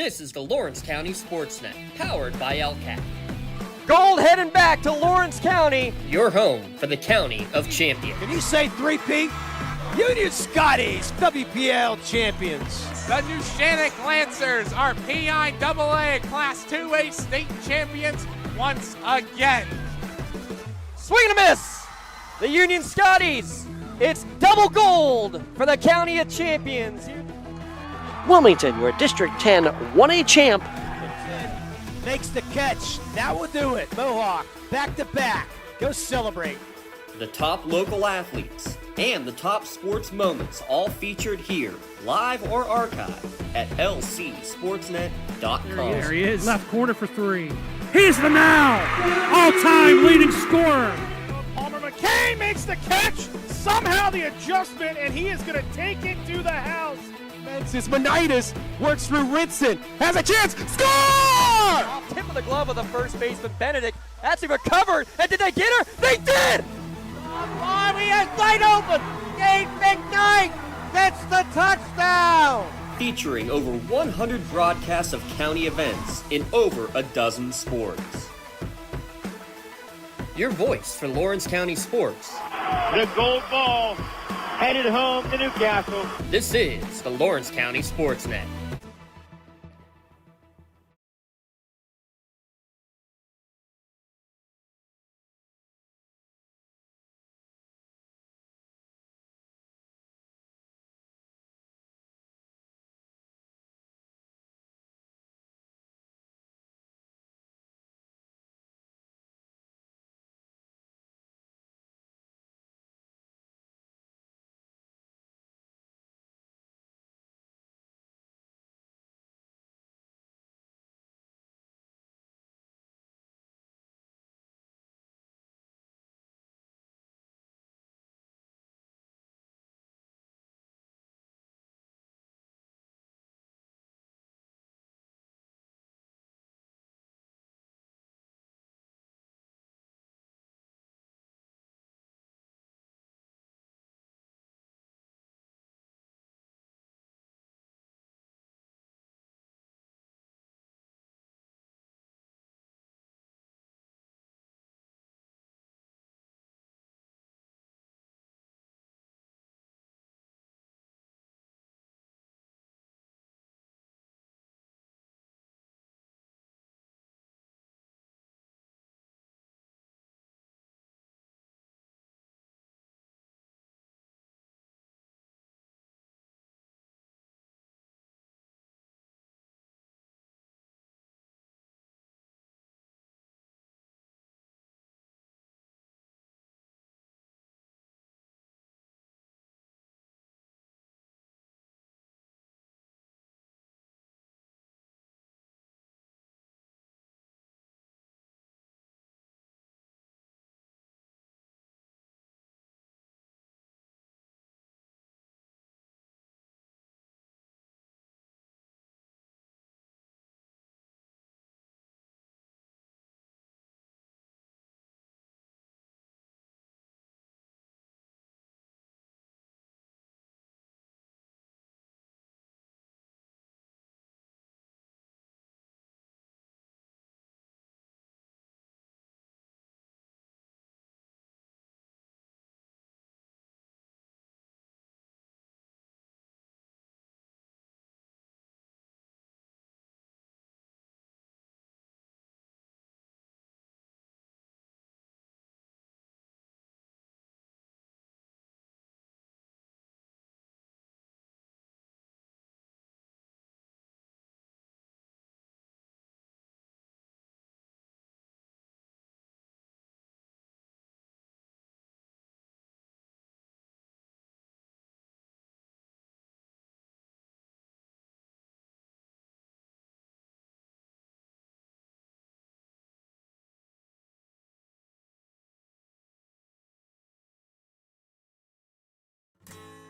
This is the Lawrence County SportsNet, powered by LCAT. Gold heading back to Lawrence County. Your home for the County of Champions. Can you say 3-P? Union Scotties, WPIAL champions. The Neshannock Lancers are PIAA Class 2A state champions once again. Swing and a miss. The Union Scotties. It's double gold for the County of Champions. Wilmington, your District 10 1A champ. Makes the catch. That will do it. Mohawk, back to back. Go celebrate. The top local athletes and the top sports moments all featured here, live or archived at lcsportsnet.com. There he is. Left corner for three. He's the now all-time leading scorer. Palmer McCain makes the catch. Somehow the adjustment, and he is going to take it to the house. Francis Monitis works through Ritson. Has a chance. Score! Off tip of the glove of the first baseman, Benedict. Actually recovered. And did they get her? They did! Oh, he has wide open. Gabe McKnight gets the touchdown. Featuring over 100 broadcasts of county events in over a dozen sports. Your voice for Lawrence County sports. The gold ball headed home to Newcastle. This is the Lawrence County SportsNet.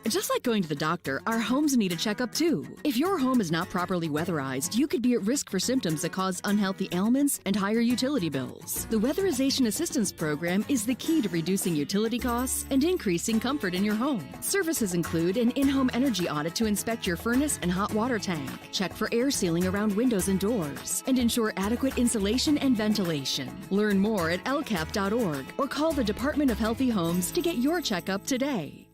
Just like going to the doctor, our homes need a checkup too. If your home is not properly weatherized, you could be at risk for symptoms that cause unhealthy ailments and higher utility bills. The Weatherization Assistance Program is the key to reducing utility costs and increasing comfort in your home. Services include an in-home energy audit to inspect your furnace and hot water tank, check for air sealing around windows and doors, and ensure adequate insulation and ventilation. Learn more at lcap.org or call the Department of Healthy Homes to get your checkup today.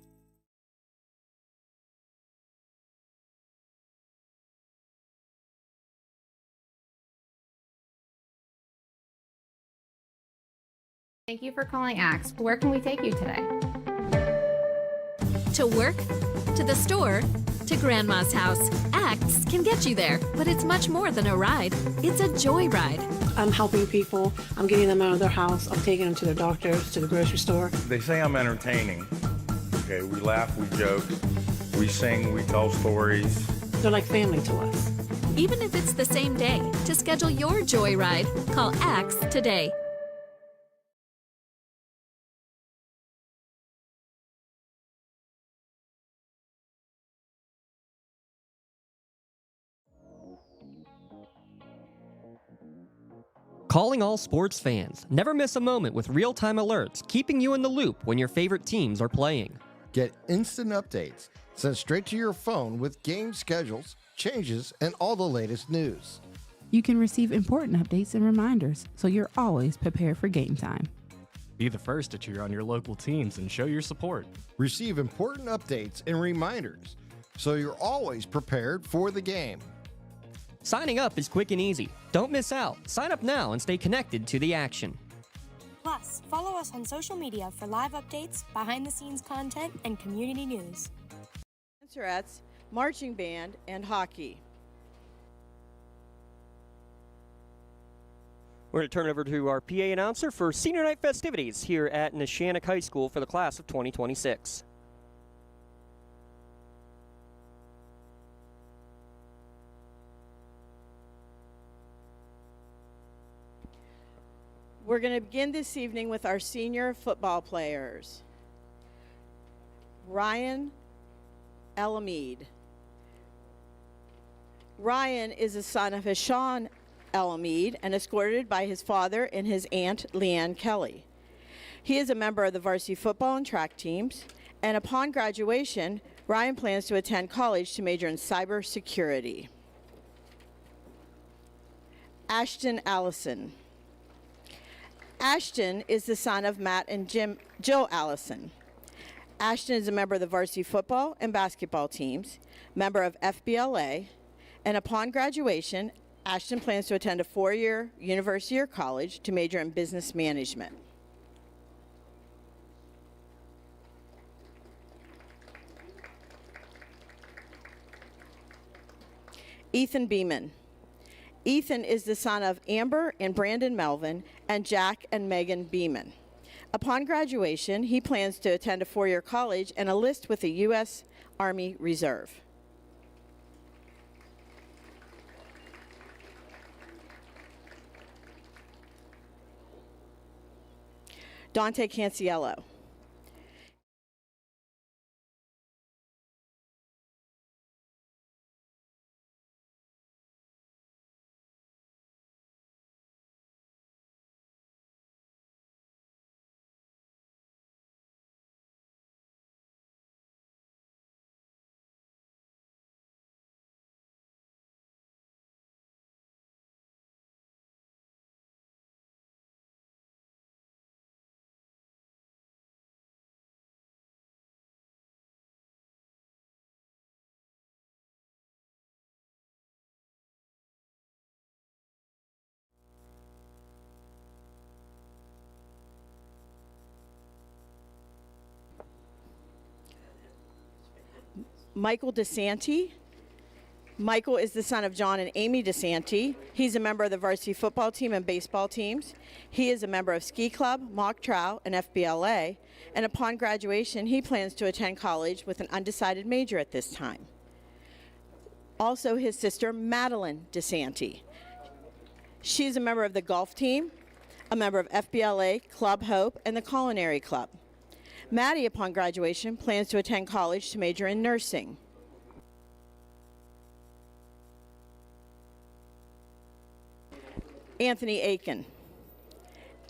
Thank you for calling Axe. Where can we take you today? To work, to the store, to Grandma's house. Axe can get you there, but it's much more than a ride. It's a joyride. I'm helping people. I'm getting them out of their house. I'm taking them to their doctors, to the grocery store. They say I'm entertaining. Okay, we laugh, we joke, we sing, we tell stories. They're like family to us. Even if it's the same day, to schedule your joyride, call Axe today. Calling all sports fans. Never miss a moment with real-time alerts, keeping you in the loop when your favorite teams are playing. Get instant updates sent straight to your phone with game schedules, changes, and all the latest news. You can receive important updates and reminders, so you're always prepared for game time. Be the first to cheer on your local teams and show your support. Receive important updates and reminders, so you're always prepared for the game. Signing up is quick and easy. Don't miss out. Sign up now and stay connected to the action. Plus, follow us on social media for live updates, behind-the-scenes content, and community news. Dancerettes, marching band, and hockey. We're going to turn it over to our PA announcer for senior night festivities here at Neshannock High School for the class of 2026. We're going to begin this evening with our senior football players. Ryan Elamide. Ryan is the son of Hashan Elamide and escorted by his father and his aunt Leanne Kelly. He is a member of the varsity football and track teams, and upon graduation, Ryan plans to attend college to major in cybersecurity. Ashton Allison. Ashton is the son of Matt and Joe Allison. Ashton is a member of the varsity football and basketball teams, member of FBLA, and upon graduation, Ashton plans to attend a 4-year university or college to major in business management. Ethan Beeman. Ethan is the son of Amber and Brandon Melvin and Jack and Megan Beeman. Upon graduation, he plans to attend a 4-year college and enlist with the U.S. Army Reserve. Dante Canciello. Michael DeSanti. Michael is the son of John and Amy DeSanti. He's a member of the varsity football team and baseball teams. He is a member of Ski Club, Mock Trout, and FBLA. And upon graduation, he plans to attend college with an undecided major at this time. Also, his sister, Madeline DeSanti. She's a member of the golf team, a member of FBLA, Club Hope, and the Culinary Club. Maddie, upon graduation, plans to attend college to major in nursing. Anthony Aiken.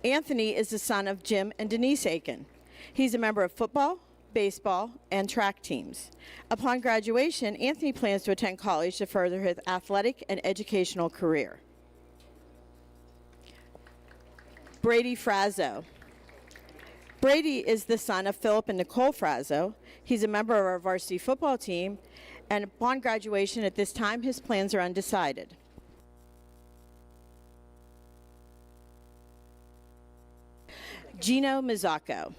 Anthony is the son of Jim and Denise Aiken. He's a member of football, baseball, and track teams. Upon graduation, Anthony plans to attend college to further his athletic and educational career. Brady Frazzo. Brady is the son of Philip and Nicole Frazzo. He's a member of our varsity football team, and upon graduation at this time, his plans are undecided. Gino Mizzacco.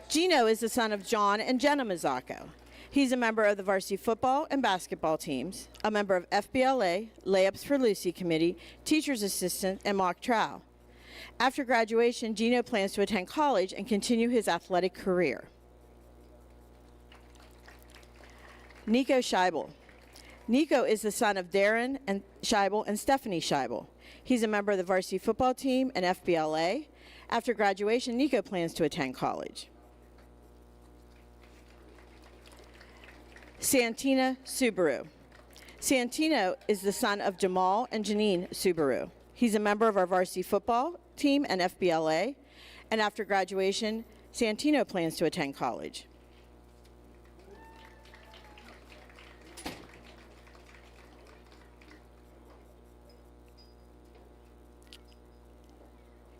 Gino is the son of John and Jenna Mizzacco. He's a member of the varsity football and basketball teams, a member of FBLA, Layups for Lucy Committee, teacher's assistant, and mock trial. After graduation, Gino plans to attend college and continue his athletic career. Nico Scheibel. Nico is the son of Darren and Scheibel and Stephanie Scheibel. He's a member of the varsity football team and FBLA. After graduation, Nico plans to attend college. Santina Subaru. Santino is the son of Jamal and Janine Subaru. He's a member of our varsity football team and FBLA, and after graduation, Santino plans to attend college.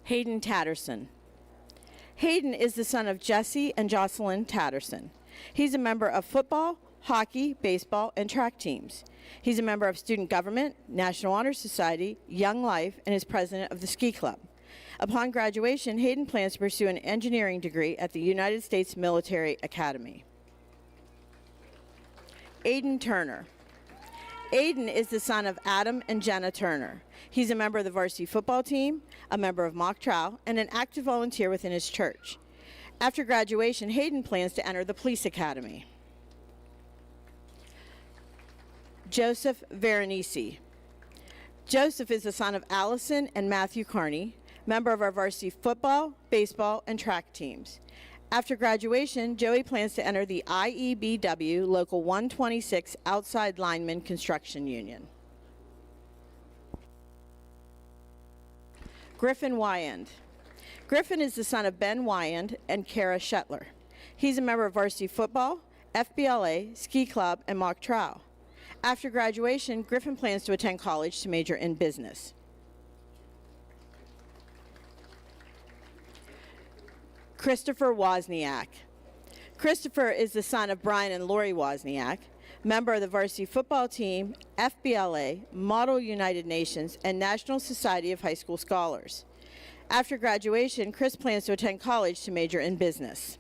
Hayden Tatterson. Hayden is the son of Jesse and Jocelyn Tatterson. He's a member of football, hockey, baseball, and track teams. He's a member of student government, National Honor Society, Young Life, and is president of the ski club. Upon graduation, Hayden plans to pursue an engineering degree at the United States Military Academy. Aiden Turner. Aiden is the son of Adam and Jenna Turner. He's a member of the varsity football team, a member of mock trial, and an active volunteer within his church. After graduation, Hayden plans to enter the police academy. Joseph Veronese. Joseph is the son of Allison and Matthew Carney, member of our varsity football, baseball, and track teams. After graduation, Joey plans to enter the IEBW Local 126 Outside Lineman Construction Union. Griffin Wyand. Griffin is the son of Ben Wyand and Kara Shetler. He's a member of varsity football, FBLA, ski club, and mock trial. After graduation, Griffin plans to attend college to major in business. Christopher Wozniak. Christopher is the son of Brian and Lori Wozniak, member of the varsity football team, FBLA, Model United Nations, and National Society of High School Scholars. After graduation, Chris plans to attend college to major in business.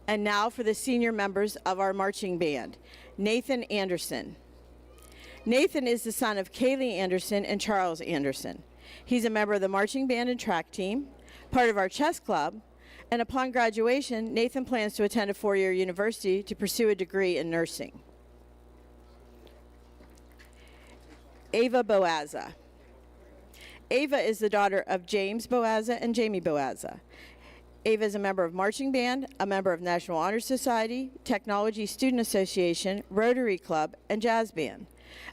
And now for the senior members of our marching band. Nathan Anderson. Nathan is the son of Kaylee Anderson and Charles Anderson. He's a member of the marching band and track team, part of our chess club, and upon graduation, Nathan plans to attend a four-year university to pursue a degree in nursing. Ava Boazza. Ava is the daughter of James Boazza and Jamie Boazza. Ava is a member of marching band, a member of National Honor Society, Technology Student Association, Rotary Club, and jazz band.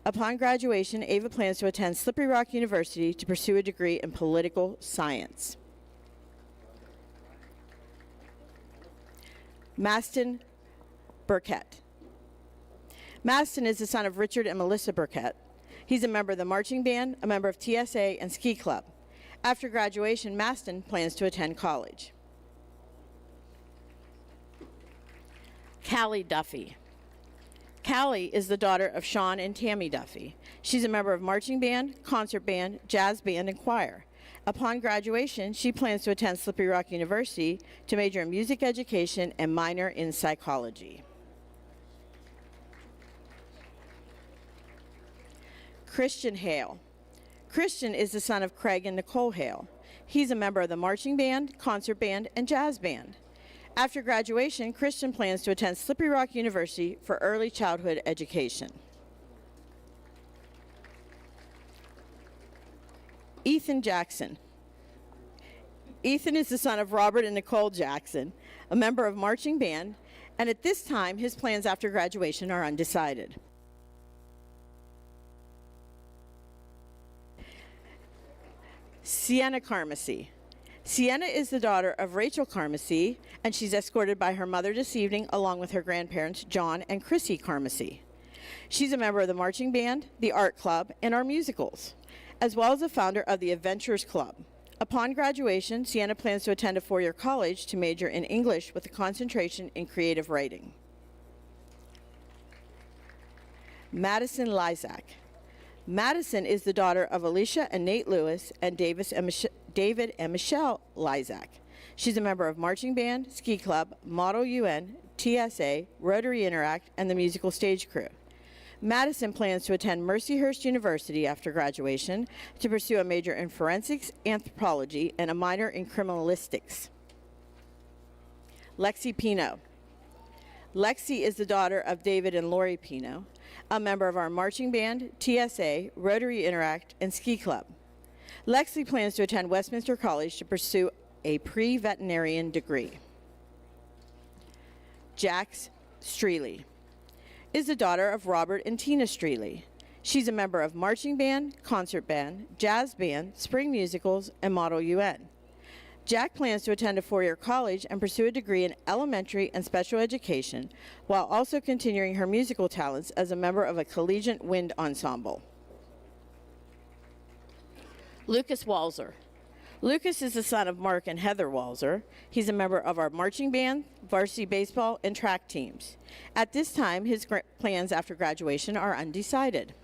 Upon graduation, Ava plans to attend Slippery Rock University to pursue a degree in political science. Maston Burkett. Maston is the son of Richard and Melissa Burkett. He's a member of the marching band, a member of TSA and ski club. After graduation, Maston plans to attend college. Callie Duffy. Callie is the daughter of Sean and Tammy Duffy. She's a member of marching band, concert band, jazz band, and choir. Upon graduation, she plans to attend Slippery Rock University to major in music education and minor in psychology. Christian Hale. Christian is the son of Craig and Nicole Hale. He's a member of the marching band, concert band, and jazz band. After graduation, Christian plans to attend Slippery Rock University for early childhood education. Ethan Jackson. Ethan is the son of Robert and Nicole Jackson, a member of marching band, and at this time, his plans after graduation are undecided. Sienna Carmacy. Sienna is the daughter of Rachel Carmacy, and she's escorted by her mother this evening along with her grandparents, John and Chrissy Carmacy. She's a member of the marching band, the art club, and our musicals, as well as a founder of the Adventures Club. Upon graduation, Sienna plans to attend a four-year college to major in English with a concentration in creative writing. Madison Lysak. Madison is the daughter of Alicia and Nate Lewis and David and Michelle Lysak. She's a member of marching band, ski club, Model UN, TSA, Rotary Interact, and the musical stage crew. Madison plans to attend Mercyhurst University after graduation to pursue a major in forensics, anthropology, and a minor in criminalistics. Lexi Pino. Lexi is the daughter of David and Lori Pino, a member of our marching band, TSA, Rotary Interact, and ski club. Lexi plans to attend Westminster College to pursue a pre-veterinarian degree. Jax Streely is the daughter of Robert and Tina Streely. She's a member of marching band, concert band, jazz band, spring musicals, and Model UN. Jack plans to attend a four-year college and pursue a degree in elementary and special education while also continuing her musical talents as a member of a collegiate wind ensemble. Lucas Walzer. Lucas is the son of Mark and Heather Walzer. He's a member of our marching band, varsity baseball, and track teams. At this time, his plans after graduation are undecided.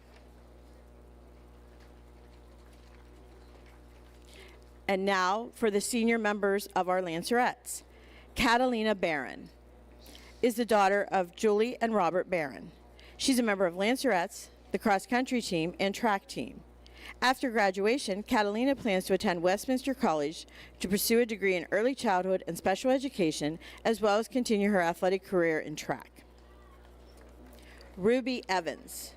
And now for the senior members of our Lancerettes. Catalina Barron is the daughter of Julie and Robert Barron. She's a member of Lancerettes, the cross-country team, and track team. After graduation, Catalina plans to attend Westminster College to pursue a degree in early childhood and special education, as well as continue her athletic career in track. Ruby Evans.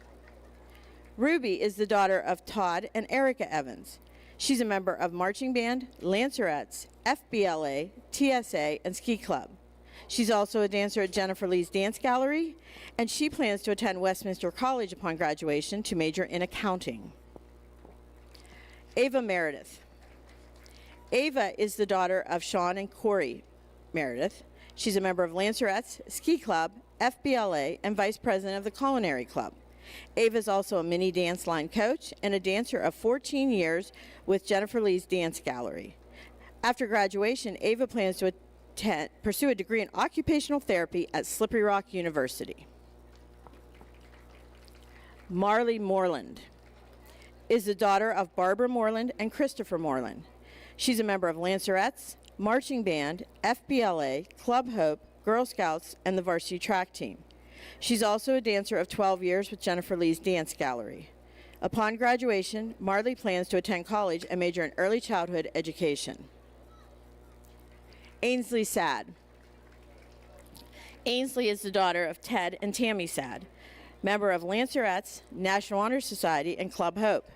Ruby is the daughter of Todd and Erica Evans. She's a member of marching band, Lancerettes, FBLA, TSA, and ski club. She's also a dancer at Jennifer Lee's Dance Gallery, and she plans to attend Westminster College upon graduation to major in accounting. Ava Meredith. Ava is the daughter of Sean and Corey Meredith. She's a member of Lancerettes, ski club, FBLA, and vice president of the Culinary Club. Ava is also a mini dance line coach and a dancer of 14 years with Jennifer Lee's Dance Gallery. After graduation, Ava plans to pursue a degree in occupational therapy at Slippery Rock University. Marley Moreland is the daughter of Barbara Moreland and Christopher Moreland. She's a member of Lancerettes, marching band, FBLA, Club Hope, Girl Scouts, and the varsity track team. She's also a dancer of 12 years with Jennifer Lee's Dance Gallery. Upon graduation, Marley plans to attend college and major in early childhood education. Ainsley Sad. Ainsley is the daughter of Ted and Tammy Sad, member of Lancerettes, National Honor Society, and Club Hope.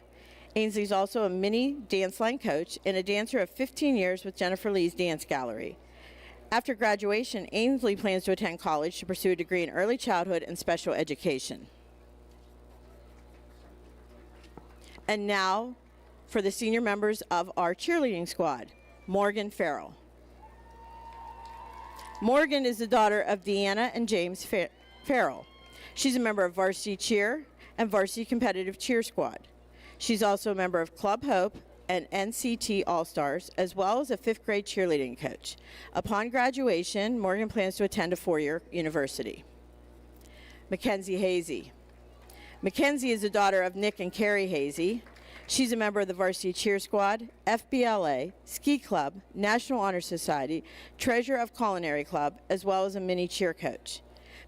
Ainsley is also a mini dance line coach and a dancer of 15 years with Jennifer Lee's Dance Gallery. After graduation, Ainsley plans to attend college to pursue a degree in early childhood and special education. And now for the senior members of our cheerleading squad. Morgan Farrell. Morgan is the daughter of Deanna and James Farrell. She's a member of Varsity Cheer and Varsity Competitive Cheer Squad. She's also a member of Club Hope and NCT All-Stars, as well as a 5th grade cheerleading coach. Upon graduation, Morgan plans to attend a 4-year university. Mackenzie Hazy. Mackenzie is the daughter of Nick and Carrie Hazy. She's a member of the Varsity Cheer Squad, FBLA, Ski Club, National Honor Society, treasurer of Culinary Club, as well as a mini cheer coach.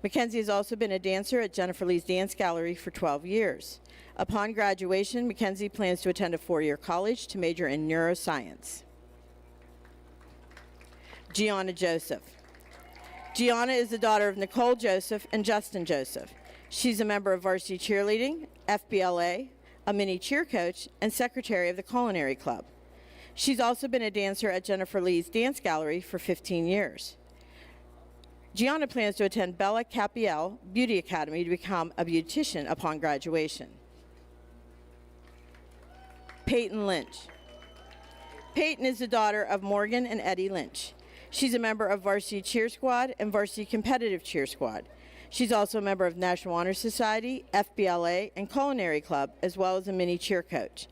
Mackenzie has also been a dancer at Jennifer Lee's Dance Gallery for 12 years. Upon graduation, Mackenzie plans to attend a 4-year college to major in neuroscience. Gianna Joseph. Gianna is the daughter of Nicole Joseph and Justin Joseph. She's a member of Varsity Cheerleading, FBLA, a mini cheer coach, and secretary of the Culinary Club. She's also been a dancer at Jennifer Lee's Dance Gallery for 15 years. Gianna plans to attend Bella Capiel Beauty Academy to become a beautician upon graduation. Peyton Lynch. Peyton is the daughter of Morgan and Eddie Lynch. She's a member of Varsity Cheer Squad and Varsity Competitive Cheer Squad. She's also a member of National Honor Society, FBLA, and Culinary Club, as well as a mini cheer coach.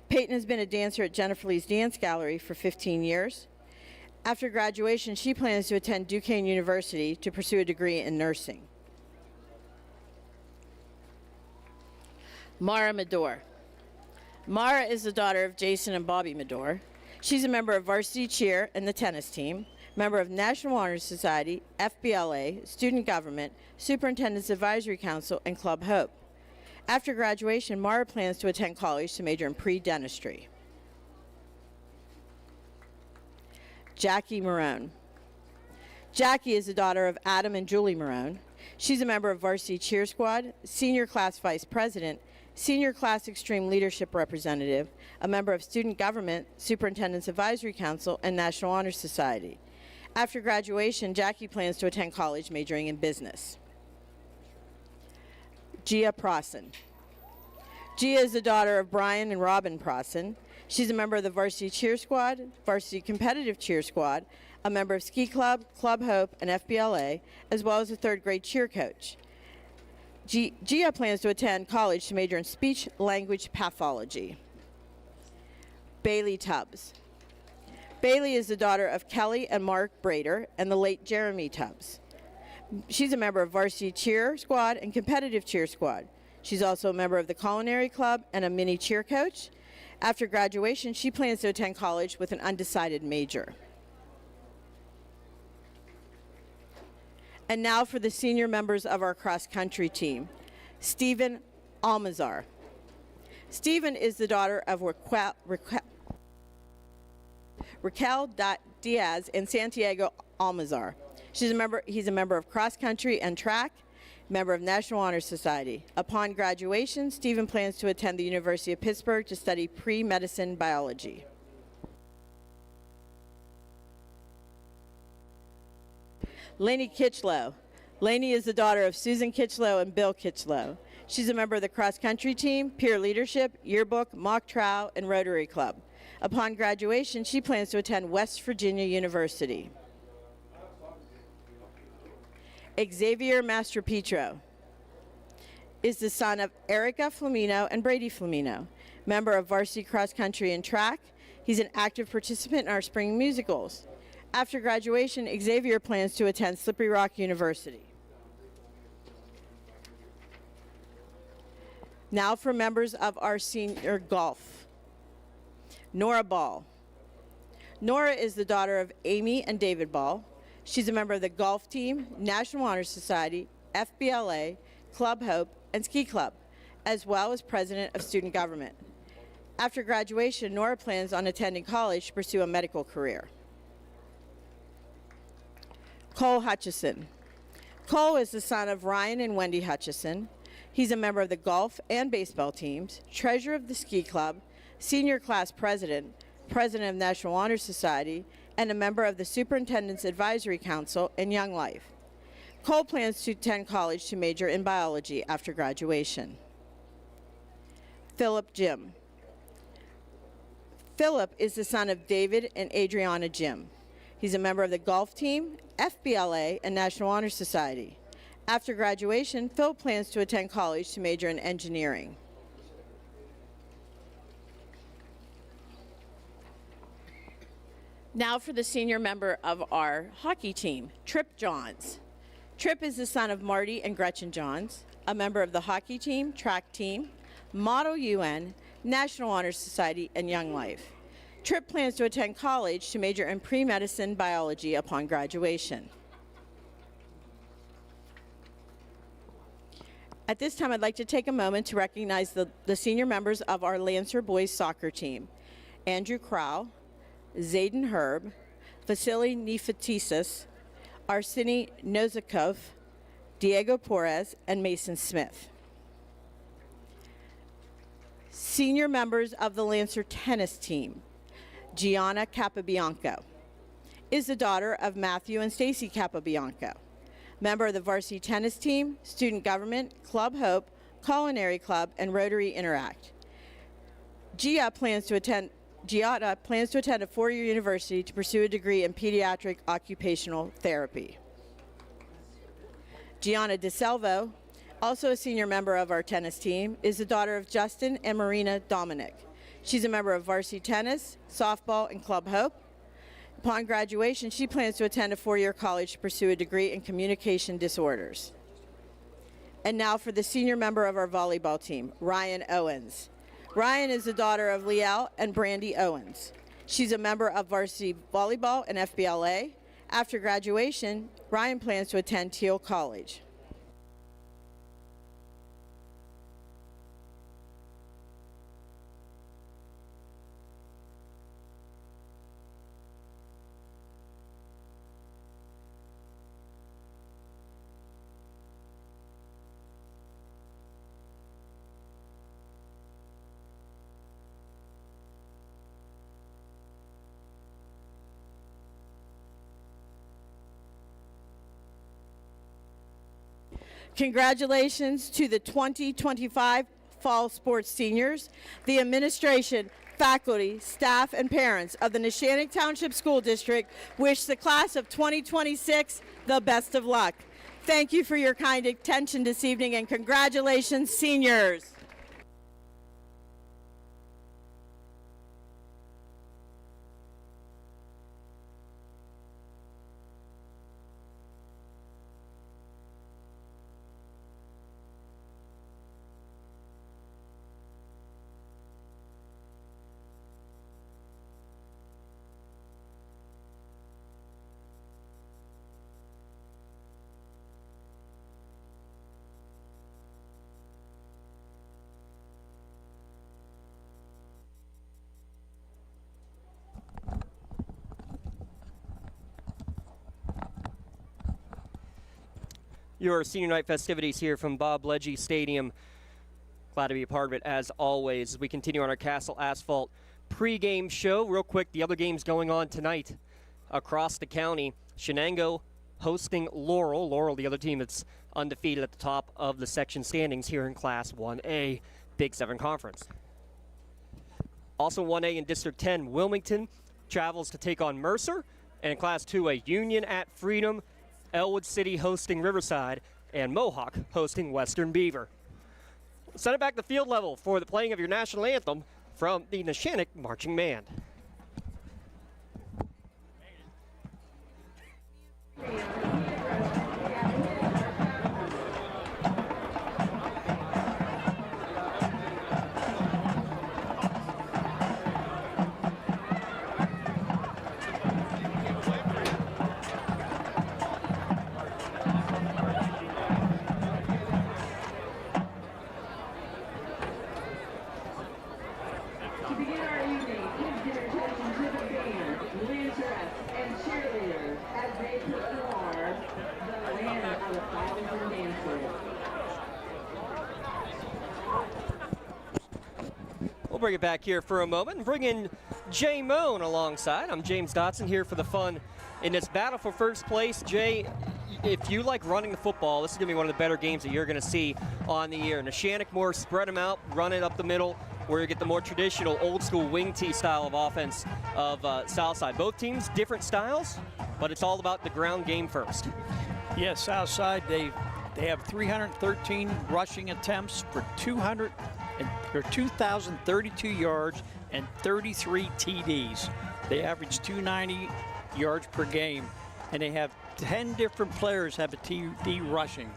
Peyton has been a dancer at Jennifer Lee's Dance Gallery for 15 years. After graduation, she plans to attend Duquesne University to pursue a degree in nursing. Mara Medor. Mara is the daughter of Jason and Bobby Medor. She's a member of Varsity Cheer and the tennis team, member of National Honor Society, FBLA, Student Government, Superintendent's Advisory Council, and Club Hope. After graduation, Mara plans to attend college to major in pre-dentistry. Jackie Marone. Jackie is the daughter of Adam and Julie Marone. She's a member of Varsity Cheer Squad, Senior Class Vice President, Senior Class Extreme Leadership Representative, a member of Student Government, Superintendent's Advisory Council, and National Honor Society. After graduation, Jackie plans to attend college majoring in business. Gia Prosson. Gia is the daughter of Brian and Robin Prosson. She's a member of the Varsity Cheer Squad, Varsity Competitive Cheer Squad, a member of Ski Club, Club Hope, and FBLA, as well as a third grade cheer coach. Gia plans to attend college to major in speech language pathology. Bailey Tubbs. Bailey is the daughter of Kelly and Mark Brader and the late Jeremy Tubbs. She's a member of Varsity Cheer Squad and Competitive Cheer Squad. She's also a member of the Culinary Club and a mini cheer coach. After graduation, she plans to attend college with an undecided major. And now for the senior members of our cross-country team. Stephen Almazar. Stephen is the daughter of Raquel Diaz and Santiago Almazar. He's a member of cross-country and track, member of National Honor Society. Upon graduation, Stephen plans to attend the University of Pittsburgh to study pre-medicine biology. Lainey Kitchlow. Lainey is the daughter of Susan Kitchlow and Bill Kitchlow. She's a member of the cross-country team, peer leadership, yearbook, mock trial, and Rotary Club. Upon graduation, she plans to attend West Virginia University. Xavier Mastropetro is the son of Erica Flamino and Brady Flamino, member of Varsity Cross Country and Track. He's an active participant in our spring musicals. After graduation, Xavier plans to attend Slippery Rock University. Now for members of our senior golf. Nora Ball. Nora is the daughter of Amy and David Ball. She's a member of the golf team, National Honor Society, FBLA, Club Hope, and Ski Club, as well as president of student government. After graduation, Nora plans on attending college to pursue a medical career. Cole Hutchison. Cole is the son of Ryan and Wendy Hutchison. He's a member of the golf and baseball teams, treasurer of the Ski Club, senior class president, president of National Honor Society, and a member of the Superintendent's Advisory Council and Young Life. Cole plans to attend college to major in biology after graduation. Philip Jim. Philip is the son of David and Adriana Jim. He's a member of the golf team, FBLA, and National Honor Society. After graduation, Phil plans to attend college to major in engineering. Now for the senior member of our hockey team, Trip Johns. Trip is the son of Marty and Gretchen Johns, a member of the hockey team, track team, Model UN, National Honor Society, and Young Life. Trip plans to attend college to major in pre-medicine biology upon graduation. At this time, I'd like to take a moment to recognize the senior members of our Lancer boys soccer team, Andrew Crow, Zayden Herb, Vasily Nefatissas, Arseny Nozakov, Diego Porez, and Mason Smith. Senior members of the Lancer tennis team. Gianna Capabianco is the daughter of Matthew and Stacy Capabianco. Member of the varsity tennis team, student government, Club Hope, Culinary Club, and Rotary Interact. Gianna plans to attend a four-year university to pursue a degree in pediatric occupational therapy. Gianna DeSalvo, also a senior member of our tennis team, is the daughter of Justin and Marina Dominic. She's a member of varsity tennis, softball, and Club Hope. Upon graduation, she plans to attend a four-year college to pursue a degree in communication disorders. And now for the senior member of our volleyball team, Ryan Owens. Ryan is the daughter of Liel and Brandy Owens. She's a member of varsity volleyball and FBLA. After graduation, Ryan plans to attend Teal College. Congratulations to the 2025 Fall Sports Seniors. The administration, faculty, staff, and parents of the Neshannock Township School District wish the class of 2026 the best of luck. Thank you for your kind attention this evening, and congratulations, seniors. Your senior night festivities here from Bob Legge Stadium. Glad to be a part of it as always. We continue on our Castle Asphalt pregame show. Real quick, the other games going on tonight across the county. Shenango hosting Laurel. Laurel, the other team that's undefeated at the top of the section standings here in Class 1A Big 7 Conference. Also 1A in District 10, Wilmington travels to take on Mercer. And in Class 2A, Union at Freedom, Elwood City hosting Riverside, and Mohawk hosting Western Beaver. Send it back to field level for the playing of your national anthem from the Neshannock Marching Band. We'll bring it back here for a moment and bring in Jay Moan alongside. I'm James Dotson here for the fun in this battle for first place. Jay, if you like running the football, this is going to be one of the better games that you're going to see on the year. Neshannock more spread them out, run it up the middle, where you get the more traditional old school wing tee style of offense of Southside. Both teams different styles, but it's all about the ground game first. Yes, Southside, they have 313 rushing attempts for 2,032 yards and 33 TDs. They average 290 yards per game, and they have 10 different players have a TD rushing.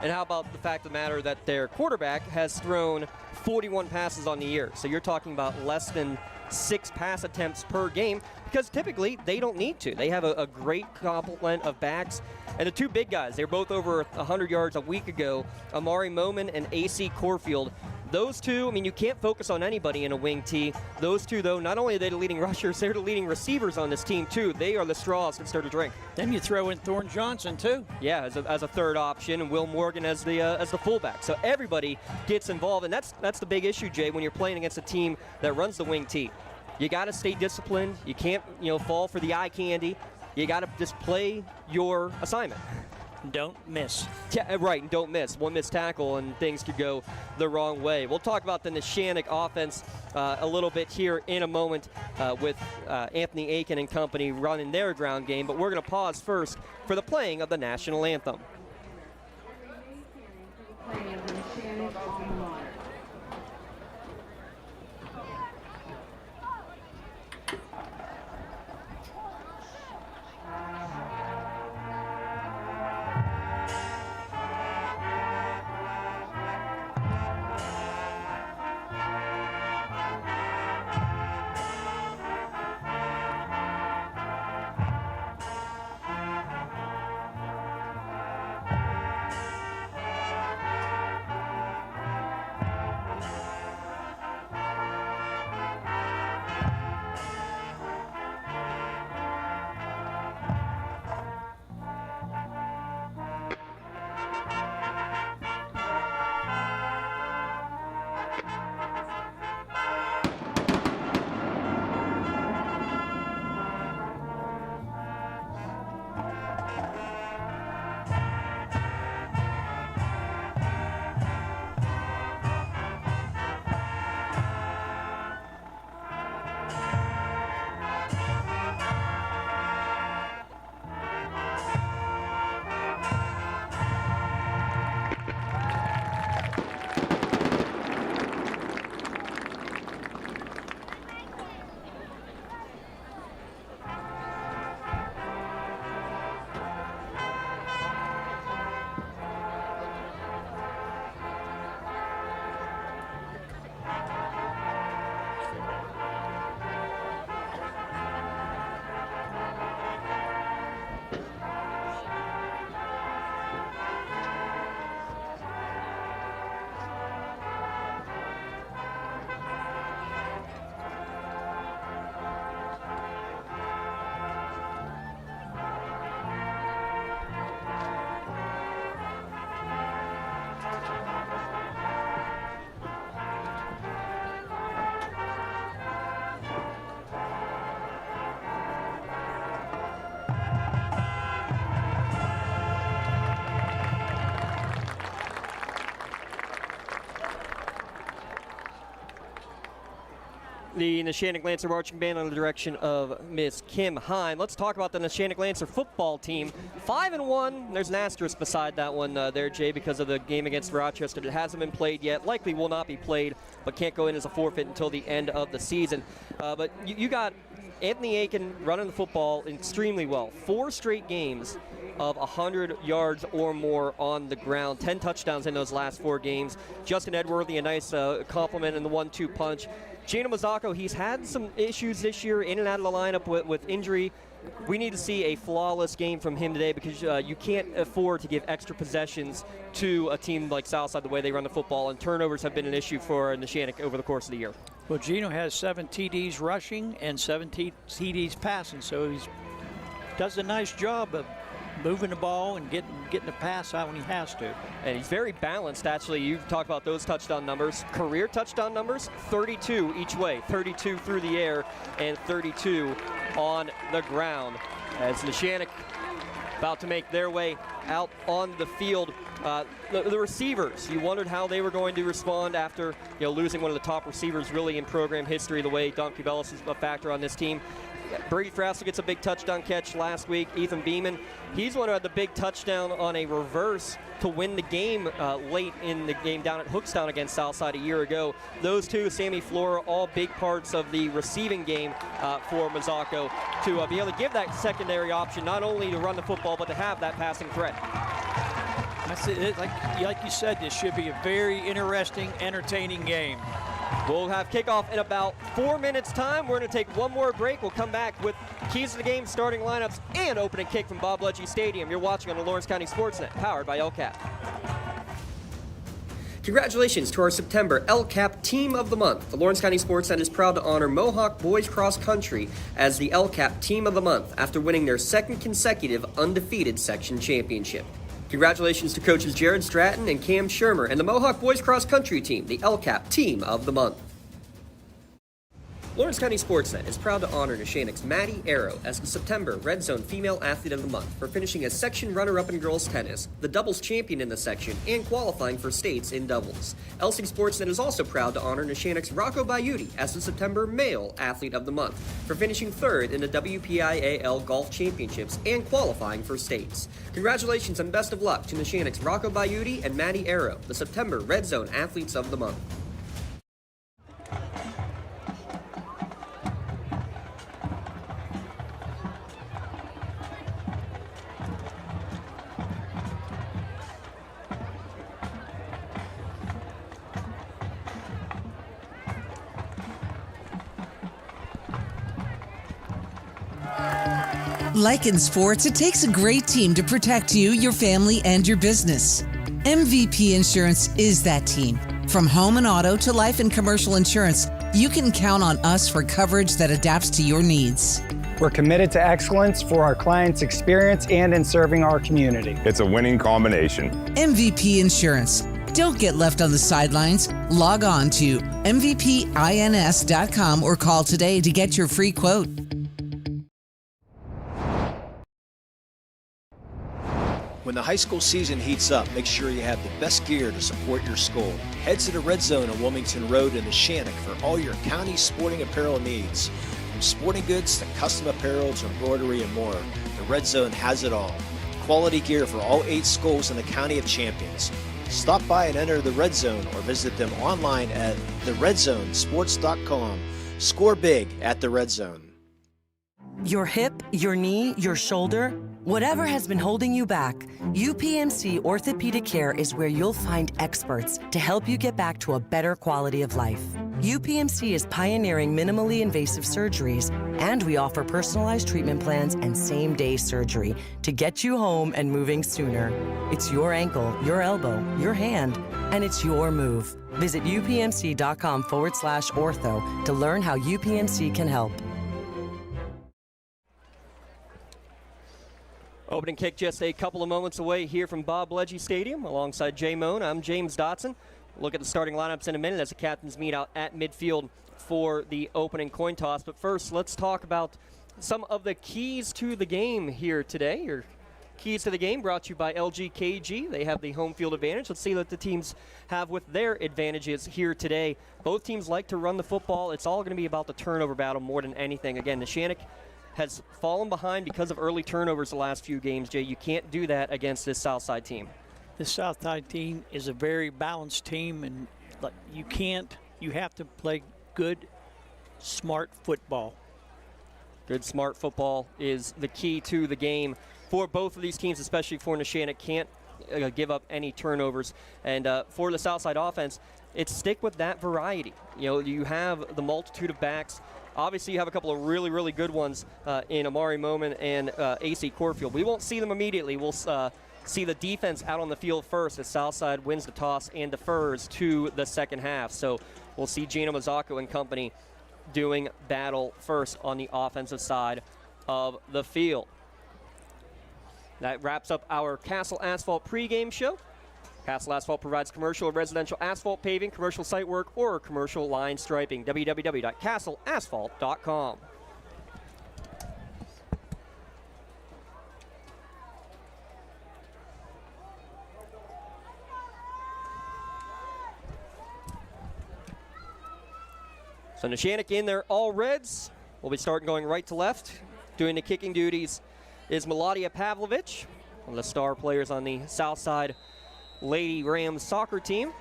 And how about the fact of the matter that their quarterback has thrown 41 passes on the year? So you're talking about less than 6 pass attempts per game, because typically they don't need to. They have a great complement of backs. And the two big guys, they were both over 100 yards a week ago, Amari Moman and AC Corfield. those two, I mean, you can't focus on anybody in a wing tee. Those two, though, not only are they the leading rushers, they're the leading receivers on this team, too. They are the straws that start to drink. Then you throw in Thorne Johnson, too. Yeah, as a third option, and Will Morgan as the fullback. So everybody gets involved, and that's the big issue, Jay, when you're playing against a team that runs the wing tee. You got to stay disciplined. You can't, fall for the eye candy. You got to just play your assignment. Don't miss. Yeah, right, and don't miss. One missed tackle and things could go the wrong way. We'll talk about the Neshannock offense a little bit here in a moment with Anthony Aiken and company running their ground game, but we're going to pause first for the playing of the national anthem. The Neshannock Lancer Marching Band under the direction of Miss Kim Hine. Let's talk about the Neshannock Lancer football team. 5-1. There's an asterisk beside that one there, Jay, because of the game against Rochester. It hasn't been played yet. Likely will not be played, but can't go in as a forfeit until the end of the season. But you got Anthony Aiken running the football extremely well. 4 straight games of 100 yards or more on the ground. 10 touchdowns in those last 4 games. Justin Edworthy, a nice compliment in the 1-2 punch. Gino Mazzacco, he's had some issues this year in and out of the lineup with injury. We need to see a flawless game from him today because you can't afford to give extra possessions to a team like Southside the way they run the football, and turnovers have been an issue for Neshannock over the course of the year. Well, Gino has 7 TDs rushing and 7 TDs passing, so he does a nice job of moving the ball and getting the pass out when he has to. And he's very balanced, actually. You talk about those touchdown numbers. Career touchdown numbers, 32 each way. 32 through the air and 32 on the ground. As Neshannock about to make their way out on the field. The receivers, you wondered how they were going to respond after losing one of the top receivers really in program history, the way Don Cubelis is a factor on this team. Brady Frassel gets a big touchdown catch last week. Ethan Beeman, he's one who had the big touchdown on a reverse to win the game late in the game down at Hookstown against Southside a year ago. Those two, Sammy Flora, all big parts of the receiving game for Mazzacco to be able to give that secondary option, not only to run the football, but to have that passing threat. That's it. Like you said, this should be a very interesting, entertaining game. We'll have kickoff in about 4 minutes' time. We're going to take one more break. We'll come back with keys to the game, starting lineups, and opening kick from Bob Ledge Stadium. You're watching on the Lawrence County SportsNet, powered by LCAT. Congratulations to our September LCAP Team of the Month. The Lawrence County SportsNet is proud to honor Mohawk Boys Cross Country as the LCAP Team of the Month after winning their second consecutive undefeated section championship. Congratulations to coaches Jared Stratton and Cam Shermer and the Mohawk Boys Cross Country team, the LCAP Team of the Month. Lawrence County SportsNet is proud to honor Neshannock's Maddie Arrow as the September Red Zone Female Athlete of the Month for finishing as section runner-up in girls tennis, the doubles champion in the section, and qualifying for states in doubles. LC SportsNet is also proud to honor Neshannock's Rocco Baiuti as the September Male Athlete of the Month for finishing third in the WPIAL Golf Championships and qualifying for states. Congratulations and best of luck to Neshannock's Rocco Baiuti and Maddie Arrow, the September Red Zone Athletes of the Month. Like in sports, it takes a great team to protect you, your family, and your business. MVP Insurance is that team. From home and auto to life and commercial insurance, you can count on us for coverage that adapts to your needs. We're committed to excellence for our clients' experience and in serving our community. It's a winning combination. MVP Insurance. Don't get left on the sidelines. Log on to mvpins.com or call today to get your free quote. When the high school season heats up, make sure you have the best gear to support your school. Head to the Red Zone on Wilmington Road in Neshannock for all your county sporting apparel needs. From sporting goods to custom apparel to embroidery and more, the Red Zone has it all. Quality gear for all 8 schools in the County of Champions. Stop by and enter the Red Zone or visit them online at theredzonesports.com. Score big at the Red Zone. Your hip, your knee, your shoulder, whatever has been holding you back, UPMC Orthopedic Care is where you'll find experts to help you get back to a better quality of life. UPMC is pioneering minimally invasive surgeries, and we offer personalized treatment plans and same-day surgery to get you home and moving sooner. It's your ankle, your elbow, your hand, and it's your move. Visit upmc.com/ortho to learn how UPMC can help. Opening kick just a couple of moments away here from Bob Ledgy Stadium. Alongside Jay Moan, I'm James Dotson. Look at the starting lineups in a minute as the captains meet out at midfield for the opening coin toss. But first, let's talk about some of the keys to the game here today. Your keys to the game brought to you by LGKG. They have the home field advantage. Let's see what the teams have with their advantages here today. Both teams like to run the football. It's all going to be about the turnover battle more than anything. Again, Neshannock has fallen behind because of early turnovers the last few games. Jay, you can't do that against this Southside team. This Southside team is a very balanced team, and you have to play good, smart football. Good, smart football is the key to the game for both of these teams, especially for Neshannock. Can't give up any turnovers. And for the Southside offense, it's stick with that variety. You know, you have the multitude of backs. Obviously, you have a couple of really, really good ones in Amari Moman and AC Corfield. We won't see them immediately. We'll see the defense out on the field first as Southside wins the toss and defers to the second half. So we'll see Gino Mazzocco and company doing battle first on the offensive side of the field. That wraps up our Castle Asphalt pregame show. Castle Asphalt provides commercial or residential asphalt paving, commercial site work, or commercial line striping. www.castleasphalt.com. So Neshannock in their all reds. We'll be starting going right to left. Doing the kicking duties is Meladia Pavlovich, one of the star players on the Southside Lady Rams soccer team.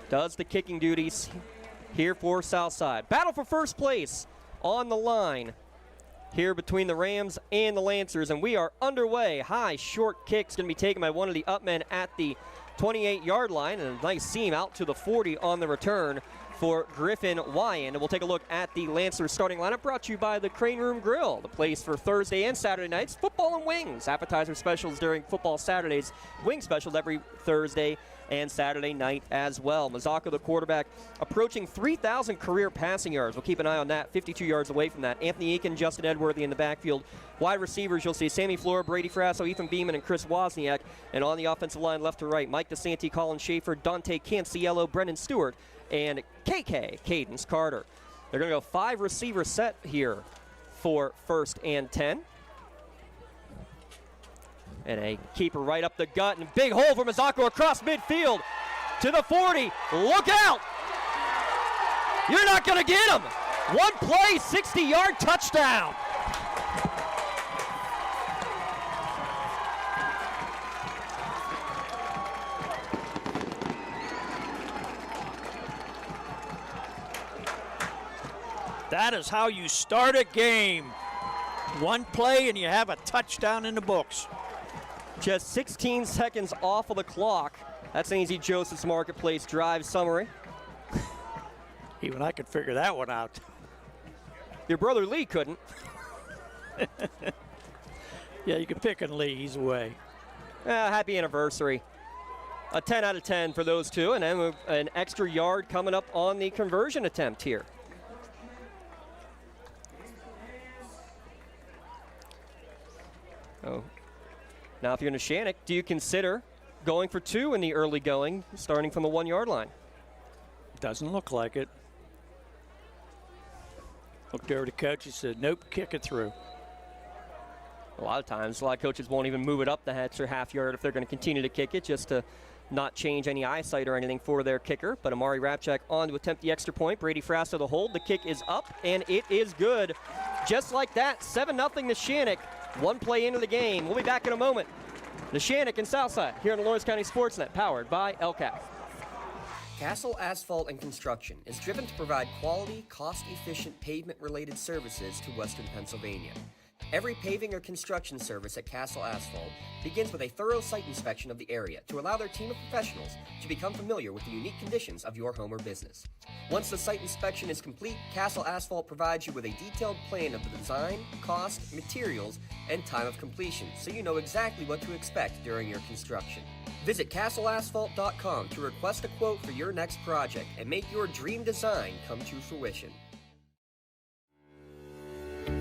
Does the kicking duties here for Southside. Battle for first place on the line here between the Rams and the Lancers, and we are underway. High short kick's going to be taken by one of the upmen at the 28-yard line, and a nice seam out to the 40 on the return for Griffin Wyan. And we'll take a look at the Lancers starting lineup, brought to you by the Crane Room Grill, the place for Thursday and Saturday nights, football and wings, appetizer specials during football Saturdays, wing specials every Thursday, and Saturday night as well. Mazzocco, the quarterback, approaching 3,000 career passing yards. We'll keep an eye on that, 52 yards away from that. Anthony Eakin, Justin Edworthy in the backfield. Wide receivers, you'll see Sammy Flora, Brady Frasso, Ethan Beeman, and Chris Wozniak. And on the offensive line, left to right, Mike DeSanti, Colin Schaefer, Dante Canciello, Brendan Stewart, and Cadence Carter. They're going to go 5 receiver set here for 1st and 10. And a keeper right up the gut, and big hole for Mazzocco across midfield to the 40. Look out! You're not going to get him. One play, 60-yard touchdown. That is how you start a game. One play and you have a touchdown in the books. Just 16 seconds off of the clock. That's an easy Joseph's Marketplace drive summary. Even I could figure that one out. Your brother Lee couldn't. Yeah, you can pick on Lee. He's away. Happy anniversary. A 10 out of 10 for those two, and then an extra yard coming up on the conversion attempt here. Oh. Now, if you're Neshannock, do you consider going for 2 in the early going, starting from the 1-yard line? Doesn't look like it. Looked over to coach. He said, nope, kick it through. A lot of times, a lot of coaches won't even move it up the extra half yard if they're going to continue to kick it, just to not change any eyesight or anything for their kicker. But Amari Rapchak on to attempt the extra point. Brady Frasso the hold. The kick is up, and it is good. Just like that, 7-0 Neshannock. 1 play into the game. We'll be back in a moment. Neshannock and Southside here on the Lawrence County SportsNet, powered by LCAP. Castle Asphalt and Construction is driven to provide quality, cost-efficient pavement-related services to Western Pennsylvania. Every paving or construction service at Castle Asphalt begins with a thorough site inspection of the area to allow their team of professionals to become familiar with the unique conditions of your home or business. Once the site inspection is complete, Castle Asphalt provides you with a detailed plan of the design, cost, materials, and time of completion, so you know exactly what to expect during your construction. Visit castleasphalt.com to request a quote for your next project and make your dream design come to fruition.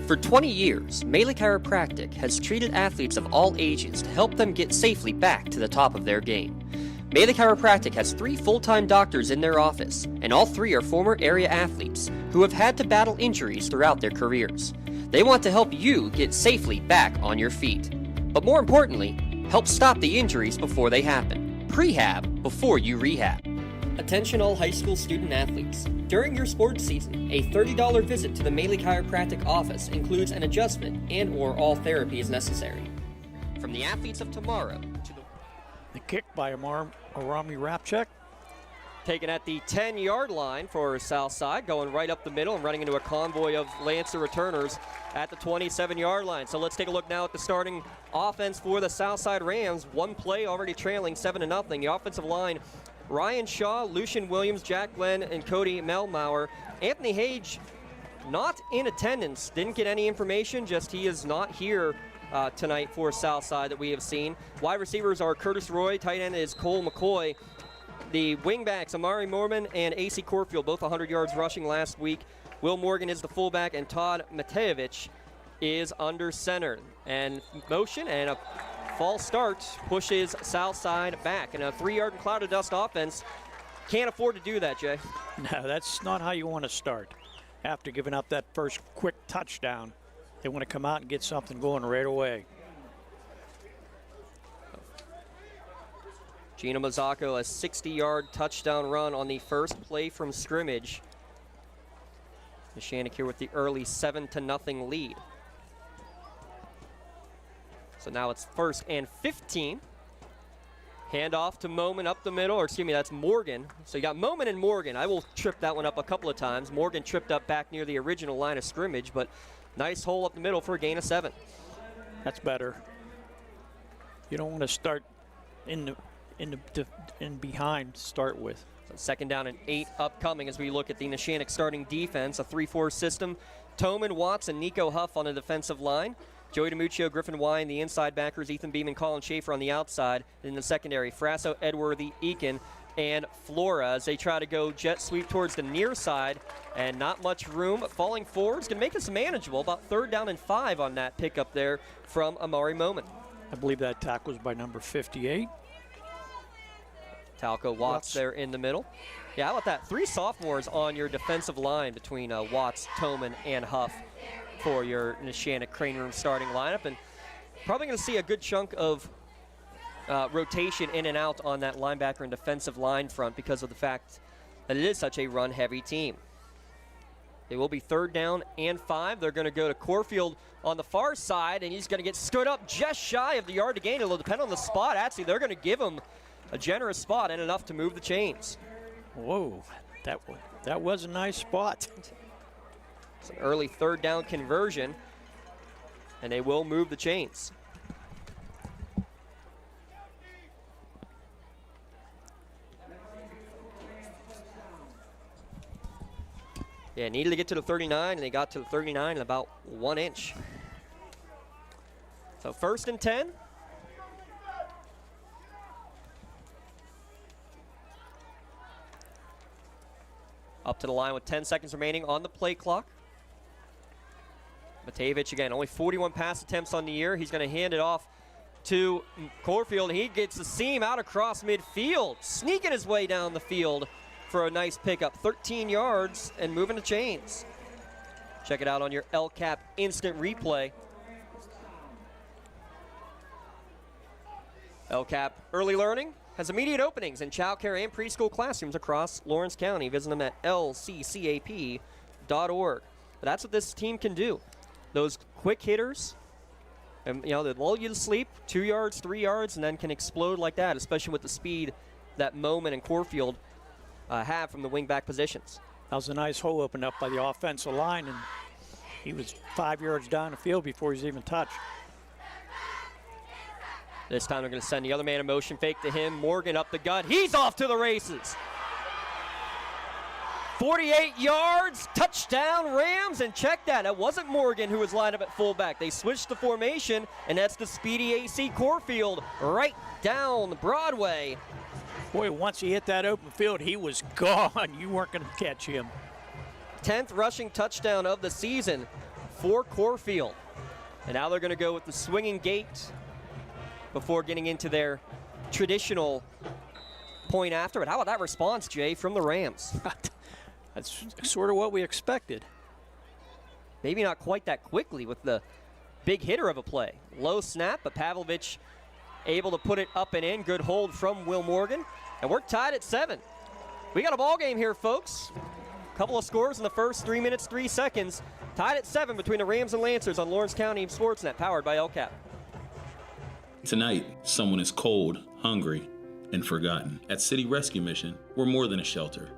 For 20 years, Melee Chiropractic has treated athletes of all ages to help them get safely back to the top of their game. Melee Chiropractic has 3 full-time doctors in their office, and all 3 are former area athletes who have had to battle injuries throughout their careers. They want to help you get safely back on your feet. But more importantly, help stop the injuries before they happen. Prehab before you rehab. Attention all high school student athletes. During your sports season, a $30 visit to the Melee Chiropractic office includes an adjustment and/or all therapy is necessary. From the athletes of tomorrow to the kick by Arami Rapchak. Taken at the 10-yard line for Southside, going right up the middle and running into a convoy of Lancer returners at the 27-yard line. So let's take a look now at the starting offense for the Southside Rams. 1 play already trailing 7-0. The offensive line, Ryan Shaw, Lucian Williams, Jack Glenn, and Cody Melmauer. Anthony Hage not in attendance. Didn't get any information, just he is not here tonight for Southside that we have seen. Wide receivers are Curtis Roy, tight end is Cole McCoy. The wingbacks, Amari Mormon and A.C. Corfield, both 100 yards rushing last week. Will Morgan is the fullback, and Todd Matejevich is under center. And motion and a false start pushes Southside back. And a 3-yard cloud of dust offense can't afford to do that, Jay. No, that's not how you want to start. After giving up that first quick touchdown, they want to come out and get something going right away. Gino Mazzocco, a 60-yard touchdown run on the first play from scrimmage. Neshannock here with the early 7-0 lead. So now it's 1st and 15. Handoff to Moman up the middle, or excuse me, that's Morgan. So you got Moman and Morgan. I will trip that one up a couple of times. Morgan tripped up back near the original line of scrimmage, but nice hole up the middle for a gain of 7. That's better. You don't want to start in behind to start with. So 2nd down and 8 upcoming as we look at the Neshannock starting defense, a 3-4 system. Toman, Watts, and Nico Huff on the defensive line. Joey DiMuccio, Griffin Wine, the inside backers, Ethan Beeman, Colin Schaefer on the outside. In the secondary, Frasso, Edworthy, Eakin, and Flora as they try to go jet sweep towards the near side, and not much room. Falling forwards can make this manageable. About 3rd down and 5 on that pickup there from Amari Moman. I believe that tackle was by number 58. Talco Watts there in the middle. Yeah, how about that? 3 sophomores on your defensive line between Watts, Toman, and Huff for your Neshannock Crane Room starting lineup. And probably going to see a good chunk of rotation in and out on that linebacker and defensive line front because of the fact that it is such a run-heavy team. It will be 3rd down and 5. They're going to go to Corfield on the far side, and he's going to get stood up just shy of the yard to gain. It'll depend on the spot. Actually, they're going to give him a generous spot and enough to move the chains. Whoa, that was a nice spot. It's an early 3rd down conversion, and they will move the chains. Yeah, needed to get to the 39, and they got to the 39 in about 1 inch. So 1st and 10. Up to the line with 10 seconds remaining on the play clock. Matejevich again, only 41 pass attempts on the year. He's going to hand it off to Corfield. He gets the seam out across midfield, sneaking his way down the field for a nice pickup. 13 yards and moving the chains. Check it out on your LCAP instant replay. LCAP Early Learning has immediate openings in child care and preschool classrooms across Lawrence County. Visit them at lccap.org. But that's what this team can do. Those quick hitters, and they lull you to sleep, 2 yards, 3 yards, and then can explode like that, especially with the speed that Moman and Corfield have from the wing-back positions. That was a nice hole opened up by the offensive line, and he was 5 yards down the field before he was even touched. This time they're going to send the other man a motion fake to him. Morgan up the gut. He's off to the races. 48 yards, touchdown Rams, and check that. It wasn't Morgan who was lined up at fullback. They switched the formation, and that's the speedy AC Corfield right down Broadway. Boy, once he hit that open field, he was gone. You weren't going to catch him. 10th rushing touchdown of the season for Corfield. And now they're going to go with the swinging gate before getting into their traditional point after. But how about that response, Jay, from the Rams? That's sort of what we expected. Maybe not quite that quickly with the big hitter of a play. Low snap, but Pavlovich able to put it up and in. Good hold from Will Morgan. And we're tied at 7. We got a ball game here, folks. Couple of scores in the first 3 minutes, 3 seconds. Tied at 7 between the Rams and Lancers on Lawrence County SportsNet, powered by LCAP. Tonight, someone is cold, hungry, and forgotten. At City Rescue Mission, we're more than a shelter.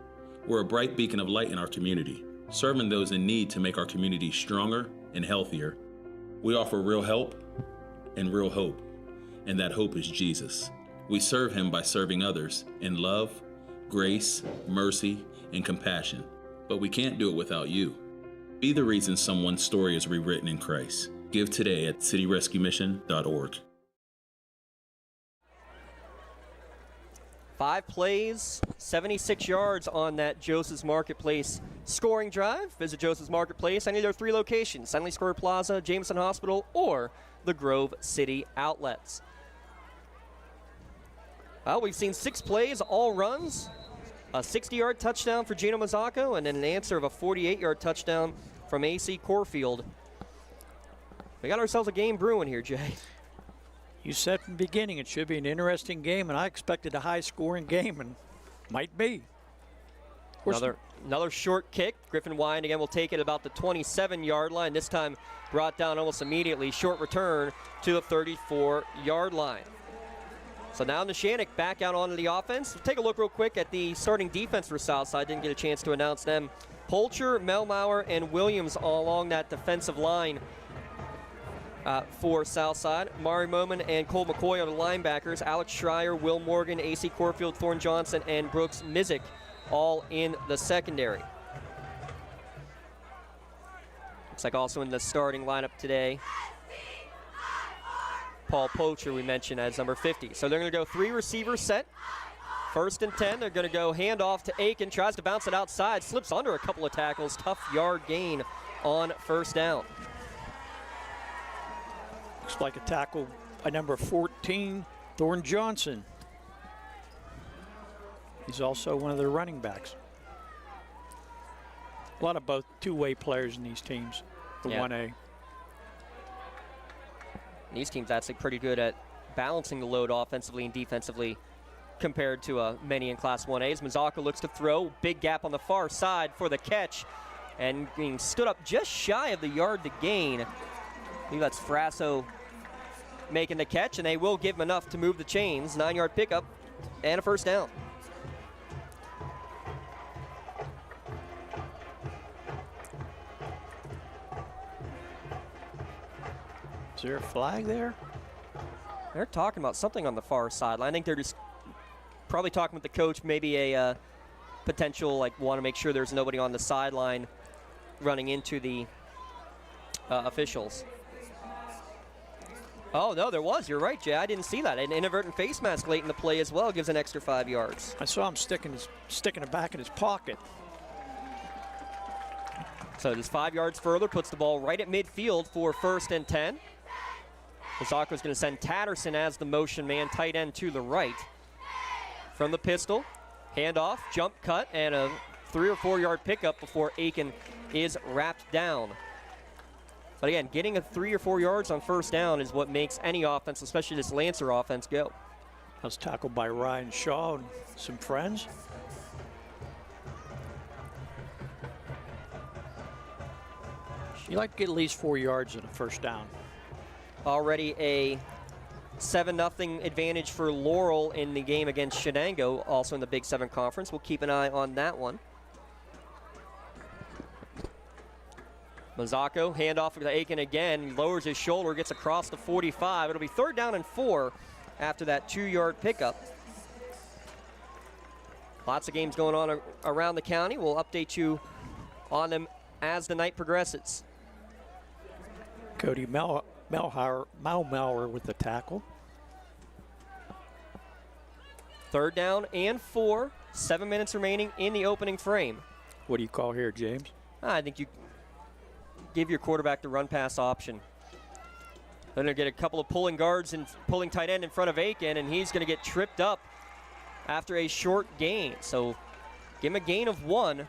We're a bright beacon of light in our community, serving those in need to make our community stronger and healthier. We offer real help and real hope, and that hope is Jesus. We serve him by serving others in love, grace, mercy, and compassion. But we can't do it without you. Be the reason someone's story is rewritten in Christ. Give today at cityrescuemission.org. 5 plays, 76 yards on that Joseph's Marketplace scoring drive. Visit Joseph's Marketplace, any of their 3 locations, Sunny Square Plaza, Jameson Hospital, or the Grove City outlets. Well, we've seen 6 plays, all runs. A 60-yard touchdown for Gino Mazzacco, and then an answer of a 48-yard touchdown from AC Corfield. We got ourselves a game brewing here, Jay. You said from the beginning it should be an interesting game, and I expected a high-scoring game, and might be. Another short kick. Griffin Wine again will take it about the 27-yard line. This time brought down almost immediately. Short return to the 34-yard line. So now Neshannock back out onto the offense. We'll take a look real quick at the starting defense for Southside. Didn't get a chance to announce them. Polcher, Melmauer, and Williams all along that defensive line for Southside. Mari Moman and Cole McCoy are the linebackers. Alex Schreier, Will Morgan, AC Corfield, Thorne Johnson, and Brooks Mizik all in the secondary. Looks like also in the starting lineup today, Paul Poacher we mentioned as number 50. So they're going to go 3 receiver set. 1st and 10. They're going to go handoff to Aiken. Tries to bounce it outside. Slips under a couple of tackles. Tough yard gain on 1st down. Looks like a tackle by number 14, Thorne Johnson. He's also one of their running backs. A lot of both two-way players in these teams, the 1A. These teams actually pretty good at balancing the load offensively and defensively compared to many in Class 1As. Mazzocca looks to throw. Big gap on the far side for the catch. And being stood up just shy of the yard to gain. I think that's Frasso making the catch, and they will give him enough to move the chains. 9-yard pickup and a 1st down. Is there a flag there? They're talking about something on the far sideline. I think they're just probably talking with the coach, maybe a potential, like, want to make sure there's nobody on the sideline running into the officials. Oh, no, there was. You're right, Jay. I didn't see that. An inadvertent face mask late in the play as well gives an extra 5 yards. I saw him sticking it back in his pocket. So just 5 yards further, puts the ball right at midfield for 1st and 10. Mazzacco's going to send Tatterson as the motion man, tight end to the right. From the pistol, handoff, jump cut, and a 3 or 4 yard pickup before Aiken is wrapped down. But again, getting a 3 or 4 yards on 1st down is what makes any offense, especially this Lancer offense, go. That was tackled by Ryan Shaw and some friends. You like to get at least 4 yards on a 1st down. Already a 7-0 advantage for Laurel in the game against Shenango, also in the Big 7 Conference. We'll keep an eye on that one. Mazzacco, handoff to Aiken again, lowers his shoulder, gets across the 45. It'll be 3rd down and 4 after that 2-yard pickup. Lots of games going on around the county. We'll update you on them as the night progresses. Cody Malmauer with the tackle. 3rd down and 4, 7 minutes remaining in the opening frame. What do you call here, James? I think you give your quarterback the run-pass option. Then they'll get a couple of pulling guards and pulling tight end in front of Aiken, and he's going to get tripped up after a short gain. So give him a gain of 1.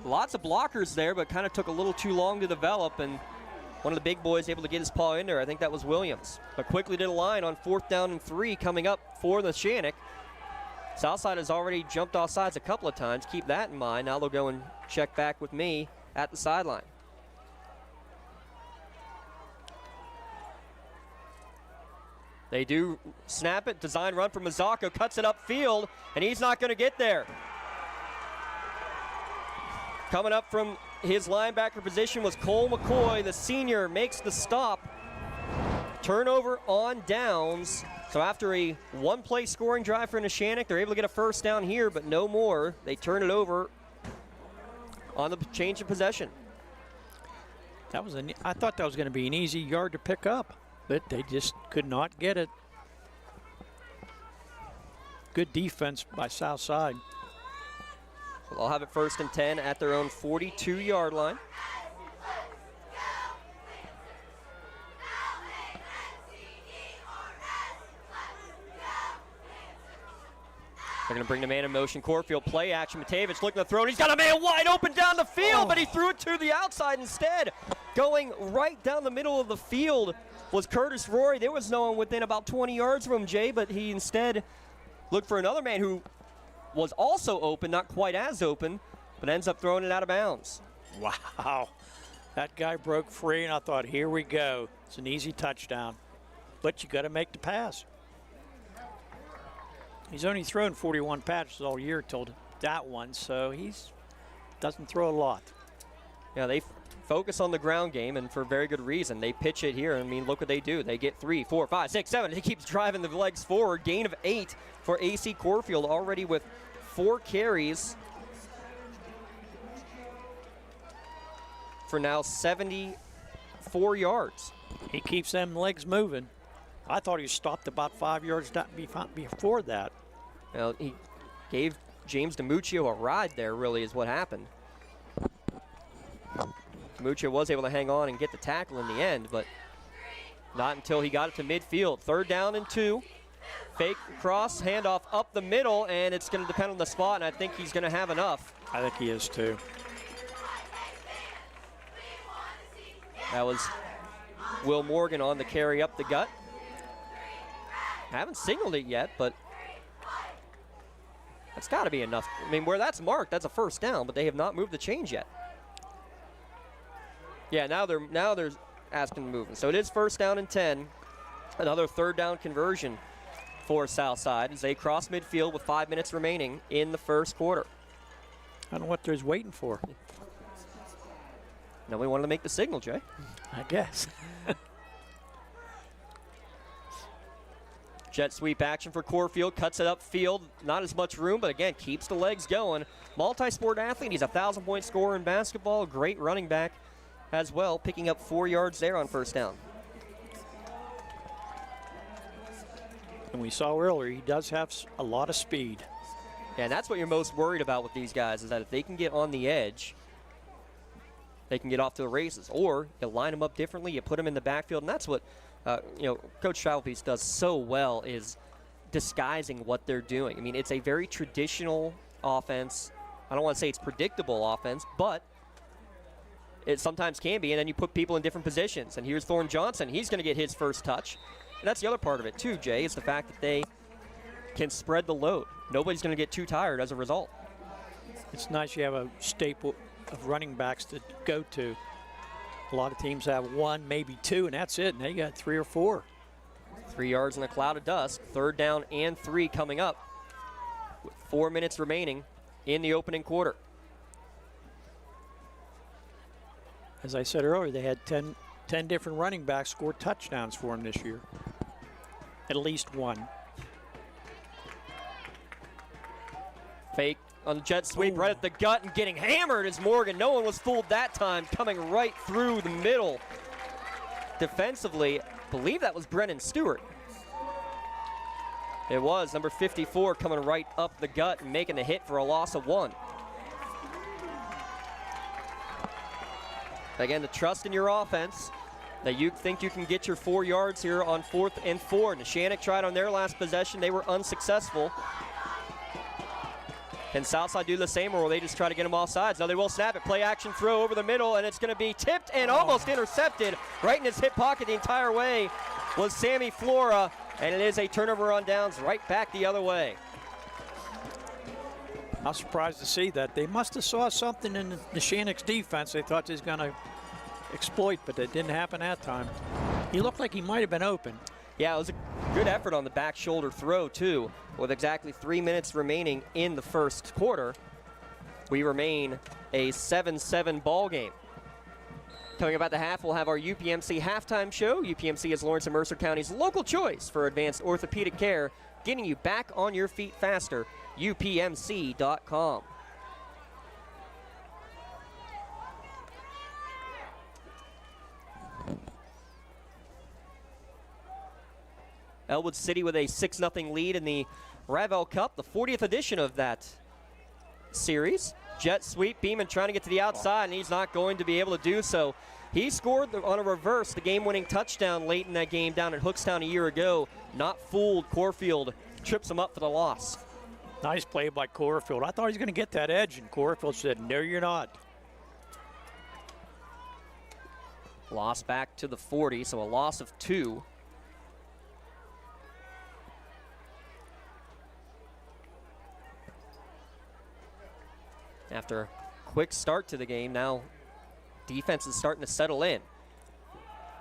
Lots of blockers there, but kind of took a little too long to develop, and one of the big boys able to get his paw in there. I think that was Williams. But quickly to the line on 4th down and 3 coming up for the Neshannock. Southside has already jumped off sides a couple of times. Keep that in mind. Now they'll go and check back with me at the sideline. They do snap it. Design run from Mazzacco. Cuts it upfield, and he's not going to get there. Coming up from his linebacker position was Cole McCoy. The senior makes the stop. Turnover on downs. So after a one-play scoring drive for Neshannock, they're able to get a 1st down here, but no more. They turn it over on the change of possession. I thought that was going to be an easy yard to pick up, but they just could not get it. Good defense by Southside. So they'll have it 1st and 10 at their own 42-yard line. They're going to bring the man in motion. Corfield play action. Matevich looking to throw, and he's got a man wide open down the field, but he threw it to the outside instead. Going right down the middle of the field was Curtis Rory. There was no one within about 20 yards from him, Jay, but he instead looked for another man who was also open, not quite as open, but ends up throwing it out of bounds. Wow. That guy broke free, and I thought, here we go. It's an easy touchdown. But you got to make the pass. He's only thrown 41 passes all year till that one, so he doesn't throw a lot. Yeah, they focus on the ground game, and for very good reason. They pitch it here. I mean, look what they do. They get 3, 4, 5, 6, 7. He keeps driving the legs forward. Gain of 8 for AC Corfield, already with 4 carries for now 74 yards. He keeps them legs moving. I thought he stopped about 5 yards before that. Well, he gave James DiMuccio a ride there, really, is what happened. DiMuccio was able to hang on and get the tackle in the end, but not until he got it to midfield. 3rd down and 2. Fake cross, handoff up the middle, and it's going to depend on the spot, and I think he's going to have enough. I think he is too. That was Will Morgan on the carry up the gut. Haven't signaled it yet, but that's got to be enough. I mean, where that's marked, that's a 1st down, but they have not moved the chains yet. Yeah, now they're asking to move. So it is 1st down and 10. Another 3rd down conversion for Southside as they cross midfield with 5 minutes remaining in the 1st quarter. I don't know what they're waiting for. Nobody wanted to make the signal, Jay. I guess. Jet sweep action for Corfield, cuts it upfield. Not as much room, but again, keeps the legs going. Multi-sport athlete, he's a 1,000-point scorer in basketball. Great running back as well, picking up 4 yards there on 1st down. And we saw earlier, he does have a lot of speed. Yeah, and that's what you're most worried about with these guys, is that if they can get on the edge, they can get off to the races. Or you line them up differently, you put them in the backfield, and that's what Coach Travelpiece does so well, is disguising what they're doing. I mean, it's a very traditional offense. I don't want to say it's predictable offense, but it sometimes can be, and then you put people in different positions. And here's Thorne Johnson. He's going to get his first touch. And that's the other part of it, too, Jay, is the fact that they can spread the load. Nobody's going to get too tired as a result. It's nice you have a staple of running backs to go to. A lot of teams have 1, maybe 2, and that's it. Now you got 3 or 4. 3 yards in a cloud of dust. 3rd down and 3 coming up with 4 minutes remaining in the opening quarter. As I said earlier, they had 10 different running backs score touchdowns for them this year. At least 1. Fake on the jet sweep right at the gut and getting hammered is Morgan. No one was fooled that time, coming right through the middle. Defensively, I believe that was Brennan Stewart. It was number 54 coming right up the gut and making the hit for a loss of 1. Again, the trust in your offense that you think you can get your 4 yards here on 4th and 4. Neshannock tried on their last possession. They were unsuccessful. Can Southside do the same, or will they just try to get them off sides? No, they will snap it. Play action throw over the middle, and it's going to be tipped and almost intercepted. Right in his hip pocket the entire way was Sammy Flora, and it is a turnover on downs right back the other way. I'm surprised to see that. They must have saw something in Neshannock's defense they thought they was going to exploit, but it didn't happen that time. He looked like he might have been open. Yeah, it was a good effort on the back shoulder throw, too. With exactly 3 minutes remaining in the 1st quarter, we remain a 7-7 ball game. Coming up at the half, we'll have our UPMC halftime show. UPMC is Lawrence and Mercer County's local choice for advanced orthopedic care, getting you back on your feet faster. UPMC.com. Elwood City with a 6-0 lead in the Ravel Cup, the 40th edition of that series. Jet sweep, Beeman trying to get to the outside, and he's not going to be able to do so. He scored on a reverse, the game-winning touchdown late in that game down at Hookstown a year ago. Not fooled, Corfield trips him up for the loss. Nice play by Corfield. I thought he was going to get that edge, and Corfield said, no, you're not. Loss back to the 40, so a loss of 2. After a quick start to the game, now defense is starting to settle in.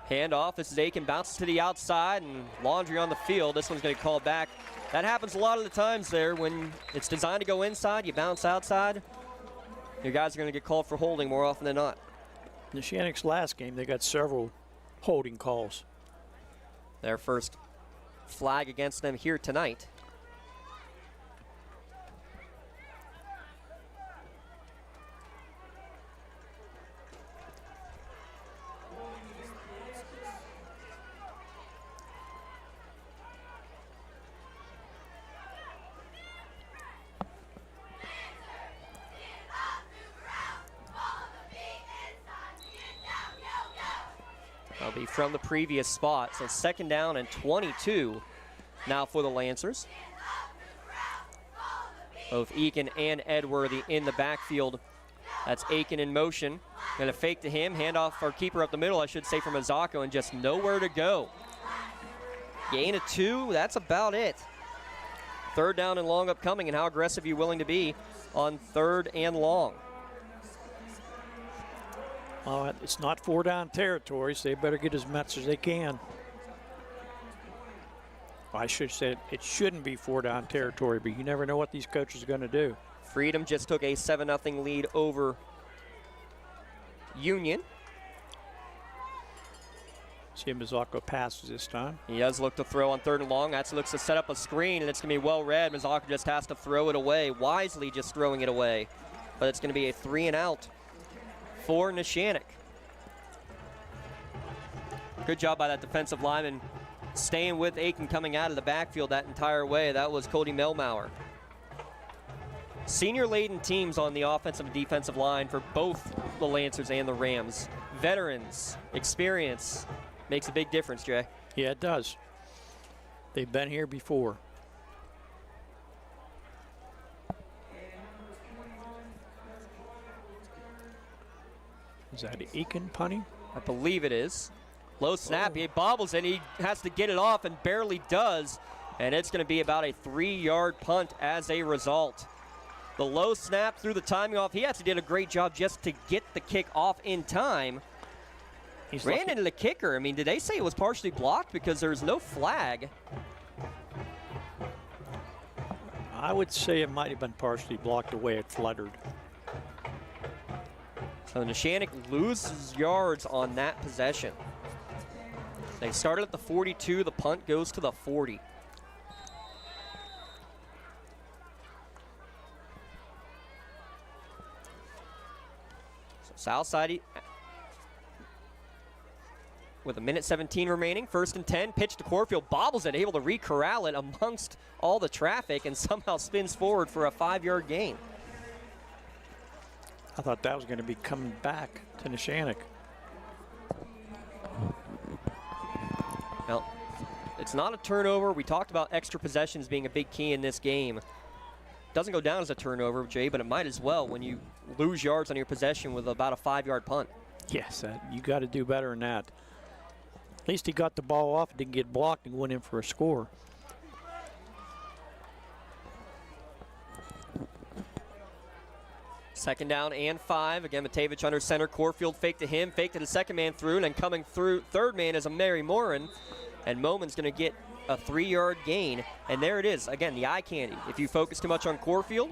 Handoff, this is Aiken, bounces to the outside, and Laundry on the field. This one's going to be called back. That happens a lot of the times there. When it's designed to go inside, you bounce outside. Your guys are going to get called for holding more often than not. Neshannock's last game, they got several holding calls. Their first flag against them here tonight. It'll be from the previous spot. So 2nd down and 22 now for the Lancers. Both Eakin and Edworthy in the backfield. That's Aiken in motion. Going to fake to him, handoff our keeper up the middle, I should say, from Azako, and just nowhere to go. Gain of 2, that's about it. 3rd down and long upcoming, and how aggressive are you willing to be on 3rd and long? It's not 4-down territory, so they better get as much as they can. I should say it shouldn't be 4-down territory, but you never know what these coaches are going to do. Freedom just took a 7-0 lead over Union. See Mazako passes this time. He does look to throw on 3rd and long. That looks to set up a screen, and it's going to be well read. Mazako just has to throw it away, wisely just throwing it away. But it's going to be a 3-and-out for Neshannock. Good job by that defensive lineman staying with Aiken coming out of the backfield that entire way. That was Cody Melmauer. Senior-laden teams on the offensive and defensive line for both the Lancers and the Rams. Veterans, experience makes a big difference, Jay. Yeah, it does. They've been here before. Is that Aiken punting? I believe it is. Low snap, He bobbles it, he has to get it off and barely does. And it's going to be about a 3-yard punt as a result. The low snap through the timing off. He actually did a great job just to get the kick off in time. He's ran into the kicker. I mean, did they say it was partially blocked because there's no flag? I would say it might have been partially blocked the way it fluttered. So Neshannock loses yards on that possession. They started at the 42. The punt goes to the 40. Southside with 1:17 remaining. 1st and 10. Pitch to Corfield. Bobbles it. Able to re-corral it amongst all the traffic and somehow spins forward for a 5-yard gain. I thought that was going to be coming back to Neshannock. Well, it's not a turnover. We talked about extra possessions being a big key in this game. Doesn't go down as a turnover, Jay, but it might as well when you lose yards on your possession with about a 5-yard punt. Yes, you got to do better than that. At least he got the ball off, didn't get blocked, and went in for a score. Second down and 5. Again, Matevich under center. Corfield fake to him, fake to the second man through, and then coming through third man is a Mary Morin. And Moman's going to get a 3-yard gain. And there it is. Again, the eye candy. If you focus too much on Corfield,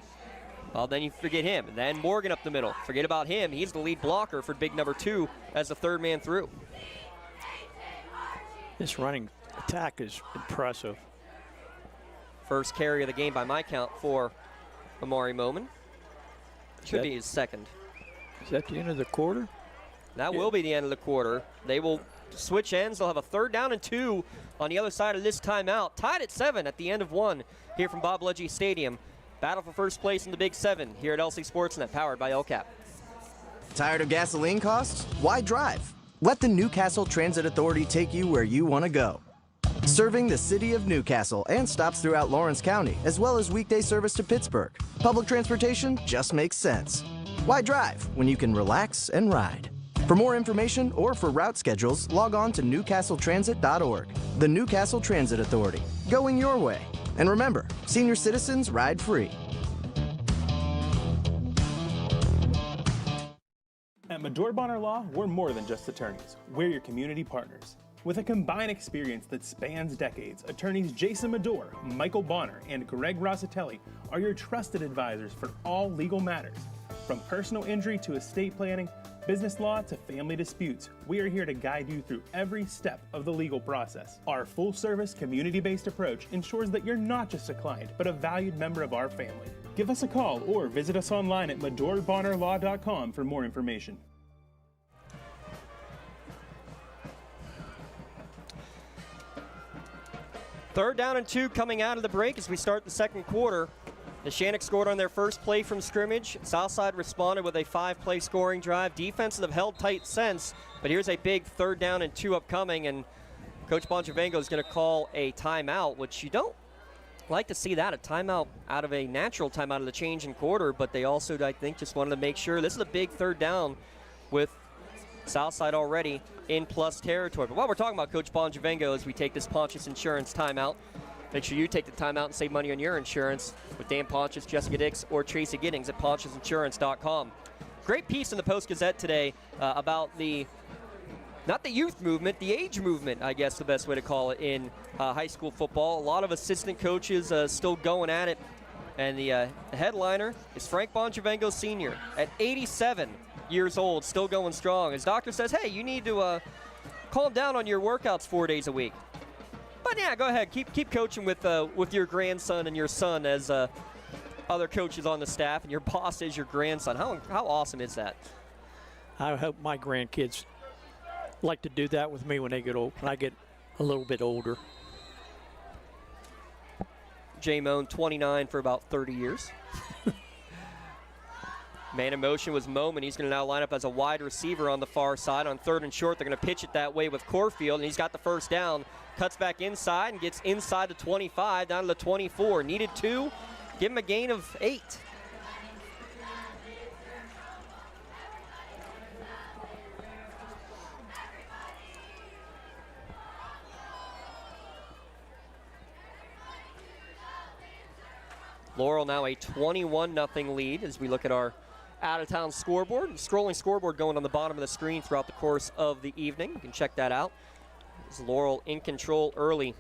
well, then you forget him. And then Morgan up the middle. Forget about him. He's the lead blocker for big number 2 as the third man through. This running attack is impressive. First carry of the game by my count for Amari Moman. Should be his second. Is that the end of the quarter? That will be the end of the quarter. They will switch ends. They'll have a 3rd down and 2 on the other side of this timeout. Tied at 7 at the end of 1 here from Bob Ledgy Stadium. Battle for first place in the Big 7 here at LC SportsNet, powered by LCAP. Tired of gasoline costs? Why drive? Let the Newcastle Transit Authority take you where you want to go. Serving the city of Newcastle and stops throughout Lawrence County, as well as weekday service to Pittsburgh. Public transportation just makes sense. Why drive when you can relax and ride? For more information or for route schedules, log on to newcastletransit.org. The Newcastle Transit Authority, going your way. And remember, senior citizens ride free. At Medore Bonner Law, we're more than just attorneys. We're your community partners. With a combined experience that spans decades, attorneys Jason Medore, Michael Bonner, and Greg Rossitelli are your trusted advisors for all legal matters. From personal injury to estate planning, business law to family disputes, we are here to guide you through every step of the legal process. Our full-service, community-based approach ensures that you're not just a client, but a valued member of our family. Give us a call or visit us online at medorebonnerlaw.com for more information. Third down and 2 coming out of the break as we start the second quarter. Neshannock scored on their first play from scrimmage. Southside responded with a 5-play scoring drive. Defenses have held tight since, but here's a big 3rd down and 2 upcoming, and Coach Bongivengo is going to call a timeout, which you don't like to see that, a timeout out of a natural timeout of the change in quarter, but they also, I think, just wanted to make sure. This is a big 3rd down with Southside already in plus territory. But while we're talking about Coach Bongivengo, as we take this Pontius Insurance timeout, make sure you take the timeout and save money on your insurance with Dan Pontius, Jessica Dix, or Tracy Giddings at pontiusinsurance.com. Great piece in the Post-Gazette today about not the youth movement, the age movement, I guess the best way to call it, in high school football. A lot of assistant coaches still going at it. And the headliner is Frank Bongivengo Sr. at 87 years old, still going strong. His doctor says, hey, you need to calm down on your workouts 4 days a week. But yeah, go ahead, keep coaching with your grandson and your son as other coaches on the staff, and your boss is your grandson. How awesome is that? I hope my grandkids like to do that with me when they get old, when I get a little bit older. Jay Moan, 29 for about 30 years. Man in motion was Moman. He's going to now line up as a wide receiver on the far side. On 3rd and short, they're going to pitch it that way with Corfield, and he's got the first down. Cuts back inside and gets inside the 25, down to the 24. Needed 2, give him a gain of 8. Laurel now a 21-0 lead as we look at our out-of-town scoreboard. Scrolling scoreboard going on the bottom of the screen throughout the course of the evening. You can check that out. It's Laurel in control early.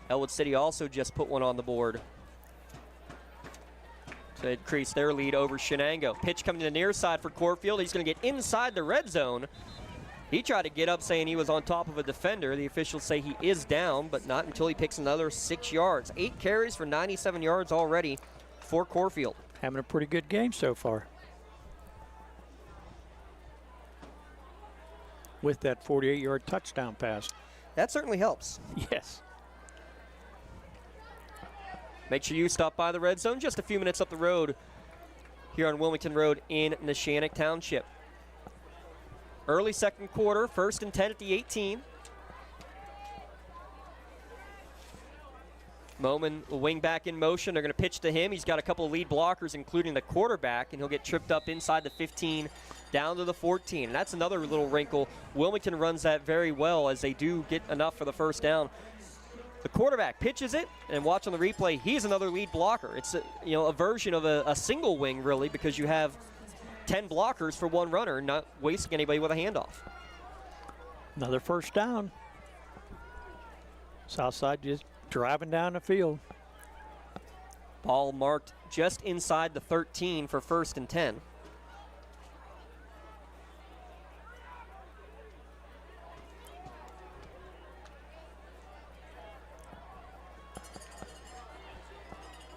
Elwood City also just put one on the board to increase their lead over Shenango. Pitch coming to the near side for Corfield. He's going to get inside the red zone. He tried to get up saying he was on top of a defender. The officials say he is down, but not until he picks another 6 yards. 8 carries for 97 yards already for Corfield. Having a pretty good game so far. With that 48-yard touchdown pass. That certainly helps. Yes. Make sure you stop by the red zone just a few minutes up the road here on Wilmington Road in Neshannock Township. Early second quarter, 1st and 10 at the 18. Moman will wing back in motion. They're going to pitch to him. He's got a couple of lead blockers, including the quarterback, and he'll get tripped up inside the 15 down to the 14. And that's another little wrinkle. Wilmington runs that very well as they do get enough for the first down. The quarterback pitches it, and watch on the replay, he's another lead blocker. It's a version of a single wing, really, because you have 10 blockers for one runner, not wasting anybody with a handoff. Another first down. Southside just driving down the field. Ball marked just inside the 13 for 1st and 10.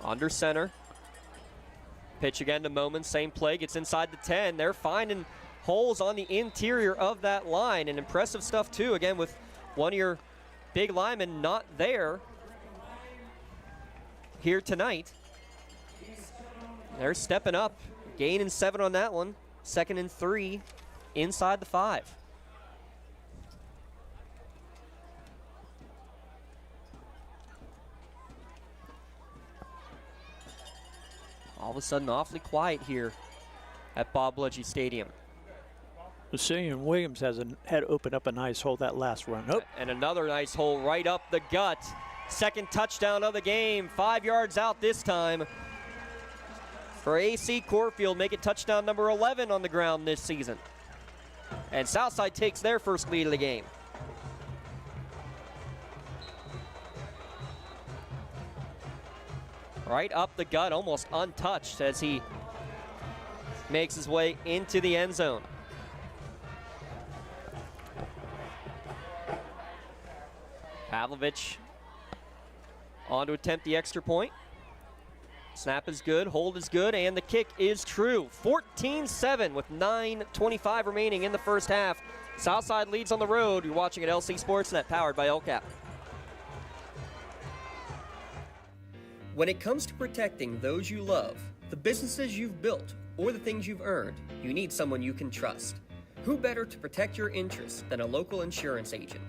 Under center. Pitch again to Moman, same play, gets inside the 10. They're finding holes on the interior of that line, and impressive stuff too, again with one of your big linemen not there here tonight. They're stepping up, gaining 7 on that one. 2nd and 3 inside the 5. All of a sudden awfully quiet here at Bob Bludgy Stadium. Lucilian Williams had opened up a nice hole that last run. Oh. And another nice hole right up the gut. 2nd touchdown of the game, 5 yards out this time for AC Corfield, make it touchdown number 11 on the ground this season. And Southside takes their first lead of the game. Right up the gut, almost untouched as he makes his way into the end zone. Pavlovich on to attempt the extra point. Snap is good, hold is good, and the kick is true. 14-7 with 9:25 remaining in the first half. Southside leads on the road. You're watching at LC SportsNet, powered by LCAP. When it comes to protecting those you love, the businesses you've built, or the things you've earned, you need someone you can trust. Who better to protect your interests than a local insurance agent?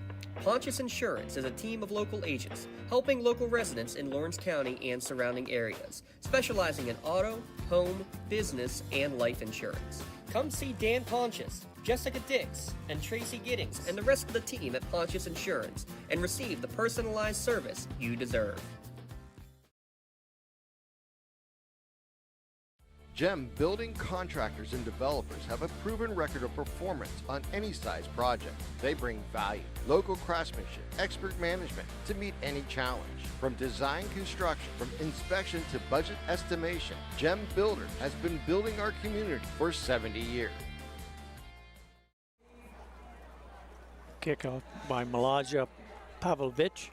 Pontius Insurance is a team of local agents helping local residents in Lawrence County and surrounding areas, specializing in auto, home, business, and life insurance. Come see Dan Pontius, Jessica Dix, and Tracy Giddings, and the rest of the team at Pontius Insurance, and receive the personalized service you deserve. GEM building contractors and developers have a proven record of performance on any size project. They bring value, local craftsmanship, expert management to meet any challenge. From design construction, from inspection to budget estimation, GEM Builders has been building our community for 70 years. Kickoff by Malaja Pavlovich.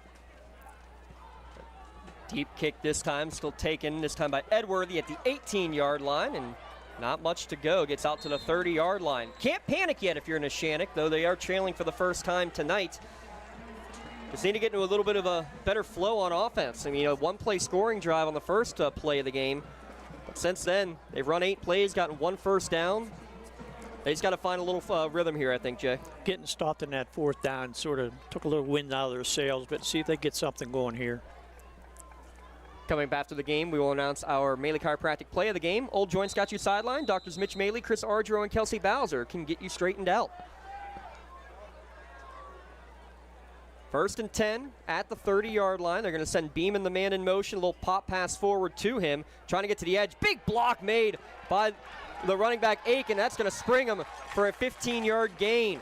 Deep kick this time, still taken this time by Edworthy at the 18-yard line, and not much to go. Gets out to the 30-yard line. Can't panic yet if you're Neshannock, though they are trailing for the first time tonight. Just need to get into a little bit of a better flow on offense. I mean, a one-play scoring drive on the first play of the game. But since then, they've run 8 plays, gotten 1 first down. They just got to find a little rhythm here, I think, Jay. Getting stopped in that 4th down sort of took a little wind out of their sails, but see if they get something going here. Coming back to the game, we will announce our Maley Chiropractic play of the game. Old Joints got you sidelined. Doctors Mitch Maley, Chris Ardro, and Kelsey Bowser can get you straightened out. 1st and 10 at the 30-yard line. They're going to send Beeman, the man in motion. A little pop pass forward to him. Trying to get to the edge. Big block made by the running back Aiken. That's going to spring him for a 15-yard gain.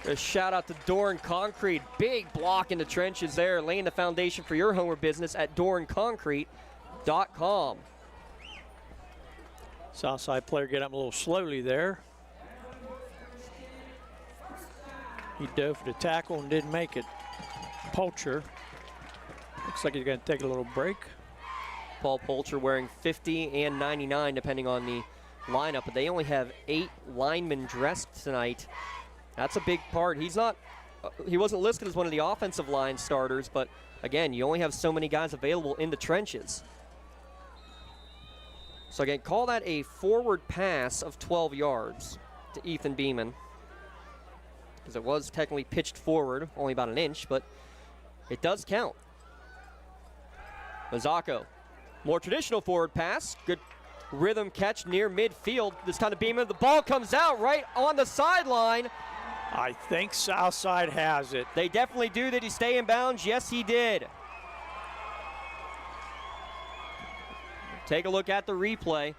A shout out to Doran Concrete. Big block in the trenches there, laying the foundation for your homer business at doranconcrete.com. Southside player get up a little slowly there. He dove for the tackle and didn't make it. Polcher. Looks like he's going to take a little break. Paul Polcher wearing 50 and 99 depending on the lineup, but they only have 8 linemen dressed tonight. That's a big part. He wasn't listed as one of the offensive line starters, but again, you only have so many guys available in the trenches. So again, call that a forward pass of 12 yards to Ethan Beeman, because it was technically pitched forward, only about an inch, but it does count. Mazzocco, more traditional forward pass. Good rhythm catch near midfield. This time to Beeman. The ball comes out right on the sideline. I think Southside has it. They definitely do. Did he stay in bounds? Yes, he did. Take a look at the replay.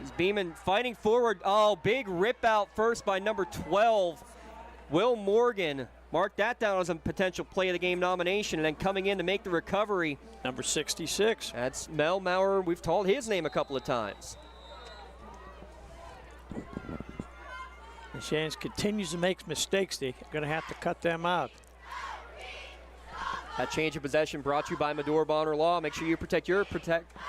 Is Beeman fighting forward? Oh, big rip out first by number 12, Will Morgan. Mark that down as a potential play of the game nomination, and then coming in to make the recovery. Number 66. That's Mel Maurer. We've told his name a couple of times. And Shannon continues to make mistakes. They're going to have to cut them out. That change of possession brought to you by Medora Bonner Law. Make sure you protect your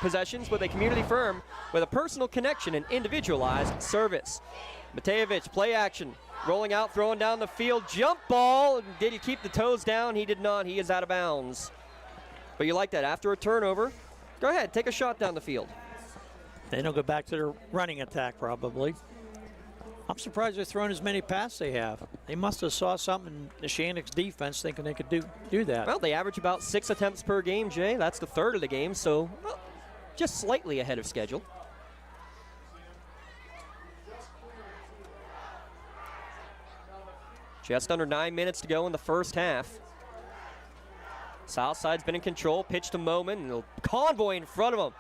possessions with a community firm with a personal connection and individualized service. Matejevic, play action. Rolling out, throwing down the field. Jump ball. Did he keep the toes down? He did not. He is out of bounds. But you like that. After a turnover, go ahead. Take a shot down the field. Then they'll go back to their running attack probably. I'm surprised they're throwing as many passes they have. They must have saw something in the Neshannock's defense thinking they could do that. Well, they average about 6 attempts per game, Jay. That's the third of the game, so well, just slightly ahead of schedule. Just under 9 minutes to go in the first half. Southside's been in control. Pitch to Moman, and a convoy in front of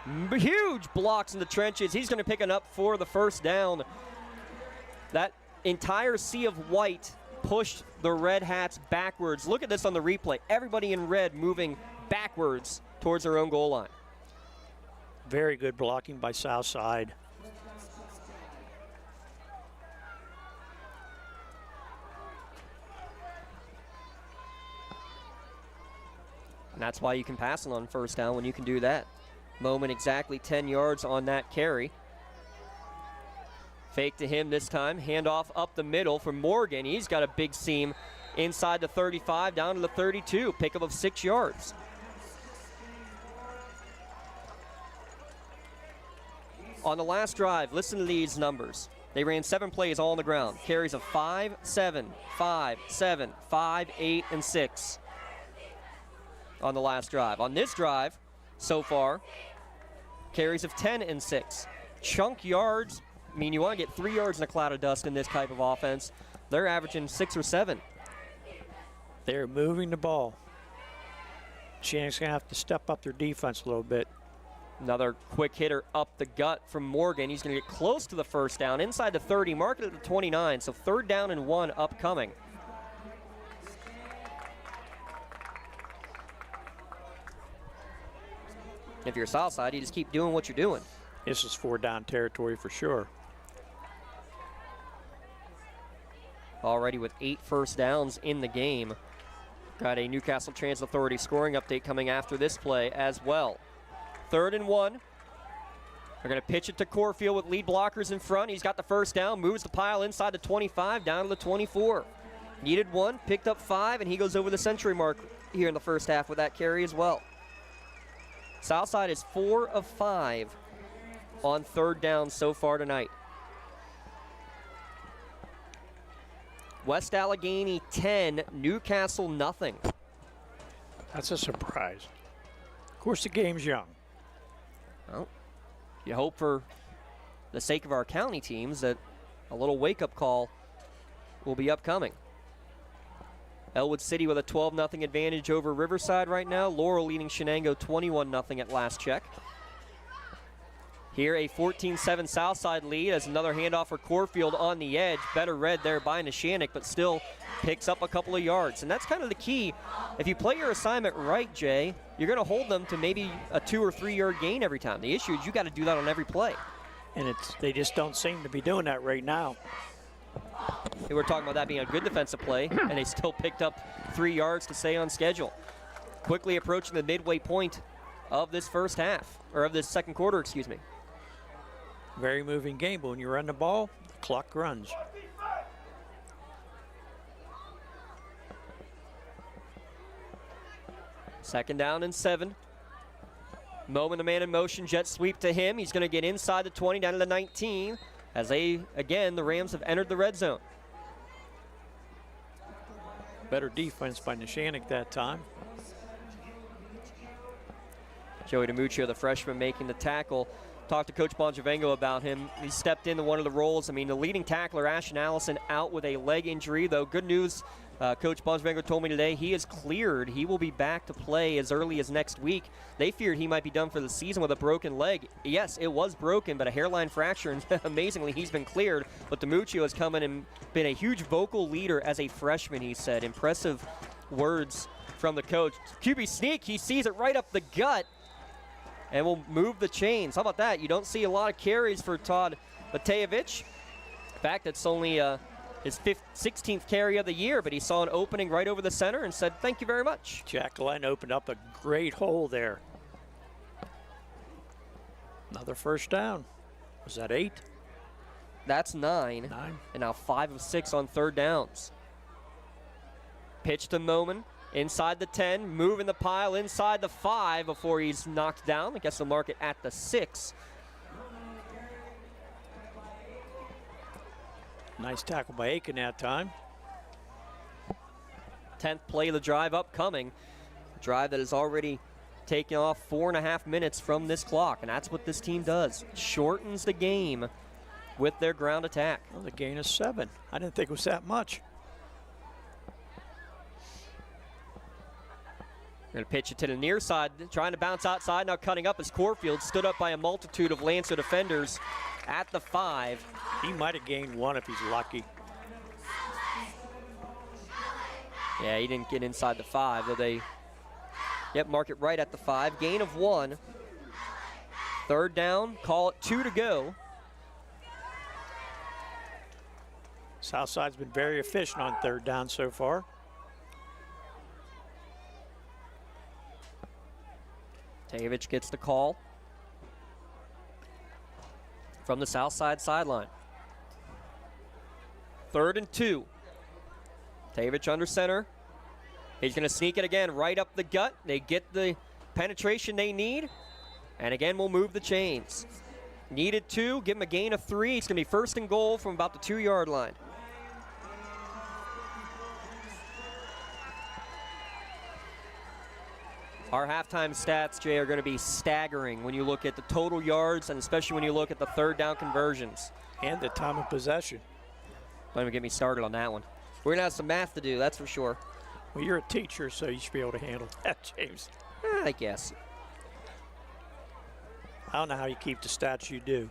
him. Huge blocks in the trenches. He's going to pick it up for the first down. That entire sea of white pushed the Red Hats backwards. Look at this on the replay. Everybody in red moving backwards towards their own goal line. Very good blocking by Southside. And that's why you can pass it on first down when you can do that. Moment exactly 10 yards on that carry. Fake to him this time. Handoff up the middle for Morgan. He's got a big seam inside the 35 down to the 32. Pickup of 6 yards. On the last drive, listen to these numbers. They ran 7 plays all on the ground. Carries of 5, 7, 5, 7, 5, 8, and 6 on the last drive. On this drive, so far, carries of 10 and 6. Chunk yards, I mean, you want to get 3 yards in a cloud of dust in this type of offense. They're averaging 6 or 7. They're moving the ball. Shannock's going to have to step up their defense a little bit. Another quick hitter up the gut from Morgan. He's going to get close to the first down, inside the 30, mark it at the 29, so 3rd down and 1 upcoming. If you're Southside, you just keep doing what you're doing. This is 4-down territory for sure. Already with 8 first downs in the game. Got a Newcastle Transit Authority scoring update coming after this play as well. 3rd and 1. They're going to pitch it to Corfield with lead blockers in front. He's got the first down, moves the pile inside the 25, down to the 24. Needed 1, picked up 5, and he goes over the century mark here in the first half with that carry as well. Southside is 4 of 5 on 3rd down so far tonight. West Allegheny 10, Newcastle nothing. That's a surprise. Of course, the game's young. Well, you hope for the sake of our county teams that a little wake-up call will be upcoming. Elwood City with a 12-0 advantage over Riverside right now. Laurel leading Shenango 21-0 at last check. Here a 14-7 Southside lead as another handoff for Corfield on the edge. Better read there by Neshannock, but still picks up a couple of yards. And that's kind of the key. If you play your assignment right, Jay, you're going to hold them to maybe a 2 or 3 yard gain every time. The issue is you got to do that on every play. And they just don't seem to be doing that right now. We were talking about that being a good defensive play, and they still picked up 3 yards to stay on schedule. Quickly approaching the midway point of this first half, or of this second quarter, excuse me. Very moving game, but when you run the ball, the clock runs. Second down and 7. Moment, the man in motion, jet sweep to him. He's going to get inside the 20, down to the 19, as the Rams have entered the red zone. Better defense by Neshannock that time. Joey DiMuccio, the freshman, making the tackle. Talked to Coach Bongivengo about him. He stepped into one of the roles. I mean, the leading tackler, Ashton Allison, out with a leg injury, though. Good news, Coach Bongivengo told me today he is cleared. He will be back to play as early as next week. They feared he might be done for the season with a broken leg. Yes, it was broken, but a hairline fracture, and amazingly, he's been cleared. But DiMuccio has come in and been a huge vocal leader as a freshman, he said. Impressive words from the coach. QB sneak, he sees it right up the gut, and will move the chains. How about that? You don't see a lot of carries for Todd Matejevich. In fact, it's only his 16th carry of the year, but he saw an opening right over the center and said, thank you very much. Jack Glenn opened up a great hole there. Another first down. Was that 8? That's 9. 9. And now 5 of 6 on 3rd downs. Pitch to Moman. Inside the 10, moving the pile inside the 5 before he's knocked down. I guess they'll mark it at the 6. Nice tackle by Aiken that time. 10th play of the drive upcoming. A drive that has already taken off 4.5 minutes from this clock, and that's what this team does. Shortens the game with their ground attack. Well, the gain is 7. I didn't think it was that much. Going to pitch it to the near side, trying to bounce outside, now cutting up as Corfield stood up by a multitude of Lancer defenders at the 5. He might have gained 1 if he's lucky. Yeah, he didn't get inside the 5, though they, mark it right at the 5. Gain of 1. 3rd down, call it 2 to go. Southside's been very efficient on 3rd down so far. Matejevich gets the call from the south side sideline. 3rd and 2. Matejevich under center. He's going to sneak it again right up the gut. They get the penetration they need, and again we'll move the chains. Needed 2, give him a gain of 3. It's going to be first and goal from about the 2-yard line. Our halftime stats, Jay, are going to be staggering when you look at the total yards and especially when you look at the third down conversions. And the time of possession. Don't even get me started on that one. We're going to have some math to do, that's for sure. Well, you're a teacher, so you should be able to handle that, James. I guess. I don't know how you keep the stats you do.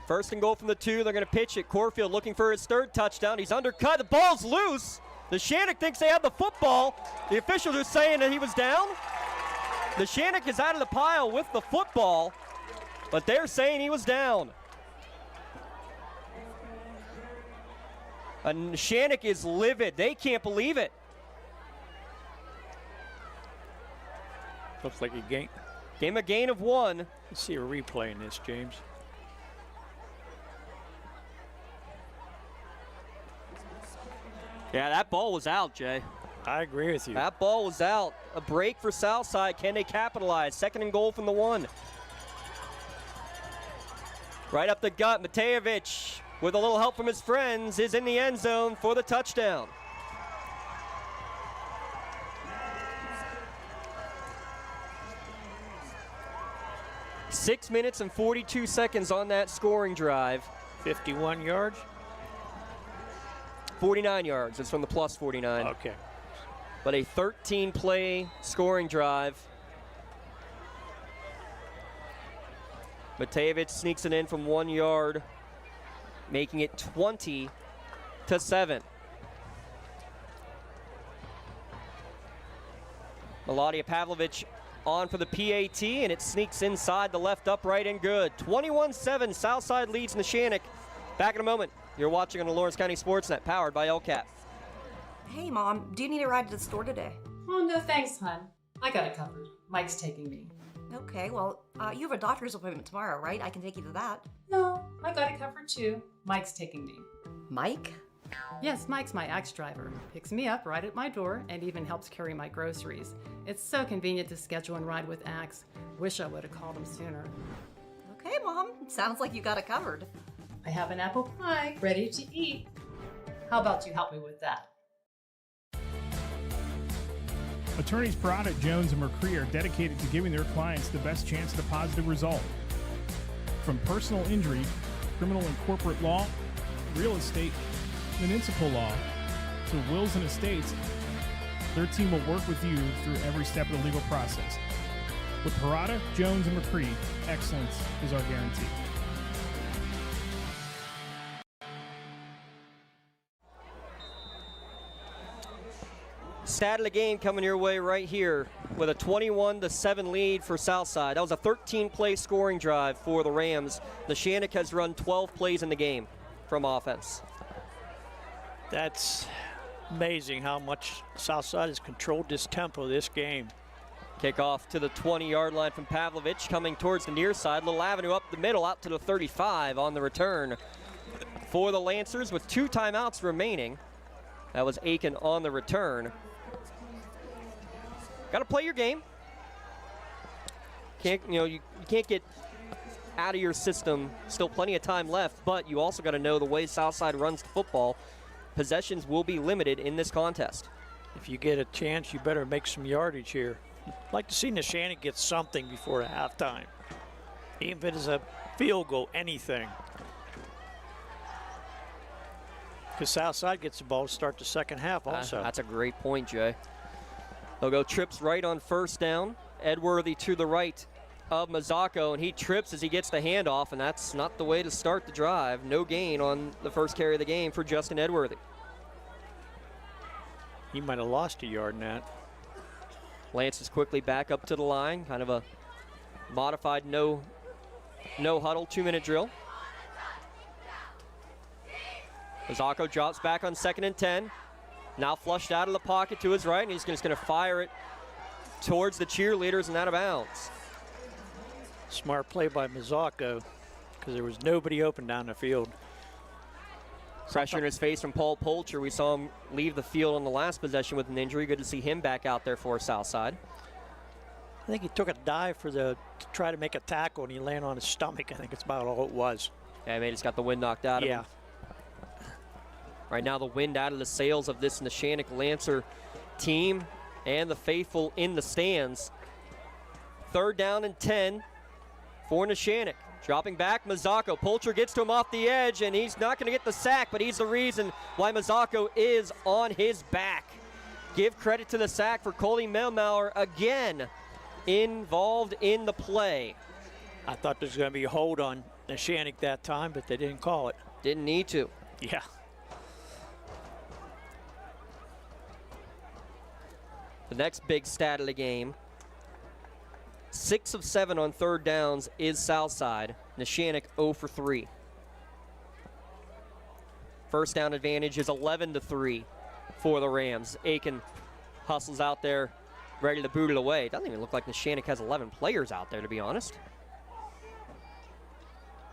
First and goal from the 2. They're going to pitch it. Corfield looking for his 3rd touchdown. He's undercut. The ball's loose. Neshannock thinks they have the football. The officials are saying that he was down. Neshannock is out of the pile with the football, but they're saying he was down. And Neshannock is livid. They can't believe it. Looks like a gain. Gave him a gain of 1. Let's see a replay in this, James. Yeah, that ball was out, Jay. I agree with you. That ball was out. A break for Southside. Can they capitalize? Second and goal from the 1. Right up the gut. Matejevich, with a little help from his friends, is in the end zone for the touchdown. Six minutes and 42 seconds on that scoring drive. 51 yards? 49 yards. It's from the plus 49. Okay. But a 13-play scoring drive. Matejevich sneaks it in from 1 yard, making it 20-7. Melania Pavlovich on for the PAT, and it sneaks inside the left upright and good. 21-7, Southside leads Neshannock. Back in a moment. You're watching on the Lawrence County SportsNet, powered by LCAP. Hey, Mom, do you need a ride to the store today? Oh, no thanks, hon. I got it covered. Mike's taking me. Okay, well, you have a doctor's appointment tomorrow, right? I can take you to that. No, I got it covered too. Mike's taking me. Mike? Yes, Mike's my Axe driver. Picks me up right at my door and even helps carry my groceries. It's so convenient to schedule and ride with Axe. Wish I would have called him sooner. Okay, Mom. Sounds like you got it covered. I have an apple pie ready to eat. How about you help me with that? Attorneys Parada, Jones, and McCree are dedicated to giving their clients the best chance at a positive result. From personal injury, criminal and corporate law, real estate, municipal law, to wills and estates, their team will work with you through every step of the legal process. With Parada, Jones, and McCree, excellence is our guarantee. Stat of the game coming your way right here with a 21-7 lead for Southside. That was a 13-play scoring drive for the Rams. Neshannock has run 12 plays in the game from offense. That's amazing how much Southside has controlled this tempo this game. Kickoff to the 20-yard line from Pavlovich, coming towards the near side. Little avenue up the middle, out to the 35 on the return for the Lancers with 2 timeouts remaining. That was Aiken on the return. Got to play your game. You can't get out of your system. Still plenty of time left, but you also got to know the way Southside runs the football. Possessions will be limited in this contest. If you get a chance, you better make some yardage here. I'd like to see Neshannock get something before halftime. Even if it is a field goal, anything. Because Southside gets the ball to start the second half also. That's a great point, Jay. They'll go trips right on first down. Edworthy to the right of Mazzocco, and he trips as he gets the handoff, and that's not the way to start the drive. No gain on the first carry of the game for Justin Edworthy. He might have lost a yard in that. Lance is quickly back up to the line, kind of a modified no huddle 2-minute drill. Mazzocco drops back on 2nd and 10. Now flushed out of the pocket to his right, and he's just going to fire it towards the cheerleaders and out of bounds. Smart play by Mazzocco, because there was nobody open down the field. Pressure in his face from Paul Polcher. We saw him leave the field on the last possession with an injury. Good to see him back out there for Southside. I think he took a dive to try to make a tackle, and he landed on his stomach. I think it's about all it was. Yeah, he just got the wind knocked out of him. Right now, the wind out of the sails of this Neshannock Lancer team and the faithful in the stands. 3rd down and 10 for Neshannock. Dropping back, Mazzocco. Polcher gets to him off the edge, and he's not going to get the sack, but he's the reason why Mazzocco is on his back. Give credit to the sack for Coley Melmauer again involved in the play. I thought there was going to be a hold on Neshannock that time, but they didn't call it. Didn't need to. Yeah. The next big stat of the game, 6 of 7 on 3rd downs is Southside. Neshannock 0 for 3. First down advantage is 11-3 for the Rams. Aiken hustles out there, ready to boot it away. It doesn't even look like Neshannock has 11 players out there, to be honest.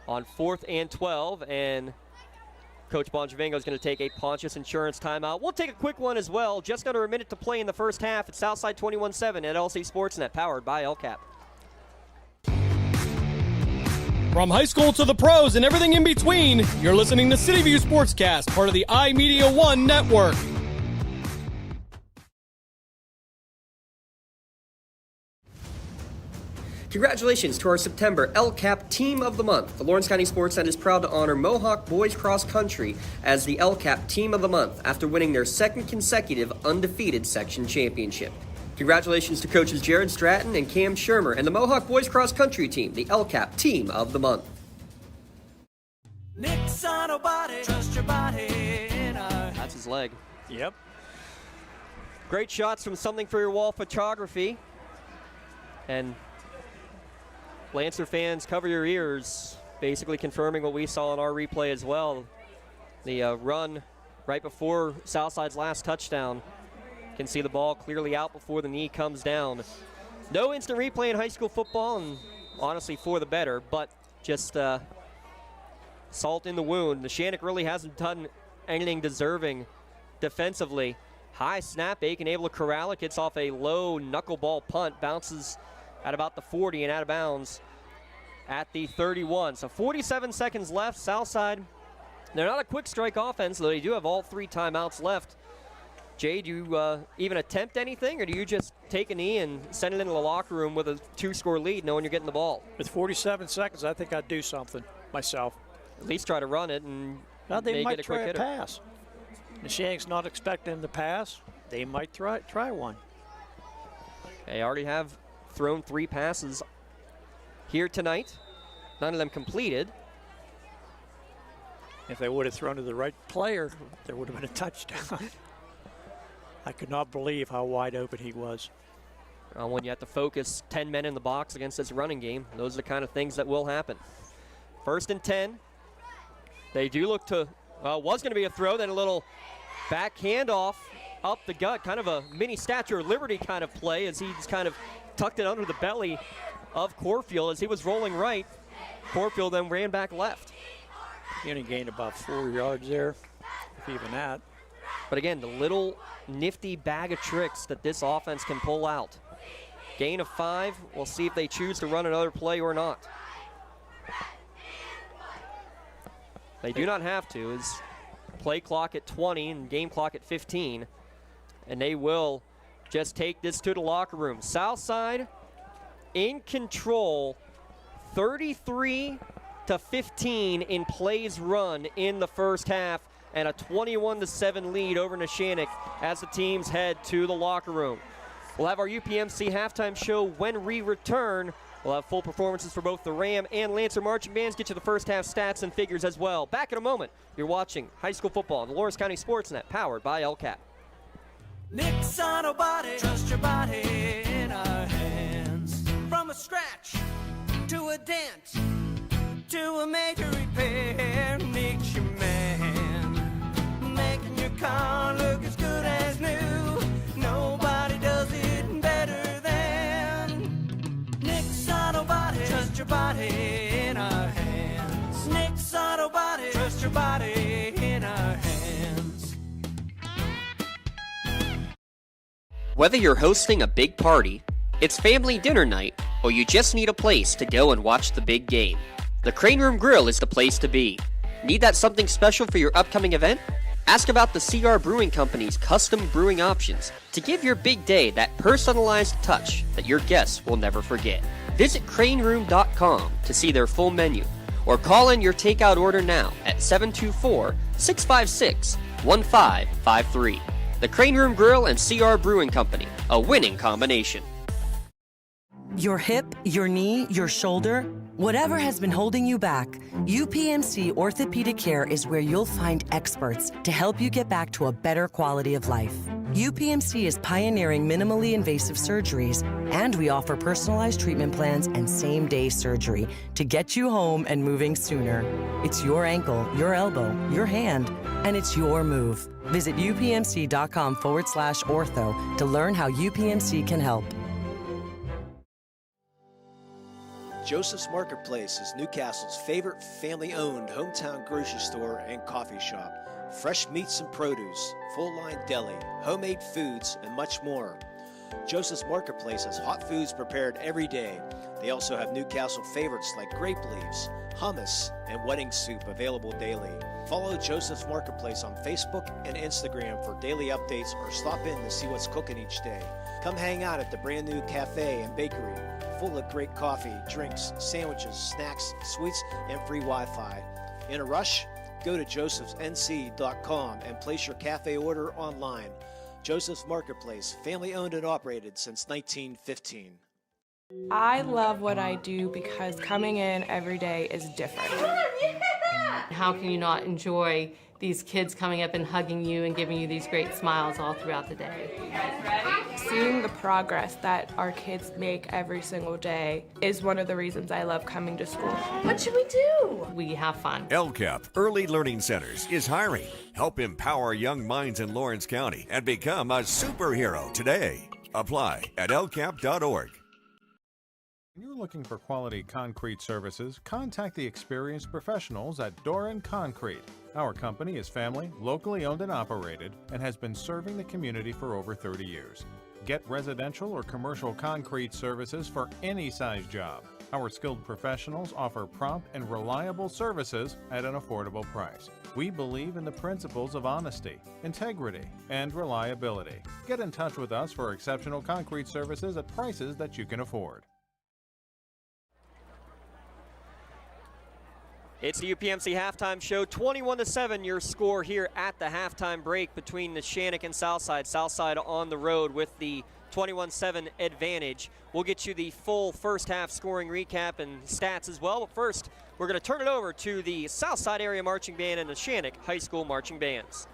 On 4th and 12, and Coach Bonjavingo is going to take a Pontius Insurance timeout. We'll take a quick one as well. Just under a minute to play in the first half. It's Southside 21-7 at LC SportsNet, powered by LCAP. From high school to the pros and everything in between, you're listening to City View Sportscast, part of the iMedia One network. Congratulations to our September LCAP Team of the Month. The Lawrence County SportsNet is proud to honor Mohawk Boys Cross Country as the LCAP Team of the Month after winning their 2nd consecutive undefeated section championship. Congratulations to coaches Jared Stratton and Cam Shermer and the Mohawk Boys Cross Country team, the LCAP Team of the Month. Nick's Auto Body, trust your body in our... That's his leg. Yep. Great shots from Something for Your Wall Photography. And Lancer fans, cover your ears, basically confirming what we saw in our replay as well. The run right before Southside's last touchdown. Can see the ball clearly out before the knee comes down. No instant replay in high school football, and honestly for the better, but just salt in the wound. Neshannock really hasn't done anything deserving defensively. High snap, Aiken able to corral it, gets off a low knuckleball punt, bounces at about the 40 and out of bounds at the 31. So 47 seconds left. Southside, they're not a quick strike offense, though they do have all 3 timeouts left. Jay, do you even attempt anything, or do you just take a knee and send it into the locker room with a 2-score lead knowing you're getting the ball? With 47 seconds, I think I'd do something myself. At least try to run it and they might get a try quick a hitter. pass. Neshannock's not expecting the pass. They might try one. They already have thrown 3 passes here tonight. None of them completed. If they would have thrown to the right player, there would have been a touchdown. I could not believe how wide open he was. When you have to focus 10 men in the box against this running game, those are the kind of things that will happen. 1st and 10. They do look to, was going to be a throw, then a little back handoff up the gut, kind of a mini Statue of Liberty kind of play as he's kind of tucked it under the belly of Corfield as he was rolling right. Corfield then ran back left. He only gained about 4 yards there, if even that. But again, the little nifty bag of tricks that this offense can pull out. Gain of 5. We'll see if they choose to run another play or not. They do not have to. It's play clock at 20 and game clock at 15. And they will just take this to the locker room. Southside in control, 33-15 in plays run in the first half, and a 21-7 lead over Neshannock as the teams head to the locker room. We'll have our UPMC halftime show when we return. We'll have full performances for both the Ram and Lancer marching bands. Get you the first half stats and figures as well. Back in a moment. You're watching high school football on the Lawrence County SportsNet, powered by LCAP. Nick's Auto Body, trust your body in our hands. From a scratch to a dent to a major repair, Nick's your man. Making your car look as good as new. Nobody does it better than Nick's Auto Body. Trust your body in our hands. Nick's Auto Body. Trust your body in our hands. Whether you're hosting a big party, it's family dinner night, or you just need a place to go and watch the big game, the Crane Room Grill is the place to be. Need that something special for your upcoming event? Ask about the CR Brewing Company's custom brewing options to give your big day that personalized touch that your guests will never forget. Visit craneroom.com to see their full menu, or call in your takeout order now at 724-656-1553. The Crane Room Grill and CR Brewing Company, a winning combination. Your hip, your knee, your shoulder, whatever has been holding you back, UPMC Orthopedic Care is where you'll find experts to help you get back to a better quality of life. UPMC is pioneering minimally invasive surgeries, and we offer personalized treatment plans and same-day surgery to get you home and moving sooner. It's your ankle, your elbow, your hand, and it's your move. Visit upmc.com/ortho to learn how UPMC can help. Joseph's Marketplace is Newcastle's favorite family-owned hometown grocery store and coffee shop. Fresh meats and produce, full-line deli, homemade foods, and much more. Joseph's Marketplace has hot foods prepared every day. They also have Newcastle favorites like grape leaves, hummus, and wedding soup available daily. Follow Joseph's Marketplace on Facebook and Instagram for daily updates, or stop in to see what's cooking each day. Come hang out at the brand new cafe and bakery, full of great coffee, drinks, sandwiches, snacks, sweets, and free Wi-Fi. In a rush? Go to josephsnc.com and place your cafe order online. Joseph's Marketplace, family owned and operated since 1915. I love what I do because coming in every day is different. How can you not enjoy these kids coming up and hugging you and giving you these great smiles all throughout the day? Seeing the progress that our kids make every single day is one of the reasons I love coming to school. What should we do? We have fun. LCAP Early Learning Centers is hiring. Help empower young minds in Lawrence County and become a superhero today. Apply at lcap.org. When you're looking for quality concrete services, contact the experienced professionals at Doran Concrete. Our company is family, locally owned and operated, and has been serving the community for over 30 years. Get residential or commercial concrete services for any size job. Our skilled professionals offer prompt and reliable services at an affordable price. We believe in the principles of honesty, integrity, and reliability. Get in touch with us for exceptional concrete services at prices that you can afford. It's the UPMC halftime show, 21-7 your score here at the halftime break between Neshannock and Southside. Southside on the road with the 21-7 advantage. We'll get you the full first half scoring recap and stats as well, but first we're going to turn it over to the Southside Area Marching Band and the Neshannock High School Marching Bands.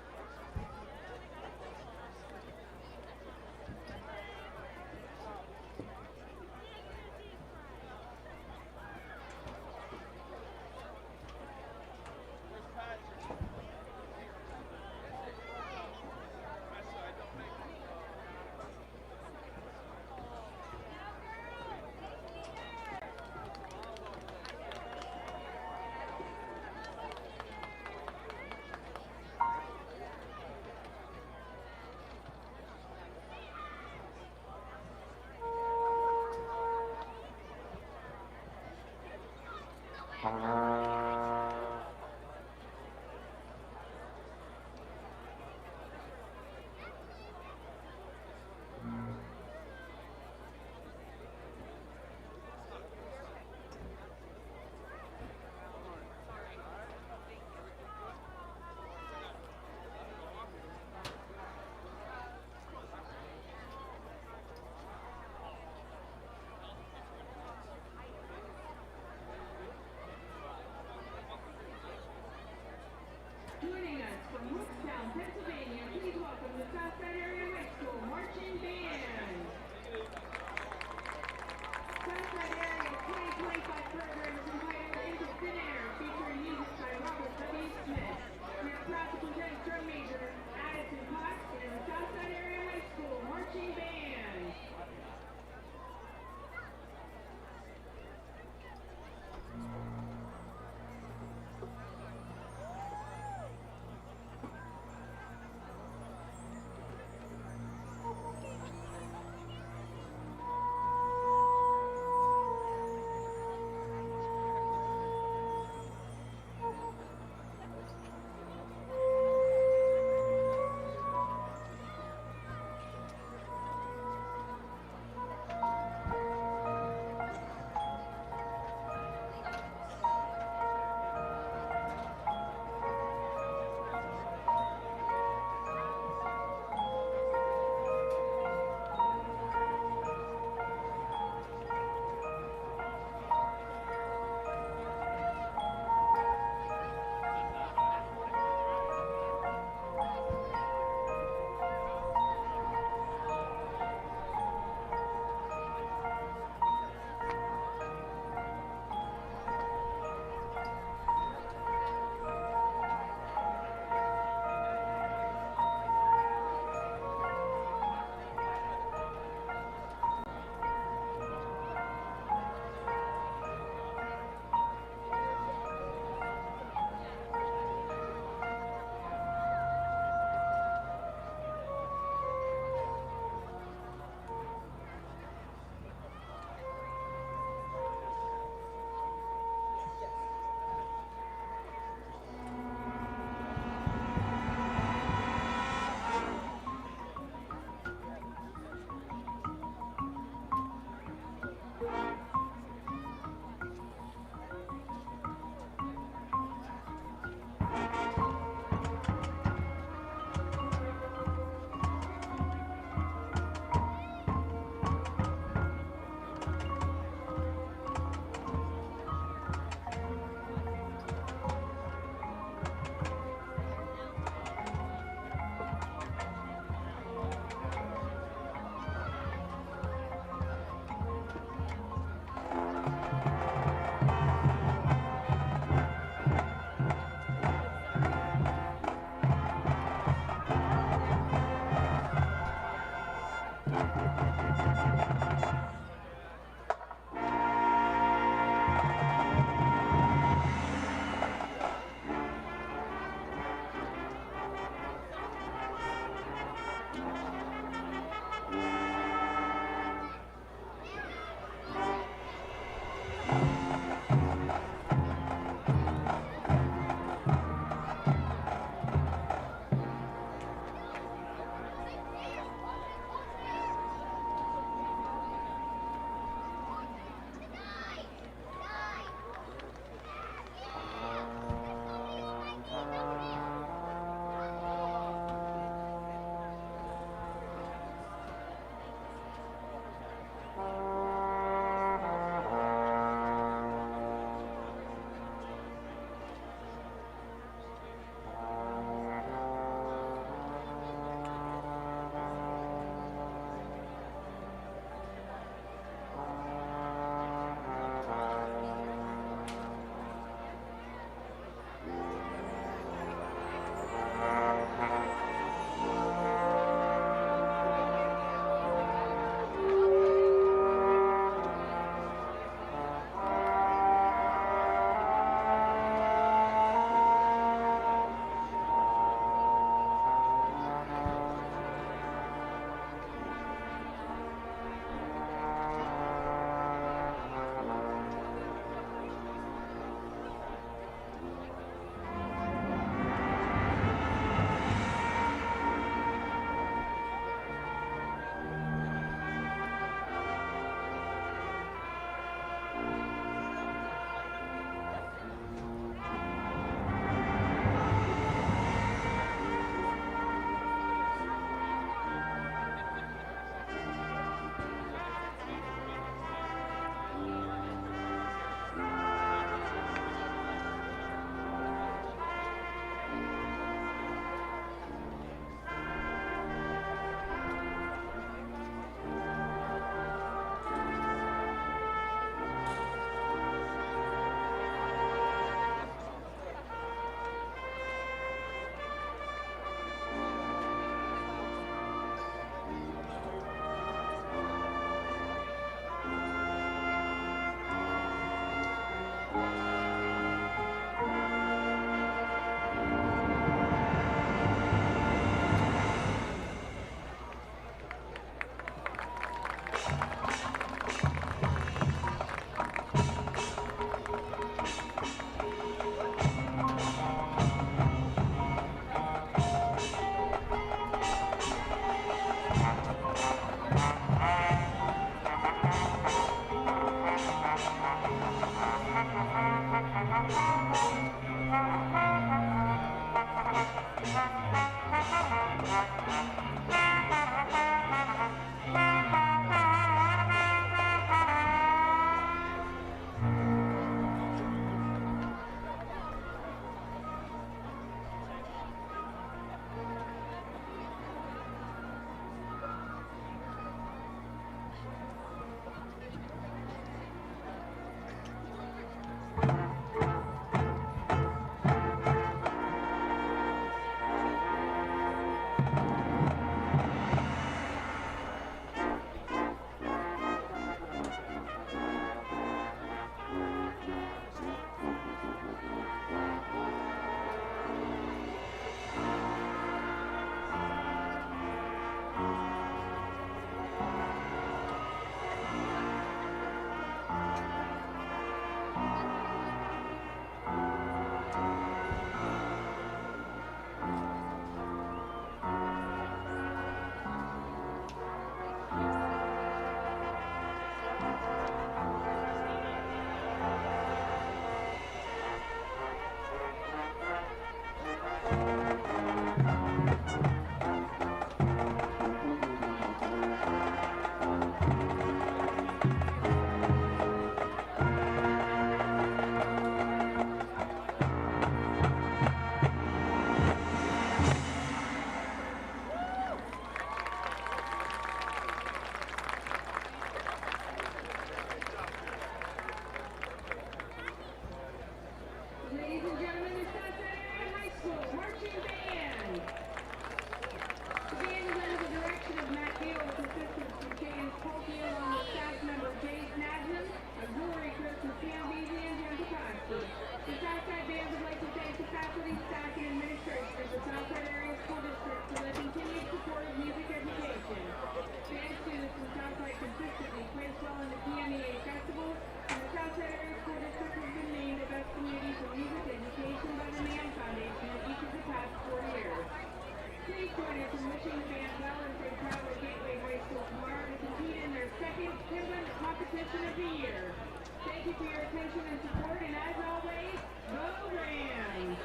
Thank you for your attention and support, and as always, go Rams!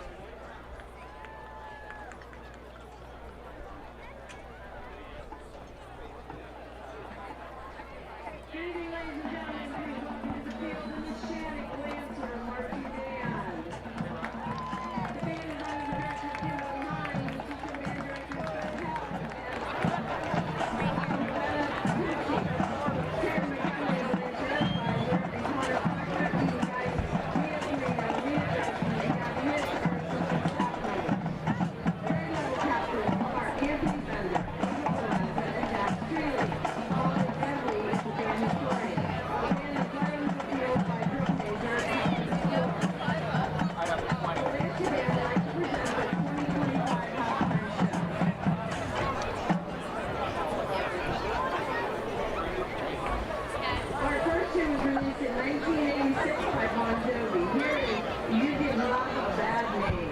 Good evening, ladies and gentlemen. Please welcome to the field the Neshannock Lancer marching band. The band is under the direction of Kimberly Hines, assistant band director of Fred Our first tune was released in 1986 by Bon Jovi. Here is You Give Love a Bad Name.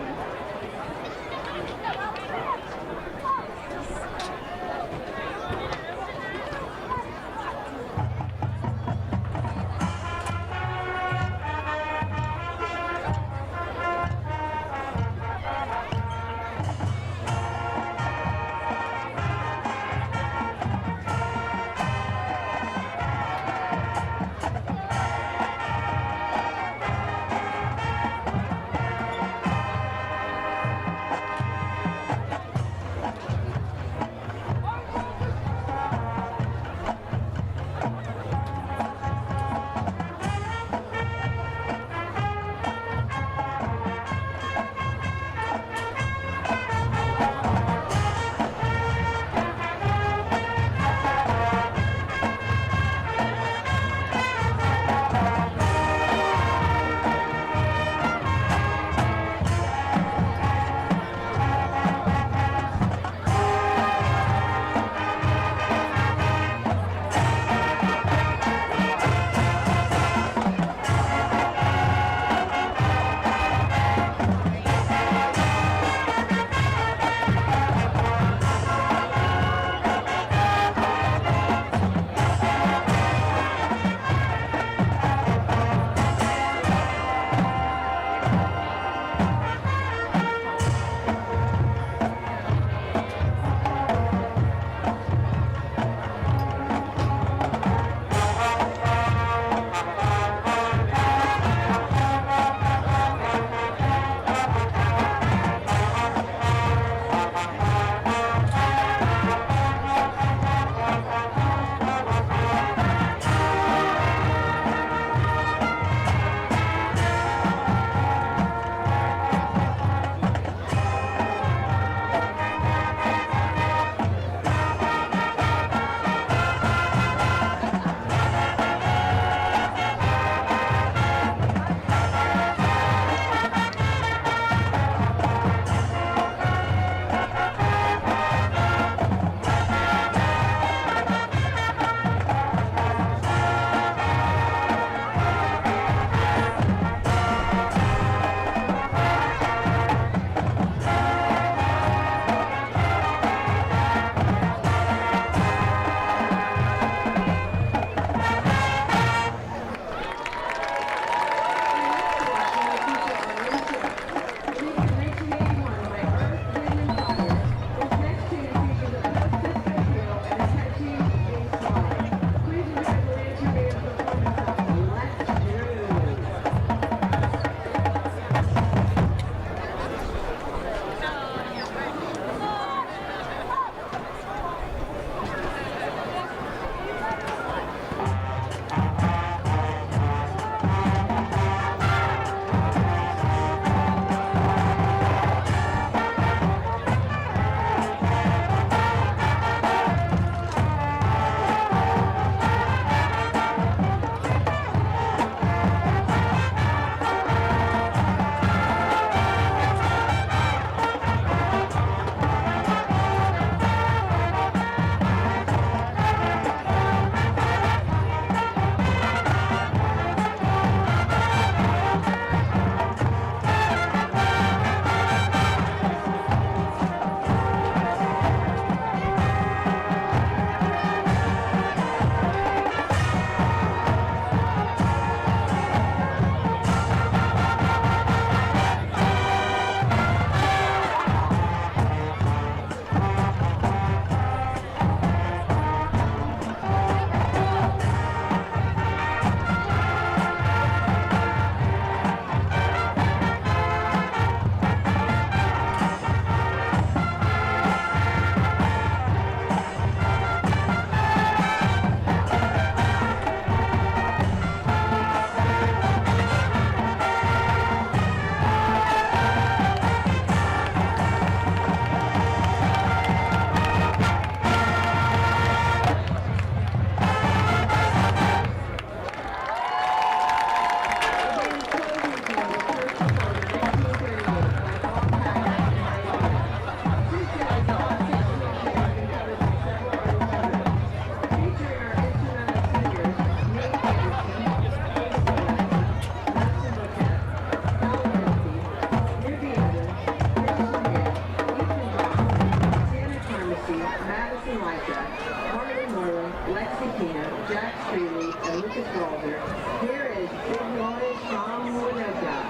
record holder. Here is Big Noise from Winoka.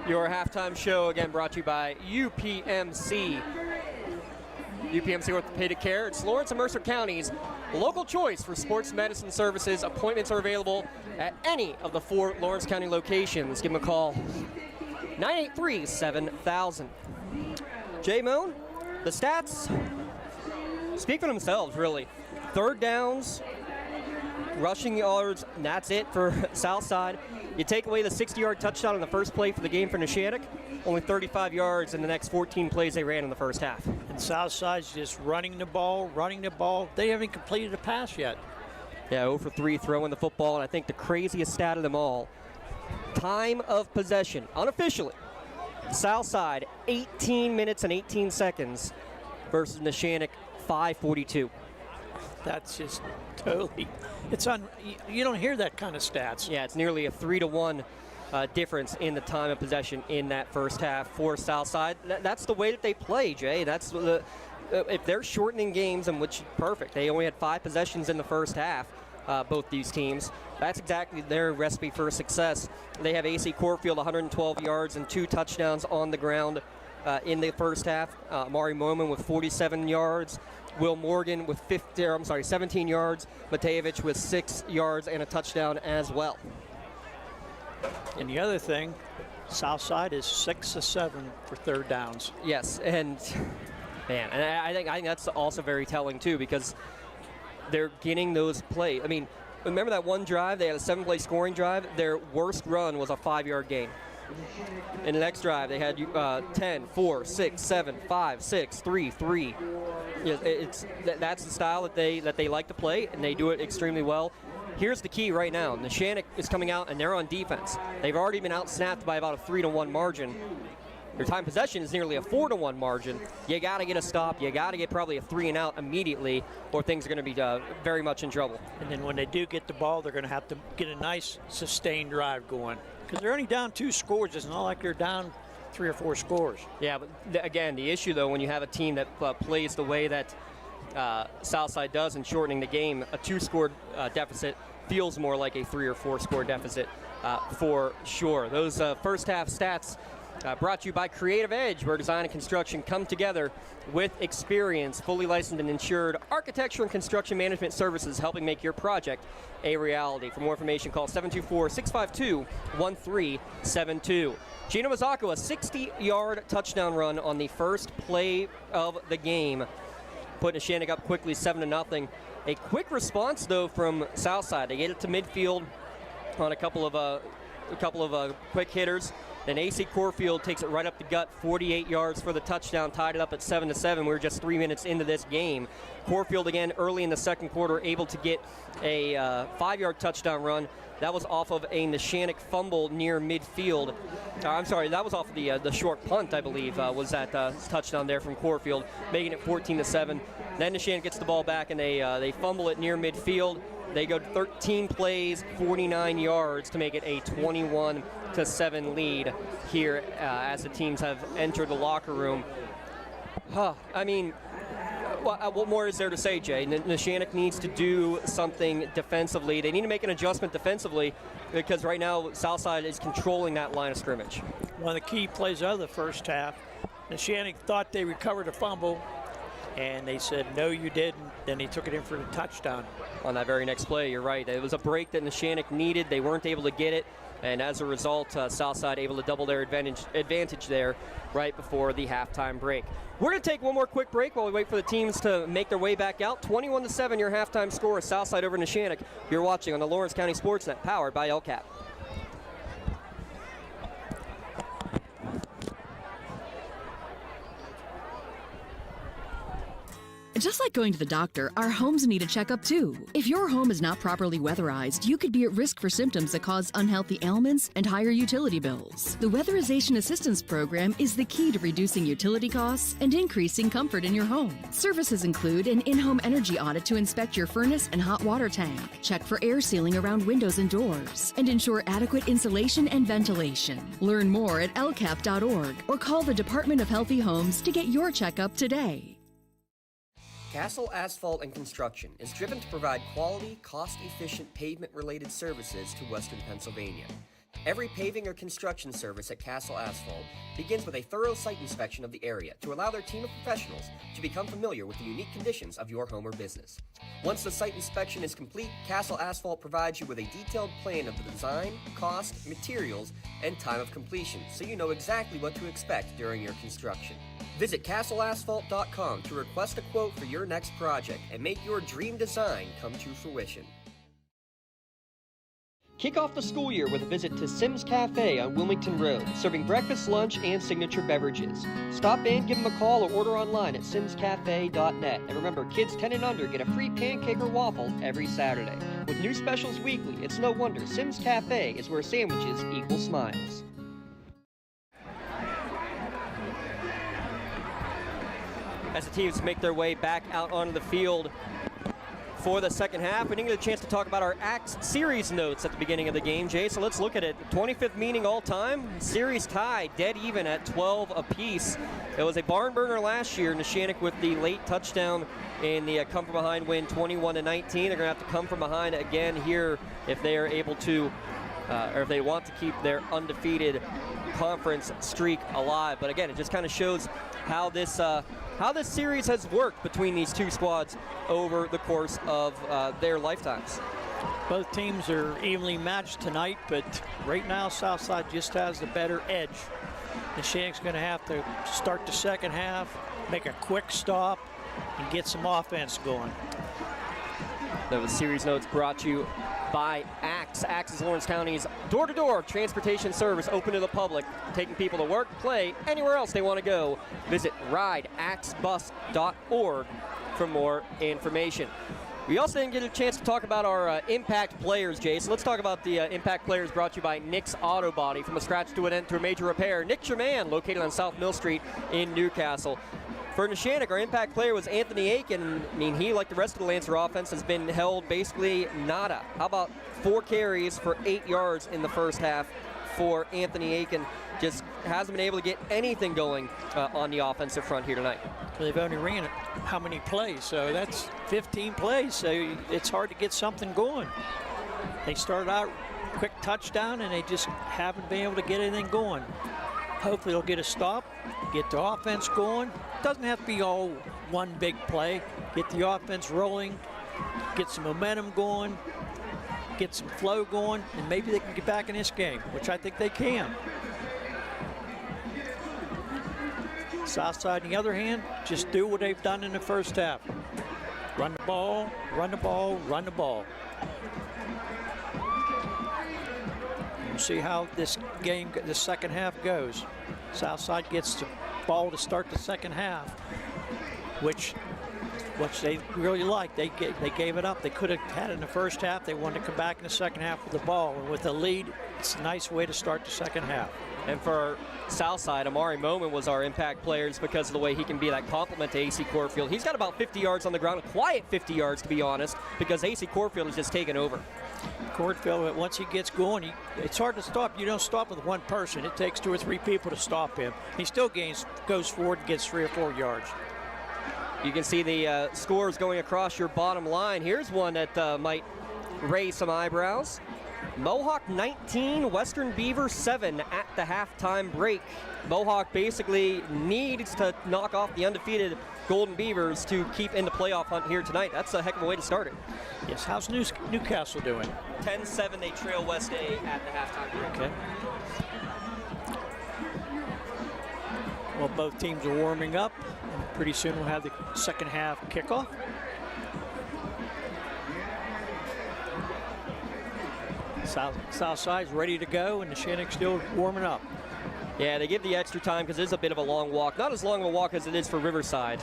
Your halftime show again brought to you by UPMC. UPMC Orthopedic Care. It's Lawrence and Mercer County's local choice for sports medicine services. Appointments are available at any of the 4 Lawrence County locations. Give them a call, 983-7000. Jay Moon, the stats speak for themselves, really. Third downs, rushing yards, and that's it for Southside. You take away the 60-yard touchdown on the first play for the game for Neshannock, only 35 yards in the next 14 plays they ran in the first half. And Southside's just running the ball. They haven't completed a pass yet. Yeah, 0 for 3 throwing the football, and I think the craziest stat of them all, time of possession, unofficially, Southside 18 minutes and 18 seconds versus Neshannock 5:42. That's just totally, you don't hear that kind of stats. Yeah, it's nearly a 3-to-1 difference in the time of possession in that first half for Southside. That's the way that they play, Jay. That's if they're shortening games, and which perfect. They only had 5 possessions in the first half, both these teams. That's exactly their recipe for success. They have AC Corfield 112 yards and 2 touchdowns on the ground in the first half. Mari Moman with 47 yards. Will Morgan with 17 yards. Matejevich with 6 yards and a touchdown as well. And the other thing, Southside is 6 of 7 for third downs. Yes, and man, and I think that's also very telling too, because they're getting those plays. I mean, remember that one drive? They had a 7-play scoring drive. Their worst run was a 5-yard gain. In the next drive, they had 10, 4, 6, 7, 5, 6, 3, 3. That's the style that they like to play, and they do it extremely well. Here's the key right now. Neshannock is coming out, and they're on defense. They've already been out-snapped by about a 3-to-1 margin. Their time possession is nearly a 4-to-1 margin. You got to get a stop. You got to get probably a 3-and-out immediately, or things are going to be very much in trouble. And then when they do get the ball, they're going to have to get a nice sustained drive going, because they're only down 2 scores. It's not like they're down 3 or 4 scores. Yeah, but again, the issue though, when you have a team that plays the way that Southside does in shortening the game. A 2-score deficit feels more like a 3 or 4-score deficit for sure. Those first half stats brought to you by Creative Edge, where design and construction come together with experience. Fully licensed and insured architecture and construction management services, helping make your project a reality. For more information, call 724-652-1372. Gino Mazzocco, a 60-yard touchdown run on the first play of the game, putting Neshannock up quickly 7-0. A quick response, though, from Southside. They get it to midfield on a couple of quick hitters. Then A.C. Corfield takes it right up the gut, 48 yards for the touchdown, tied it up at 7-7. We were just 3 minutes into this game. Corfield again early in the second quarter able to get a 5-yard touchdown run. That was off of a Neshannock fumble near midfield. I'm sorry, that was off of the short punt, I believe, was that touchdown there from Corfield, making it 14-7. Then Neshannock gets the ball back and they fumble it near midfield. They go 13 plays, 49 yards to make it a 21-7 lead here as the teams have entered the locker room. I mean, what more is there to say, Jay? Neshannock needs to do something defensively. They need to make an adjustment defensively because right now Southside is controlling that line of scrimmage. One of the key plays of the first half, Neshannock thought they recovered a fumble, and they said, no, you didn't. Then he took it in for the touchdown. On that very next play, you're right. It was a break that Neshannock needed. They weren't able to get it. And as a result, Southside able to double their advantage there right before the halftime break. We're going to take one more quick break while we wait for the teams to make their way back out. 21-7, your halftime score is Southside over Neshannock. You're watching on the Lawrence County SportsNet, powered by LCAP. Just like going to the doctor, our homes need a checkup too. If your home is not properly weatherized, you could be at risk for symptoms that cause unhealthy ailments and higher utility bills. The Weatherization Assistance Program is the key to reducing utility costs and increasing comfort in your home. Services include an in-home energy audit to inspect your furnace and hot water tank, check for air sealing around windows and doors, and ensure adequate insulation and ventilation. Learn more at lcap.org or call the Department of Healthy Homes to get your checkup today. Castle Asphalt and Construction is driven to provide quality, cost-efficient pavement-related services to Western Pennsylvania. Every paving or construction service at Castle Asphalt begins with a thorough site inspection of the area to allow their team of professionals to become familiar with the unique conditions of your home or business. Once the site inspection is complete, Castle Asphalt provides you with a detailed plan of the design, cost, materials, and time of completion, so you know exactly what to expect during your construction. Visit castleasphalt.com to request a quote for your next project and make your dream design come to fruition. Kick off the school year with a visit to Sims Cafe on Wilmington Road, serving breakfast, lunch, and signature beverages. Stop in, give them a call, or order online at simscafe.net. And remember, kids 10 and under get a free pancake or waffle every Saturday. With new specials weekly, it's no wonder Sims Cafe is where sandwiches equal smiles. As the teams make their way back out onto the field for the second half, we didn't get a chance to talk about our ACTS series notes at the beginning of the game, Jay, so let's look at it. 25th meeting all time, series tie, dead even at 12 apiece. It was a barn burner last year. Neshannock with the late touchdown in the come from behind win, 21-19. They're going to have to come from behind again here if they are able to, or if they want to keep their undefeated conference streak alive. But again, it just kind of shows how this series has worked between these two squads over the course of their lifetimes. Both teams are evenly matched tonight, but right now Southside just has the better edge. Neshannock's going to have to start the second half, make a quick stop, and get some offense going. Those series notes brought to you by ACTS. ACTS is Lawrence County's door-to-door transportation service open to the public, taking people to work, play, anywhere else they want to go. Visit rideactsbus.org for more information. We also didn't get a chance to talk about our impact players, Jay, so let's talk about the impact players brought to you by Nick's Auto Body. From a scratch to an end to a major repair, Nick Germain, located on South Mill Street in Newcastle. For Neshannock, our impact player was Anthony Aiken. I mean, he, like the rest of the Lancer offense, has been held basically nada. How about 4 carries for 8 yards in the first half for Anthony Aiken? just hasn't been able to get anything going on the offensive front here tonight. They've only ran how many plays? So that's 15 plays, so it's hard to get something going. They started out quick touchdown, and they just haven't been able to get anything going. Hopefully they'll get a stop, get the offense going. Doesn't have to be all one big play. Get the offense rolling, get some momentum going, get some flow going, and maybe they can get back in this game, which I think they can. Southside, on the other hand, just do what they've done in the first half. Run the ball, run the ball, run the ball. We'll see how this game, the second half goes. Southside gets the ball to start the second half, which they really like. They gave it up. They could have had it in the first half. They wanted to come back in the second half with the ball. And with the lead, it's a nice way to start the second half. And for Southside, Amari Moman was our impact players because of the way he can be that complement to AC Corfield. He's got about 50 yards on the ground, a quiet 50 yards to be honest, because AC Corfield has just taken over. Corfield, once he gets going, it's hard to stop. You don't stop with one person. It takes 2 or 3 people to stop him. He still goes forward and gets 3 or 4 yards. You can see the scores going across your bottom line. Here's one that might raise some eyebrows. Mohawk 19, Western Beaver 7 at the halftime break. Mohawk basically needs to knock off the undefeated Golden Beavers to keep in the playoff hunt here tonight. That's a heck of a way to start it. Yes, how's Newcastle doing? 10-7, they trail West A at the halftime break. Okay. Well, both teams are warming up. Pretty soon we'll have the second half kickoff. Southside's ready to go, and Neshannock's still warming up. Yeah, they give the extra time because it is a bit of a long walk. Not as long of a walk as it is for Riverside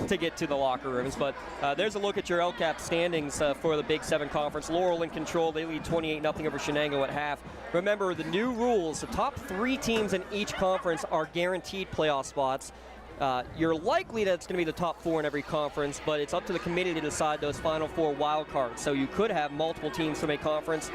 to get to the locker rooms, but there's a look at your LCAP standings for the Big 7 Conference. Laurel in control. They lead 28-0 over Shenango at half. Remember, the new rules, the top 3 teams in each conference are guaranteed playoff spots. You're likely that it's going to be the top 4 in every conference, but it's up to the committee to decide those final 4 wild cards. So you could have multiple teams from a conference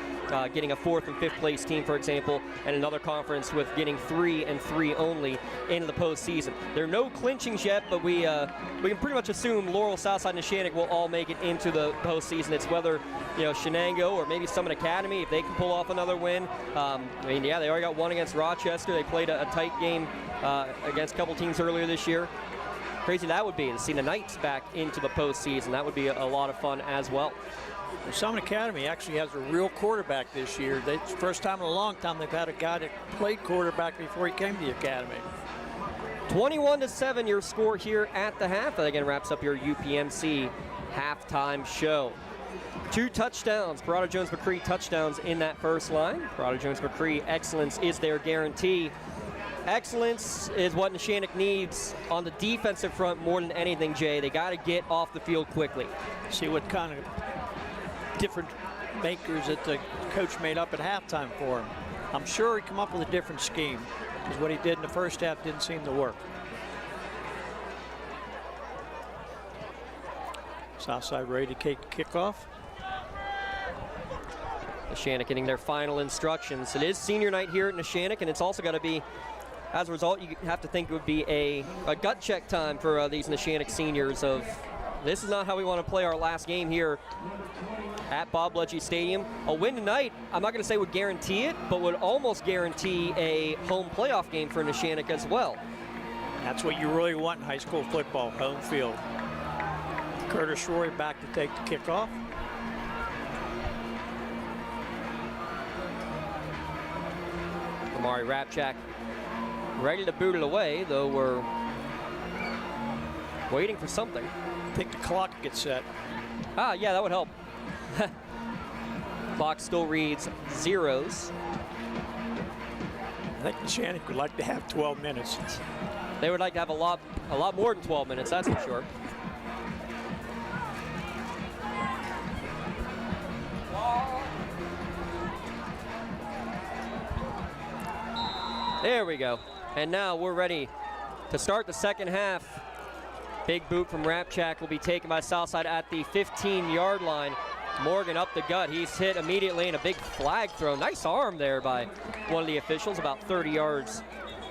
getting a 4th and 5th place team, for example, and another conference with getting 3 and 3 only into the postseason. There are no clinchings yet, but we can pretty much assume Laurel, Southside, and Neshannock will all make it into the postseason. It's whether Shenango or maybe Summit Academy, if they can pull off another win. They already got one against Rochester. They played a tight game against a couple teams earlier this year. Crazy that would be to see the Knights back into the postseason. That would be a lot of fun as well. Summit Academy actually has a real quarterback this year. It's the first time in a long time they've had a guy that played quarterback before he came to the academy. 21-7 your score here at the half. That again wraps up your UPMC halftime show. 2 touchdowns, Parada Jones McCree touchdowns in that first line. Parada Jones McCree, excellence is their guarantee. Excellence is what Neshannock needs on the defensive front more than anything, Jay. They got to get off the field quickly. See what kind of different makers that the coach made up at halftime for him. I'm sure he come up with a different scheme, because what he did in the first half didn't seem to work. Southside ready to kick kickoff. Neshannock getting their final instructions. It is senior night here at Neshannock, and it's also got to be, as a result, you have to think it would be a gut check time for these Neshannock seniors of, this is not how we want to play our last game here at Bob Ledgy Stadium. A win tonight, I'm not going to say would guarantee it, but would almost guarantee a home playoff game for Neshannock as well. That's what you really want in high school football, home field. Curtis Roy back to take the kickoff. Amari Rapchak ready to boot it away, though we're waiting for something. I think the clock gets set. Yeah, that would help. Clock still reads 0s. I think Neshannock would like to have 12 minutes. They would like to have a lot more than 12 minutes, that's for sure. There we go. And now we're ready to start the second half. Big boot from Rapchak will be taken by Southside at the 15-yard line. Morgan up the gut. He's hit immediately, and a big flag throw. Nice arm there by one of the officials, about 30 yards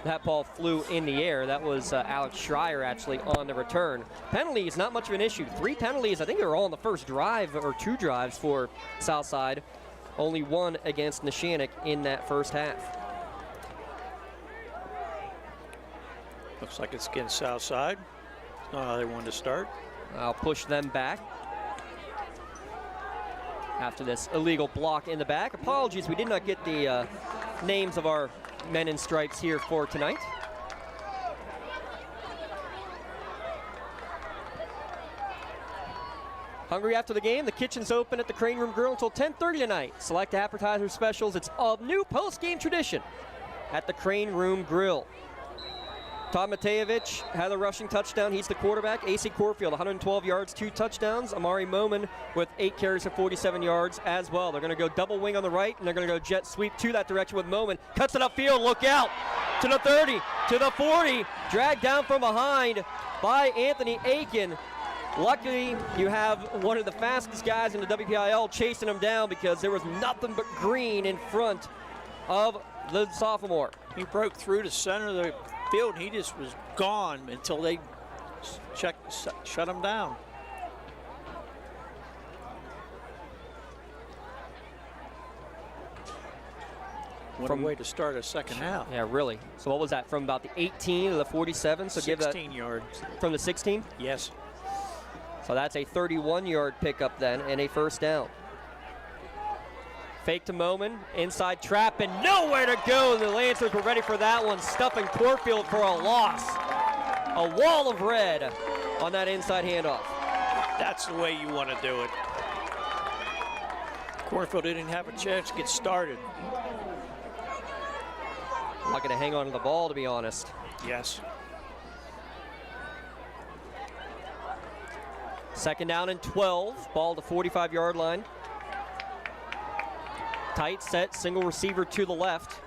that ball flew in the air. That was Alex Schreier actually on the return. Penalties, not much of an issue. 3 penalties, I think they were all on the first drive or 2 drives for Southside. Only 1 against Neshannock in that first half. Looks like it's against Southside. It's not how they wanted to start. I'll push them back after this illegal block in the back. Apologies, we did not get the names of our men in stripes here for tonight. Hungry after the game? The kitchen's open at the Crane Room Grill until 10:30 tonight. Select appetizer specials. It's a new post-game tradition at the Crane Room Grill. Todd Matejevich had a rushing touchdown. He's the quarterback. AC Corfield, 112 yards, 2 touchdowns. Amari Moman with 8 carries for 47 yards as well. They're going to go double wing on the right, and they're going to go jet sweep to that direction with Moman. Cuts it upfield. Look out. To the 30, to the 40. Dragged down from behind by Anthony Aiken. Luckily, you have one of the fastest guys in the WPIL chasing him down because there was nothing but green in front of the sophomore. He broke through the center of the field. He just was gone until they shut him down. What a way to start a second half. Yeah, really. So what was that, from about the 18 to the 47? So 16 give that yards. From the 16? Yes. So that's a 31-yard pickup then and a first down. Fake to Moman, inside trap, and nowhere to go. The Lancers were ready for that one, stuffing Corfield for a loss. A wall of red on that inside handoff. That's the way you want to do it. Corfield didn't have a chance to get started. Not going to hang on to the ball, to be honest. Yes. Second down and 12, ball to 45-yard line. Tight set, single receiver to the left.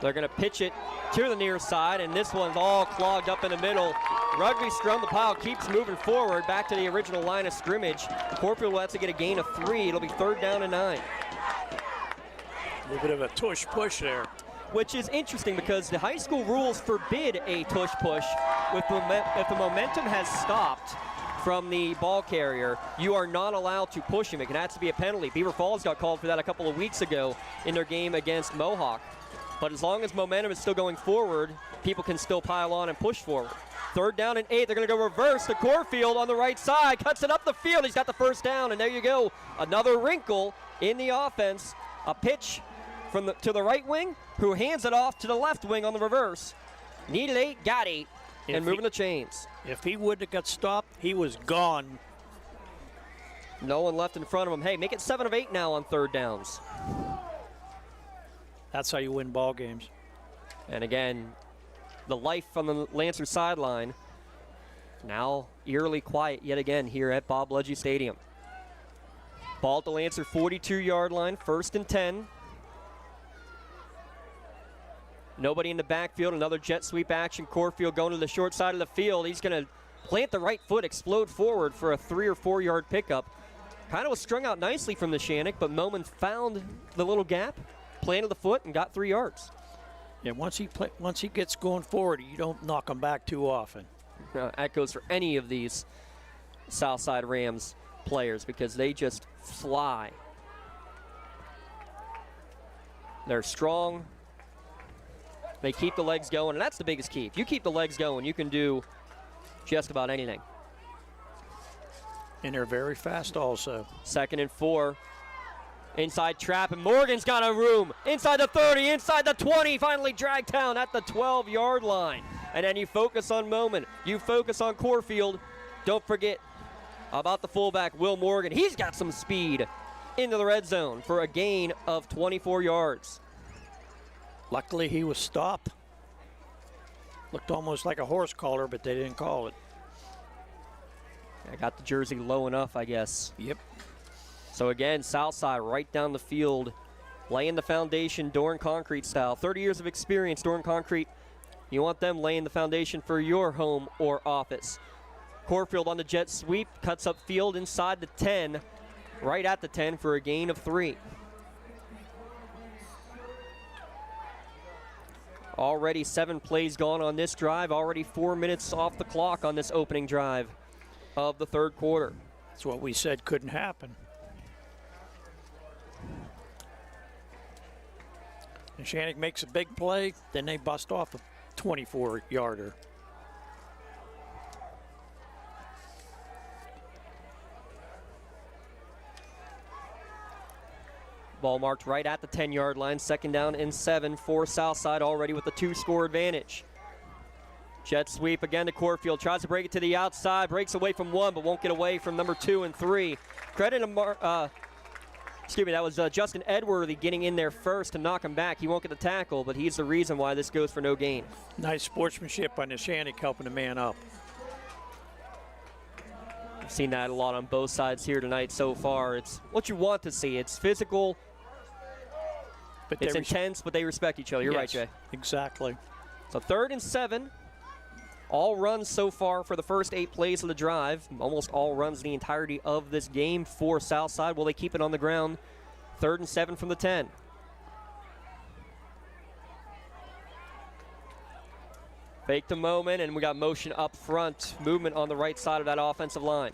They're going to pitch it to the near side, and this one's all clogged up in the middle. Rugby-Strum, the pile keeps moving forward back to the original line of scrimmage. Corfield will have to get a gain of 3. It'll be 3rd down and 9. A little bit of a tush-push there. Which is interesting because the high school rules forbid a tush-push. If the momentum has stopped from the ball carrier, you are not allowed to push him. It can have to be a penalty. Beaver Falls got called for that a couple of weeks ago in their game against Mohawk. But as long as momentum is still going forward, people can still pile on and push forward. 3rd down and 8. They're going to go reverse to Corfield on the right side. Cuts it up the field. He's got the first down, and there you go. Another wrinkle in the offense. A pitch to the right wing, who hands it off to the left wing on the reverse. Needed 8, got 8, and moving the chains. If he wouldn't have got stopped, he was gone. No one left in front of him. Hey, make it 7 of 8 now on 3rd downs. That's how you win ball games. And again, the life from the Lancer sideline now eerily quiet yet again here at Bob Ledgy Stadium. Ball at the Lancer 42-yard line, 1st and 10. Nobody in the backfield, another jet sweep action. Corfield going to the short side of the field. He's going to plant the right foot, explode forward for a 3 or 4 yard pickup. Kind of was strung out nicely from Neshannock, but Moman found the little gap, planted the foot, and got 3 yards. Yeah, once he gets going forward, you don't knock him back too often. That goes for any of these Southside Rams players because they just fly. They're strong. They keep the legs going, and that's the biggest key. If you keep the legs going, you can do just about anything. And they're very fast also. 2nd and 4. Inside trap, and Morgan's got a room. Inside the 30, inside the 20, finally dragged down at the 12-yard line. And then you focus on Moman. You focus on Corfield. Don't forget about the fullback, Will Morgan. He's got some speed into the red zone for a gain of 24 yards. Luckily, he was stopped. Looked almost like a horse collar, but they didn't call it. I got the jersey low enough, I guess. Yep. So again, Southside right down the field, laying the foundation, Doran Concrete style. 30 years of experience, Doran Concrete. You want them laying the foundation for your home or office. Corfield on the jet sweep, cuts up field inside the 10, right at the 10 for a gain of 3. Already 7 plays gone on this drive. Already 4 minutes off the clock on this opening drive of the third quarter. That's what we said couldn't happen. Neshannock makes a big play, then they bust off a 24-yarder. Ball marked right at the 10-yard line. 2nd down and 7 for Southside, already with a 2-score advantage. Jet sweep again to Corfield. Tries to break it to the outside. Breaks away from 1, but won't get away from number 2 and 3. Credit to that was Justin Edworthy getting in there first to knock him back. He won't get the tackle, but he's the reason why this goes for no gain. Nice sportsmanship by Neshannock helping the man up. I've seen that a lot on both sides here tonight so far. It's what you want to see. It's physical, but it's intense, but they respect each other. You're right, Jay. Exactly. So 3rd and 7. All runs so far for the first 8 plays of the drive. Almost all runs the entirety of this game for Southside. Will they keep it on the ground? 3rd and 7 from the 10. Fake the moment, and we got motion up front. Movement on the right side of that offensive line.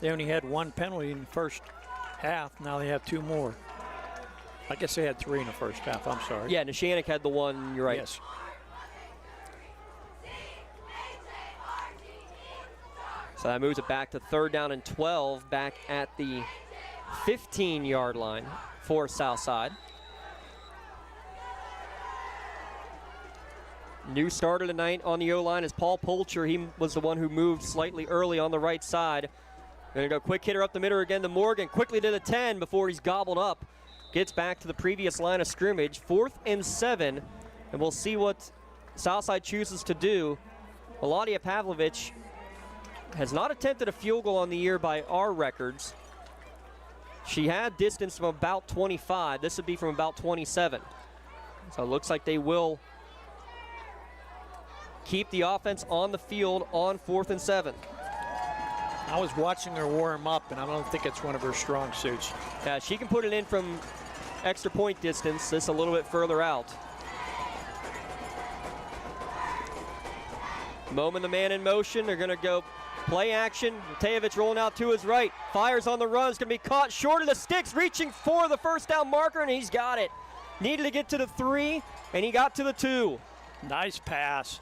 They only had 1 penalty in the first half. Now they have 2 more. I guess they had 3 in the first half. I'm sorry. Yeah, Neshannock had the 1. You're right. Yes. So that moves it back to 3rd down and 12, back at the 15-yard line for Southside. New starter tonight on the O-line is Paul Polcher. He was the one who moved slightly early on the right side. Going to go quick hitter up the middle again to Morgan. Quickly to the 10 before he's gobbled up. Gets back to the previous line of scrimmage. 4th and 7. And we'll see what Southside chooses to do. Eladia Pavlovich has not attempted a field goal on the year by our records. She had distance from about 25. This would be from about 27. So it looks like they will keep the offense on the field on 4th and 7. I was watching her warm up, and I don't think it's one of her strong suits. Yeah, she can put it in from extra point distance. This a little bit further out. Moment the man in motion. They're going to go play action. Matejevich rolling out to his right. Fires on the run. It's going to be caught short of the sticks. Reaching for the first down marker, and he's got it. Needed to get to the 3, and he got to the 2. Nice pass.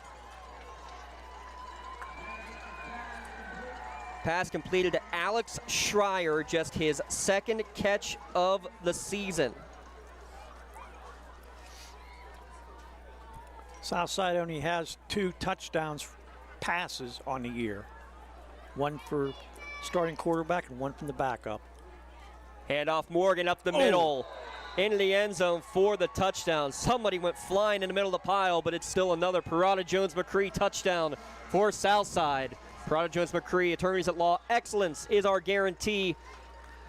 Pass completed to Alex Schreier, just his 2nd catch of the season. Southside only has 2 touchdowns passes on the year. 1 for starting quarterback and 1 from the backup. Hand off Morgan up the middle. Into the end zone for the touchdown. Somebody went flying in the middle of the pile, but it's still another Parada Jones-McCree touchdown for Southside. Parada Jones-McCree, attorneys at law. Excellence is our guarantee.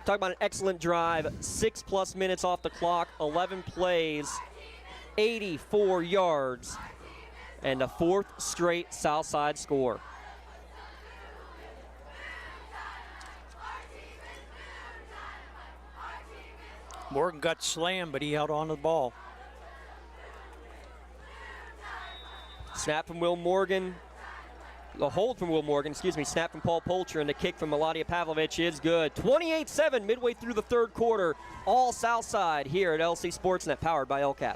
Talk about an excellent drive. 6+ minutes off the clock, 11 plays, 84 yards, and a 4th straight Southside score. Morgan got slammed, but he held on to the ball. Snap from Will Morgan. The hold from Will Morgan, snap from Paul Polcher, and the kick from Eladia Pavlovich is good. 28-7 midway through the 3rd quarter. All Southside here at LC SportsNet, powered by LCAP.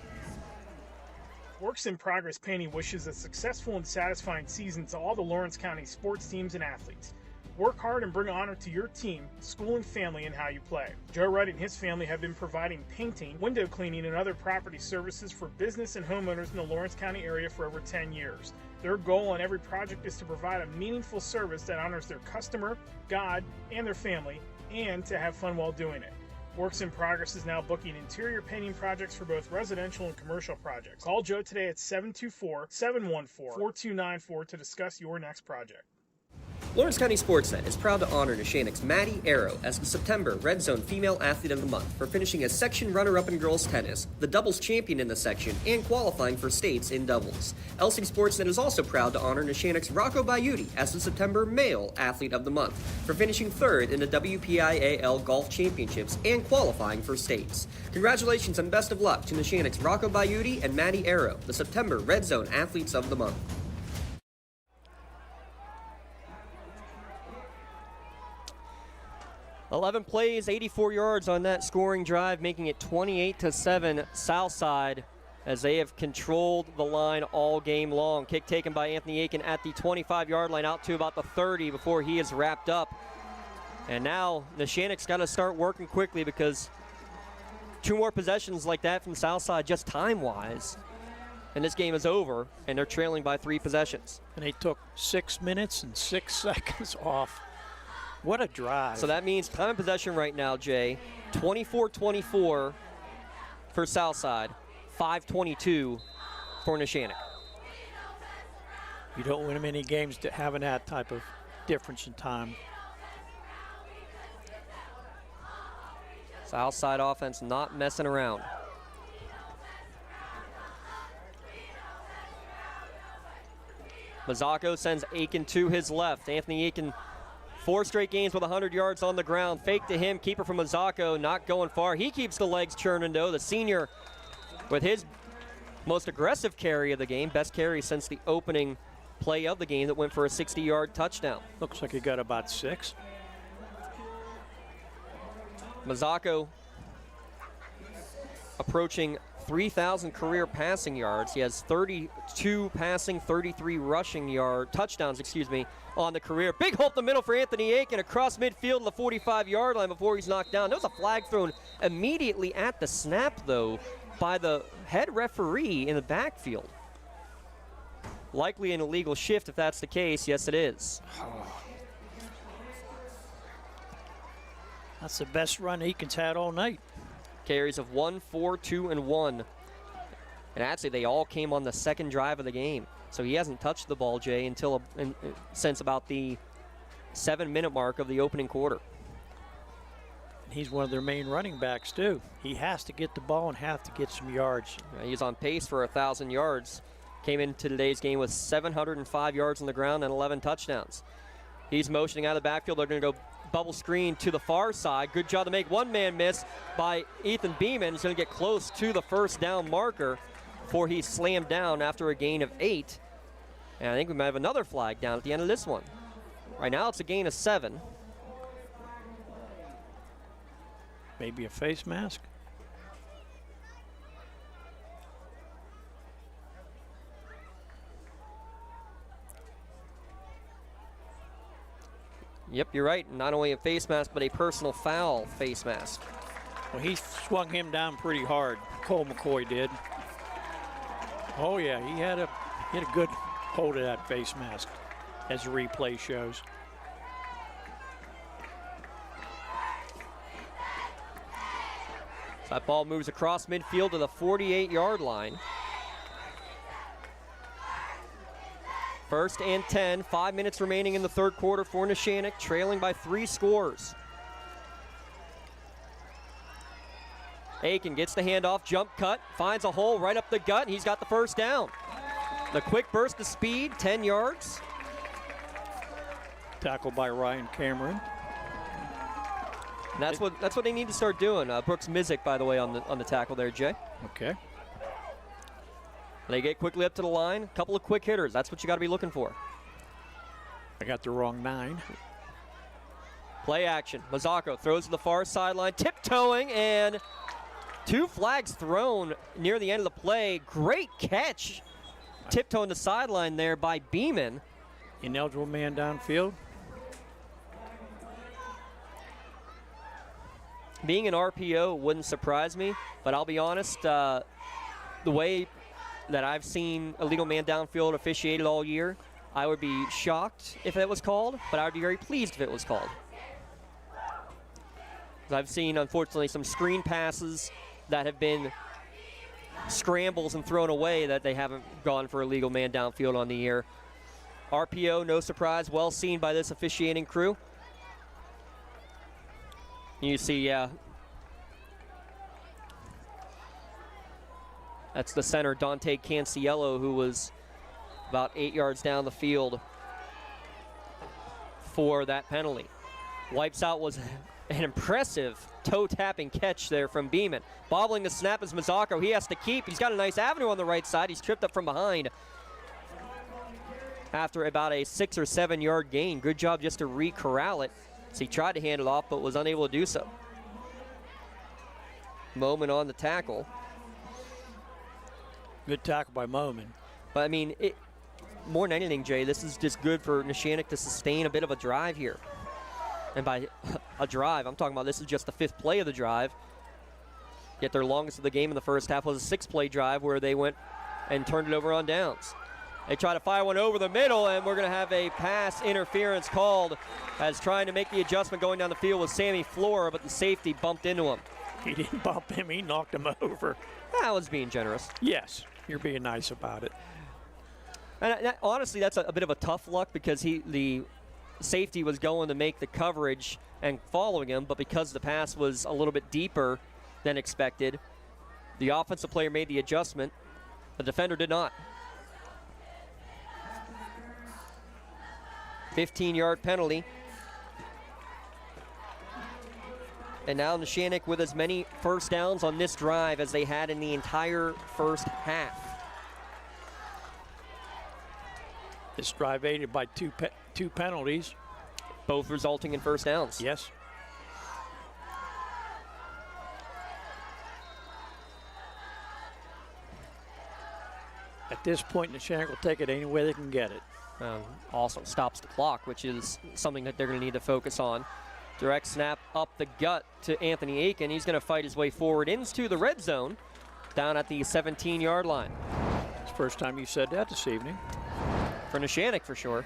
Works in Progress Painting wishes a successful and satisfying season to all the Lawrence County sports teams and athletes. Work hard and bring honor to your team, school, and family in how you play. Joe Wright and his family have been providing painting, window cleaning, and other property services for business and homeowners in the Lawrence County area for over 10 years. Their goal on every project is to provide a meaningful service that honors their customer, God, and their family, and to have fun while doing it. Works in Progress is now booking interior painting projects for both residential and commercial projects. Call Joe today at 724-714-4294 to discuss your next project. Lawrence County SportsNet is proud to honor Neshannock's Maddie Arrow as the September Red Zone Female Athlete of the Month for finishing as section runner-up in girls tennis, the doubles champion in the section, and qualifying for states in doubles. LC SportsNet is also proud to honor Neshannock's Rocco Baiuti as the September Male Athlete of the Month for finishing third in the WPIAL Golf Championships and qualifying for states. Congratulations and best of luck to Neshannock's Rocco Baiuti and Maddie Arrow, the September Red Zone Athletes of the Month. 11 plays, 84 yards on that scoring drive, making it 28-7 Southside as they have controlled the line all game long. Kick taken by Anthony Aiken at the 25-yard line out to about the 30 before he is wrapped up. And now Neshannock's got to start working quickly because 2 more possessions like that from Southside just time-wise, and this game is over, and they're trailing by 3 possessions. And they took 6 minutes and 6 seconds off. What a drive. So that means time of possession right now, Jay, 24-24 for Southside, 5:22 for Neshannock. You don't win many games having that type of difference in time. Southside offense not messing around. Mazzocco sends Aiken to his left. Anthony Aiken, 4 straight games with 100 yards on the ground. Fake to him, keeper from Mazzocco, not going far. He keeps the legs churning though. The senior with his most aggressive carry of the game, best carry since the opening play of the game that went for a 60-yard touchdown. Looks like he got about 6. Mazzocco approaching 3,000 career passing yards. He has 32 passing, 33 rushing touchdowns, on the career. Big hole up the middle for Anthony Aiken across midfield to the 45-yard line before he's knocked down. There was a flag thrown immediately at the snap, though, by the head referee in the backfield. Likely an illegal shift if that's the case. Yes, it is. That's the best run Aiken's had all night. Carries of 1, 4, 2, and 1. And actually, they all came on the second drive of the game. So he hasn't touched the ball, Jay, until since about the 7-minute mark of the opening quarter. And he's one of their main running backs, too. He has to get the ball and have to get some yards. He's on pace for 1,000 yards. Came into today's game with 705 yards on the ground and 11 touchdowns. He's motioning out of the backfield. They're going to go bubble screen to the far side. Good job to make one man miss by Ethan Beeman. He's going to get close to the first down marker before he's slammed down after a gain of 8. And I think we might have another flag down at the end of this one. Right now it's a gain of 7. Maybe a face mask. Yep, you're right. Not only a face mask, but a personal foul face mask. Well, he swung him down pretty hard. Cole McCoy did. Oh yeah, he had a good hold of that face mask, as the replay shows. So that ball moves across midfield to the 48-yard line. 1st and 10, 5 minutes remaining in the third quarter for Neshannock, trailing by 3 scores. Aiken gets the handoff, jump cut, finds a hole right up the gut, and he's got the first down. The quick burst of speed, 10 yards. Tackled by Ryan Cameron. And that's what they need to start doing. Brooks Mizik, by the way, on the tackle there, Jay. Okay. They get quickly up to the line. A couple of quick hitters. That's what you got to be looking for. I got the wrong 9. Play action. Mazzocco throws to the far sideline, tiptoeing, and 2 flags thrown near the end of the play. Great catch. Tiptoeing the sideline there by Beeman. Ineligible man downfield. Being an RPO wouldn't surprise me, but I'll be honest, the way that I've seen illegal man downfield officiated all year, I would be shocked if it was called, but I would be very pleased if it was called. I've seen, unfortunately, some screen passes that have been scrambles and thrown away that they haven't gone for illegal man downfield on the year. RPO, no surprise, well seen by this officiating crew. You see, that's the center, Dante Canciello, who was about 8 yards down the field for that penalty. Wipes out was an impressive toe-tapping catch there from Beeman. Bobbling the snap is Mazzocco. He has to keep. He's got a nice avenue on the right side. He's tripped up from behind after about a 6 or 7 yard gain. Good job just to re-corral it. So he tried to hand it off but was unable to do so. Moman on the tackle. Good tackle by Moman. But I mean, more than anything, Jay, this is just good for Neshannock to sustain a bit of a drive here. And by a drive, I'm talking about this is just the 5th play of the drive. Yet their longest of the game in the first half was a 6-play drive where they went and turned it over on downs. They try to fire one over the middle, and we're going to have a pass interference called as trying to make the adjustment going down the field with Sammy Flora, but the safety bumped into him. He didn't bump him, he knocked him over. That was being generous. Yes, you're being nice about it. And honestly, that's a bit of a tough luck because the safety was going to make the coverage and following him, but because the pass was a little bit deeper than expected, the offensive player made the adjustment. The defender did not. 15-yard penalty. And now Neshannock with as many first downs on this drive as they had in the entire first half. This drive aided by two penalties. Both resulting in first downs. Yes. At this point, Neshannock will take it any way they can get it. Also stops the clock, which is something that they're going to need to focus on. Direct snap up the gut to Anthony Aiken. He's going to fight his way forward into the red zone down at the 17-yard line. It's the first time you said that this evening. For Neshannock, for sure.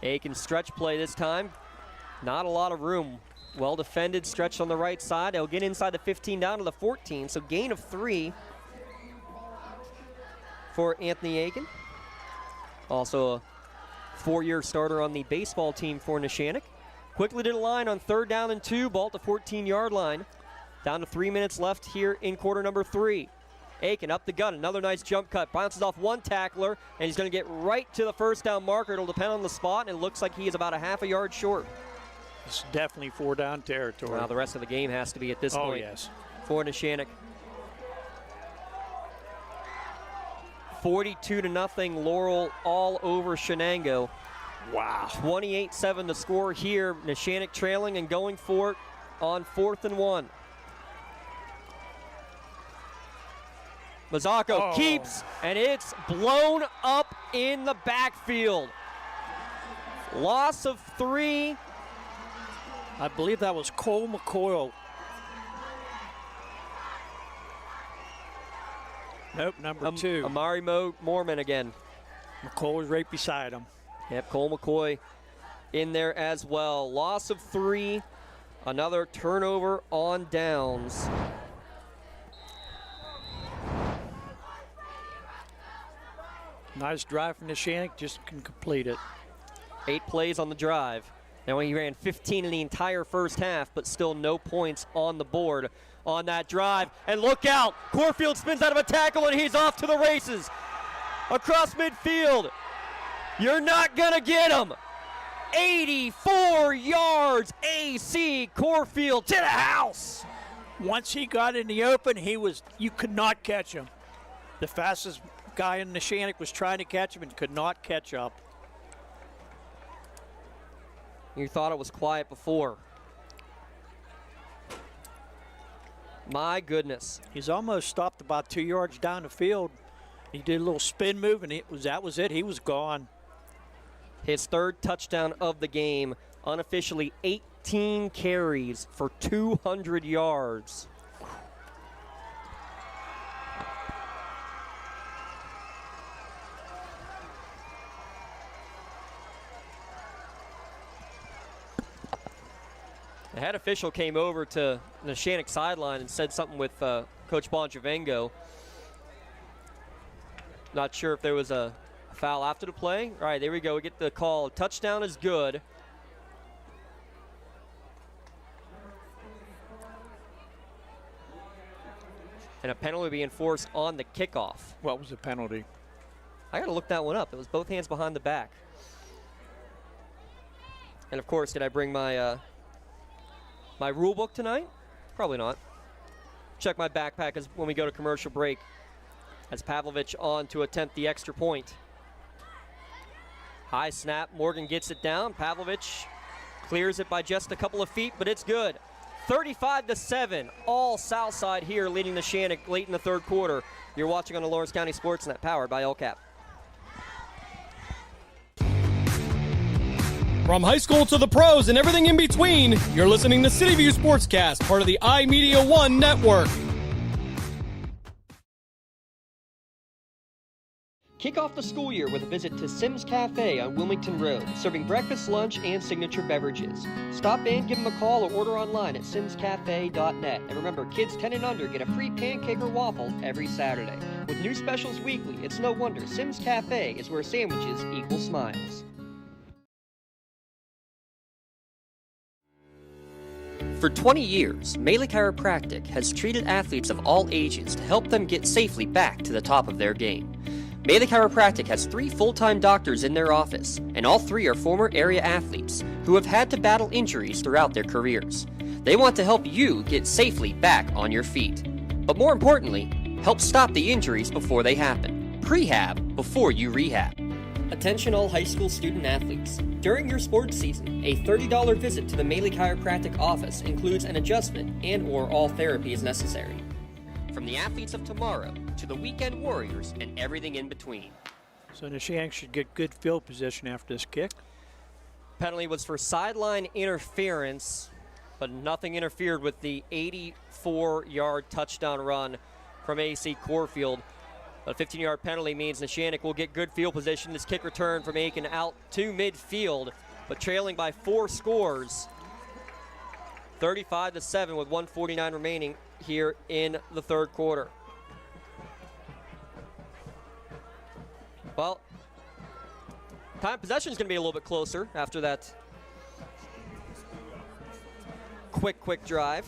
Aiken stretch play this time. Not a lot of room. Well defended, stretched on the right side. They'll get inside the 15 down to the 14, so gain of 3 for Anthony Aiken. Also a 4-year starter on the baseball team for Neshannock. Quickly to the line on 3rd down and 2, ball at the 14-yard line. Down to 3 minutes left here in quarter number 3. Aiken up the gut, another nice jump cut, bounces off one tackler, and he's going to get right to the first down marker. It'll depend on the spot, and it looks like he is about a half a yard short. It's definitely 4-down territory. Now the rest of the game has to be at this point. Yes. For Neshannock. 42-0 Laurel all over Shenango. Wow. 28-7 the score here. Neshannock trailing and going for it on 4th and 1. Mazzocco keeps, and it's blown up in the backfield. Loss of 3. I believe that was Cole McCoy. Nope, number 2. Amari Moorman again. McCoy was right beside him. Yep, Cole McCoy in there as well. Loss of 3. Another turnover on downs. Nice drive from Neshannock, just can complete it. 8 plays on the drive. Now he ran 15 in the entire first half, but still no points on the board on that drive. And look out, Corfield spins out of a tackle and he's off to the races. Across midfield, you're not gonna get him. 84 yards, AC Corfield to the house. Once he got in the open, you could not catch him. The fastest guy in Neshannock was trying to catch him and could not catch up. You thought it was quiet before. My goodness. He's almost stopped about 2 yards down the field. He did a little spin move, and that was it. He was gone. His 3rd touchdown of the game. Unofficially 18 carries for 200 yards. The head official came over to the Neshannock sideline and said something with Coach Bonjavengo. Not sure if there was a foul after the play. All right, there we go. We get the call. Touchdown is good. And a penalty being enforced on the kickoff. What was the penalty? I got to look that one up. It was both hands behind the back. And of course, did I bring my my rule book tonight? Probably not. Check my backpack as when we go to commercial break. As Pavlovich on to attempt the extra point. High snap. Morgan gets it down. Pavlovich clears it by just a couple of feet, but it's good. 35-7, all south side here, leading the Neshannock late in the third quarter. You're watching on the Lawrence County SportsNet, powered by LCAP. From high school to the pros and everything in between, you're listening to City View Sportscast, part of the iMedia One network. Kick off the school year with a visit to Sims Cafe on Wilmington Road, serving breakfast, lunch, and signature beverages. Stop in, give them a call, or order online at simscafe.net. And remember, kids 10 and under get a free pancake or waffle every Saturday. With new specials weekly, it's no wonder Sims Cafe is where sandwiches equal smiles. For 20 years, Melee Chiropractic has treated athletes of all ages to help them get safely back to the top of their game. Melee Chiropractic has 3 full-time doctors in their office, and all 3 are former area athletes who have had to battle injuries throughout their careers. They want to help you get safely back on your feet. But more importantly, help stop the injuries before they happen. Prehab before you rehab. Attention all high school student athletes. During your sports season, a $30 visit to the Melee Chiropractic office includes an adjustment and/or all therapy is necessary. From the athletes of tomorrow to the weekend warriors and everything in between. So Neshannock should get good field position after this kick. Penalty was for sideline interference, but nothing interfered with the 84-yard touchdown run from AC Corfield. A 15-yard penalty means Neshannock will get good field position. This kick return from Aiken out to midfield, but trailing by 4 scores. 35-7 with 1:49 remaining here in the third quarter. Well, time possession is going to be a little bit closer after that quick drive.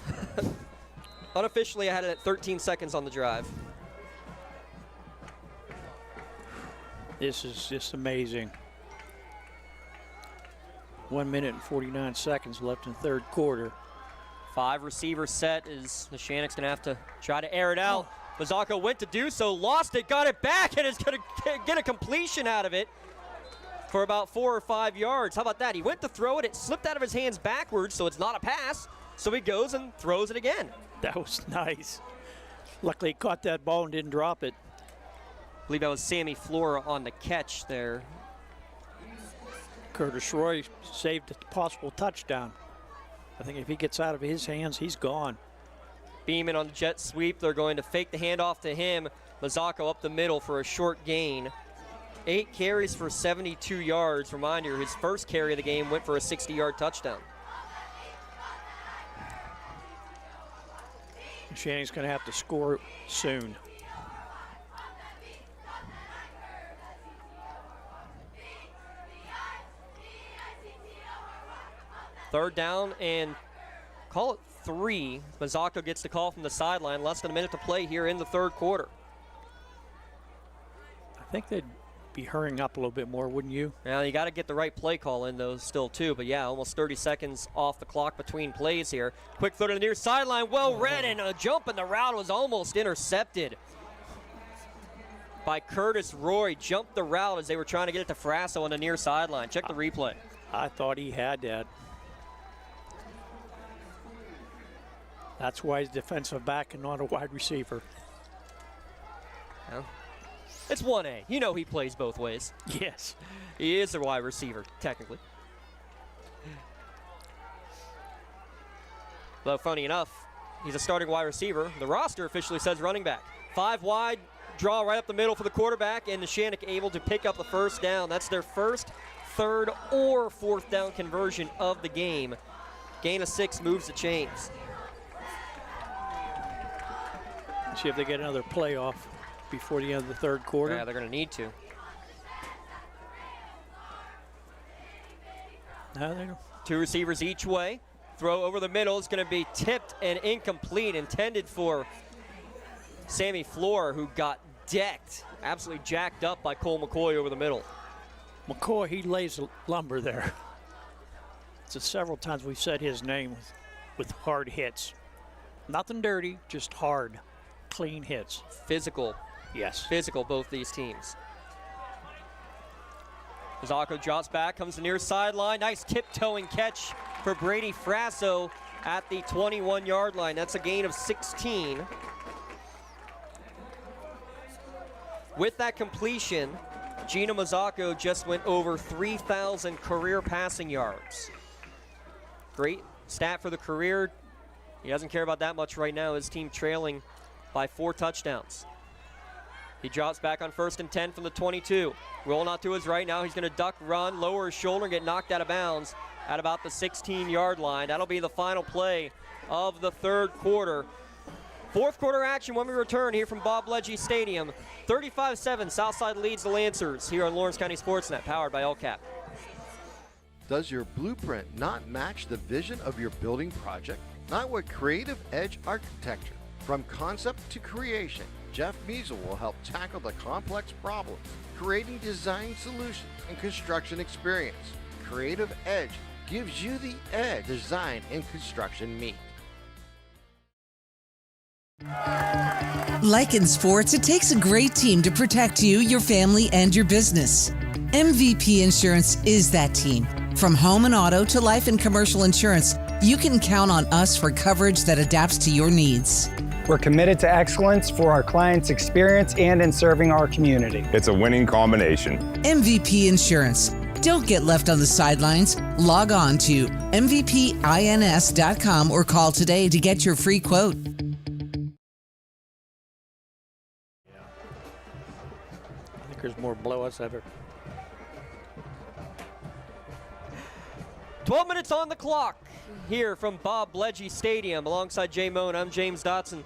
Unofficially, I had it at 13 seconds on the drive. This is just amazing. 1 minute and 49 seconds left in the third quarter. 5 receiver set is Neshannock's going to have to try to air it out. Mazzocco went to do so, lost it, got it back, and is going to get a completion out of it for about 4 or 5 yards. How about that? He went to throw it, it slipped out of his hands backwards, so it's not a pass. So he goes and throws it again. That was nice. Luckily he caught that ball and didn't drop it. I believe that was Sammy Flora on the catch there. Curtis Roy saved a possible touchdown. I think if he gets out of his hands, he's gone. Beeman on the jet sweep. They're going to fake the handoff to him. Mazzocco up the middle for a short gain. 8 carries for 72 yards. Reminder, his first carry of the game went for a 60-yard touchdown. Neshannock's going to have to score soon. Third down and call it 3. Mazzocco gets the call from the sideline. Less than a minute to play here in the third quarter. I think they'd be hurrying up a little bit more, wouldn't you? Now you got to get the right play call in though still too, but yeah, almost 30 seconds off the clock between plays here. Quick throw to the near sideline, well read, and a jump in the route was almost intercepted by Curtis Roy. Jumped the route as they were trying to get it to Frasso on the near sideline. Check the replay. I thought he had that. That's why he's defensive back and not a wide receiver. Well, it's 1A. You know he plays both ways. Yes. He is a wide receiver, technically. Though, funny enough, he's a starting wide receiver. The roster officially says running back. 5 wide, draw right up the middle for the quarterback, and Neshannock able to pick up the first down. That's their first, third, or fourth down conversion of the game. Gain of 6 moves the chains. See if they get another playoff before the end of the third quarter. Yeah, they're going to need to. No, they don't. 2 receivers each way. Throw over the middle is going to be tipped and incomplete, intended for Sammy Floor, who got decked, absolutely jacked up by Cole McCoy over the middle. McCoy, he lays lumber there. So several times we've said his name with hard hits. Nothing dirty, just hard, clean hits. Physical. Yes. Physical, both these teams. Zacco drops back, comes to the near sideline. Nice tiptoeing catch for Brady Frasso at the 21-yard line. That's a gain of 16. With that completion, Gino Mazzacco just went over 3,000 career passing yards. Great stat for the career. He doesn't care about that much right now. His team trailing by 4 touchdowns. He drops back on 1st and 10 from the 22. Rolling out to his right now. He's going to duck, run, lower his shoulder, and get knocked out of bounds at about the 16-yard line. That'll be the final play of the third quarter. Fourth quarter action when we return here from Bob Ledgy Stadium. 35-7, Southside leads the Lancers here on Lawrence County SportsNet, powered by LCAP. Does your blueprint not match the vision of your building project? Not with Creative Edge Architecture. From concept to creation, Jeff Measle will help tackle the complex problems, creating design solutions and construction experience. Creative Edge gives you the edge design and construction meet. Like in sports, it takes a great team to protect you, your family, and your business. MVP Insurance is that team. From home and auto to life and commercial insurance, you can count on us for coverage that adapts to your needs. We're committed to excellence for our clients' experience and in serving our community. It's a winning combination. MVP Insurance. Don't get left on the sidelines. Log on to mvpins.com or call today to get your free quote. I think there's more blowouts ever. 12 minutes on the clock here from Bob Ledgy Stadium. Alongside Jay Moan, I'm James Dotson.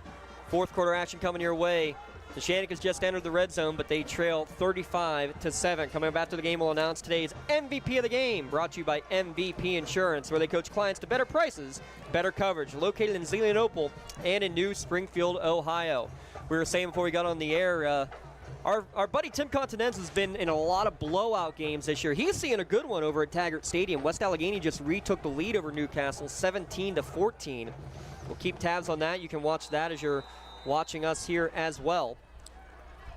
Fourth quarter action coming your way. Neshannock has just entered the red zone, but they trail 35-7. Coming up after the game, we'll announce today's MVP of the game, brought to you by MVP Insurance, where they coach clients to better prices, better coverage, located in Zelienople and in New Springfield, Ohio. We were saying before we got on the air, our buddy Tim Continenz has been in a lot of blowout games this year. He's seeing a good one over at Taggart Stadium. West Allegheny just retook the lead over Newcastle, 17-14. We'll keep tabs on that. You can watch that as you're watching us here as well.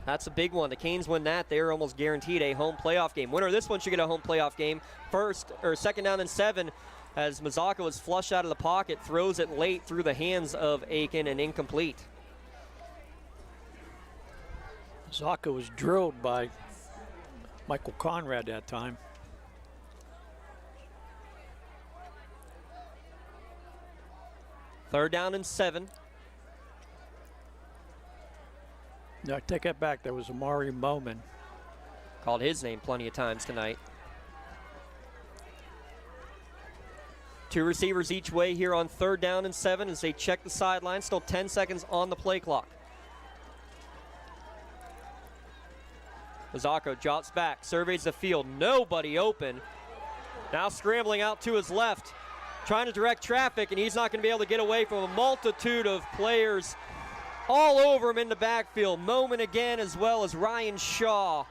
That's a big one. The Canes win that. They're almost guaranteed a home playoff game. Winner of this one should get a home playoff game. Second down and 7 as Mazzacco is flush out of the pocket, throws it late through the hands of Aiken and incomplete. Mazzacco was drilled by Michael Conrad that time. Third down and 7. No, I take that back. That was Amari Bowman. Called his name plenty of times tonight. 2 receivers each way here on third down and 7 as they check the sideline. Still 10 seconds on the play clock. Mazzacco drops back, surveys the field. Nobody open. Now scrambling out to his left, trying to direct traffic, and he's not going to be able to get away from a multitude of players all over him in the backfield. Moment again, as well as Ryan Shaw,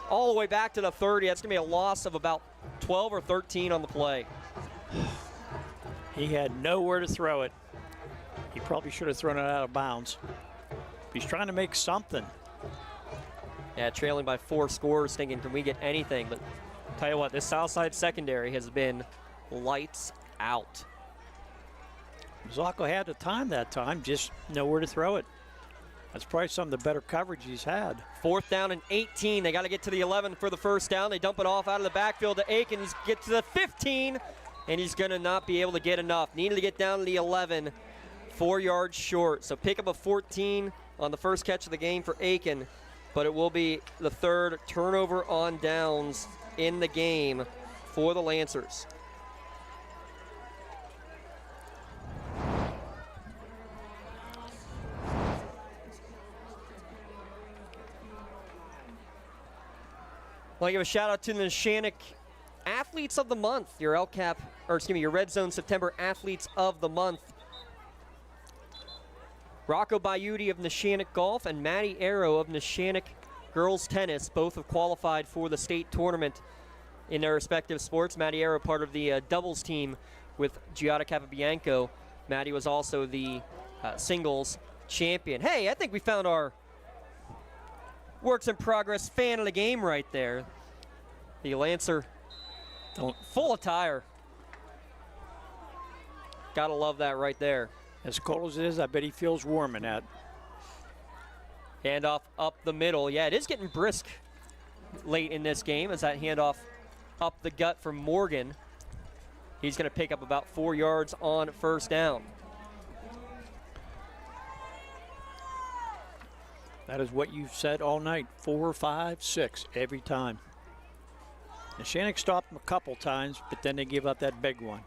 all the way back to the 30. That's going to be a loss of about 12 or 13 on the play. He had nowhere to throw it. He probably should have thrown it out of bounds. He's trying to make something. Yeah, trailing by 4 scores, thinking, can we get anything? But tell you what, this Southside secondary has been lights out. Mazzacco had the time that time, just nowhere to throw it. That's probably some of the better coverage he's had. 4th down and 18. They got to get to the 11 for the first down. They dump it off out of the backfield to Aiken. He's get to the 15, and he's going to not be able to get enough. Needed to get down to the 11, 4 yards short. So pick up a 14 on the first catch of the game for Aiken, but it will be the 3rd turnover on downs in the game for the Lancers. want to give a shout out to the Neshannock Athletes of the Month, your your Red Zone September Athletes of the Month. Rocco Baiuti of Neshannock Golf and Maddie Arrow of Neshannock Girls Tennis both have qualified for the state tournament in their respective sports. Maddie Arrow part of the doubles team with Giada Capabianco. Maddie was also the singles champion. Hey, I think we found our works in progress fan of the game right there. The Lancer full attire. Gotta love that right there. As cold as it is, I bet he feels warm in that. Handoff up the middle. Yeah, it is getting brisk late in this game as that handoff up the gut from Morgan. He's going to pick up about 4 yards on first down. That is what you've said all night. 4, 5, 6 every time. Neshannock stopped them a couple times, but then they give up that big one.